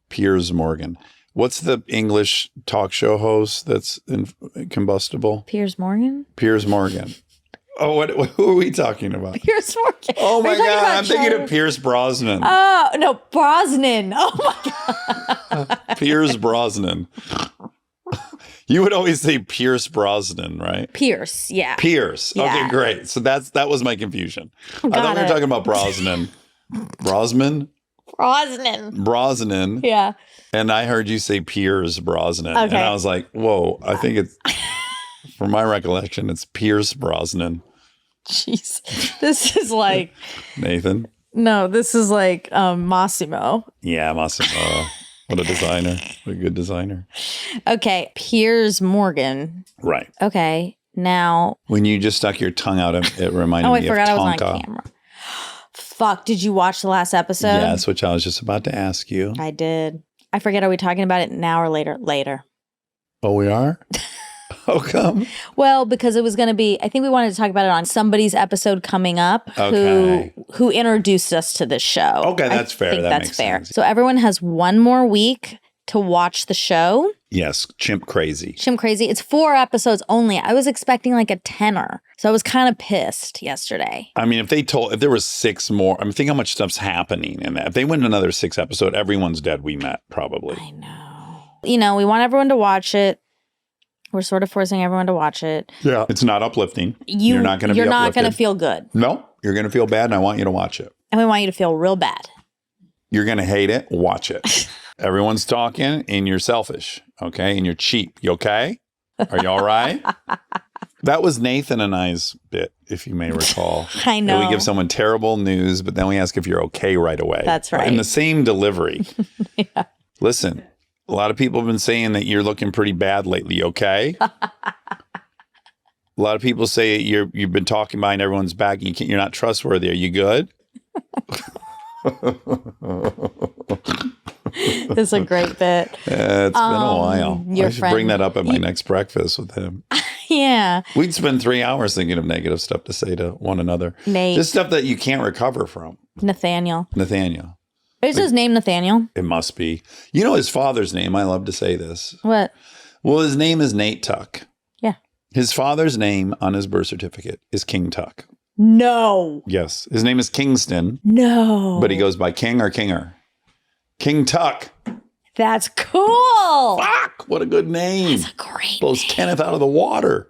What's the English talk show host that's in combustible? Piers Morgan. Piers Morgan. who are we talking about? Pierce Morgan. Oh my Are you talking God, about I'm thinking Charlie- of Pierce Brosnan. Oh, no, Brosnan. Oh my God. Pierce Brosnan. You would always say Pierce Brosnan, right? Pierce, yeah. Pierce. Yeah. Okay, great. So that was my confusion. I thought we were it. talking about Brosnan. Brosnan? Brosnan. Yeah. And I heard you say Pierce Brosnan. And Okay. I was like, whoa, I think it's, from my recollection, it's Pierce Brosnan. Jeez. This is like, Nathan? no, this is like Massimo. Yeah, Massimo. What a designer. What a good designer. Okay. Piers Morgan. Right. Okay. Now, When you just stuck your tongue out, it reminded oh, me I forgot I of was on Tonka. camera. Fuck. Did you watch the last episode? Yeah, that's what I was just about to ask you. I did. I forget. Are we talking about it now or later? Later. Oh, we are? How come? Well, because it was going to be, I think we wanted to talk about it on somebody's episode coming up Okay. who introduced us to this show. Okay, that's fair. I think That that's makes fair. sense. So everyone has one more week to watch the show. Yes, chimp crazy. Shim Crazy. It's 4 episodes only. I was expecting like a 10er. So I was kind of pissed yesterday. I mean, if there was 6 more, I mean, think how much stuff's happening in that. If they went another 6 episode, everyone's dead we met, probably. I know. You know, we want everyone to watch it. We're sort of forcing everyone to watch it. Yeah. It's not uplifting. You're not going to be You're not uplifted. going to feel good. No, you're going to feel bad, and I want you to watch it. And we want you to feel real bad. You're going to hate it. Watch it. Everyone's talking, and you're selfish, okay? And you're cheap. You okay? Are you all right? That was Nathan and I's bit, if you may recall. I know. That we give someone terrible news, but then we ask if you're okay right away. That's right. In the same delivery. Yeah. Listen, a lot of people have been saying that you're looking pretty bad lately. You okay? A lot of people say you've been talking behind everyone's back. And you're not trustworthy. Are you good? It's a great bit. It's been a while. your I should bring friend- that up at my next breakfast with him. Yeah. We'd spend 3 hours thinking of negative stuff to say to one another. Nate. Just stuff that you can't recover from. Nathaniel. Nathaniel. Is his name Nathaniel? It must be. You know his father's name. I love to say this. What? Well, his name is Nate Tuck. Yeah. His father's name on his birth certificate is King Tuck. No. Yes. His name is Kingston, No. but he goes by King or Kinger. King Tuck. That's cool. Fuck. What a good name. That's a great Blows name. Kenneth out of the water.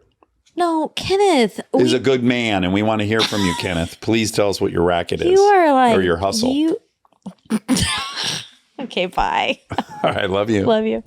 No, Kenneth. Is a good man, and we want to hear from you, Kenneth. Please tell us what your racket is. You are like. or your hustle. Okay, bye. All right, love you. Love you.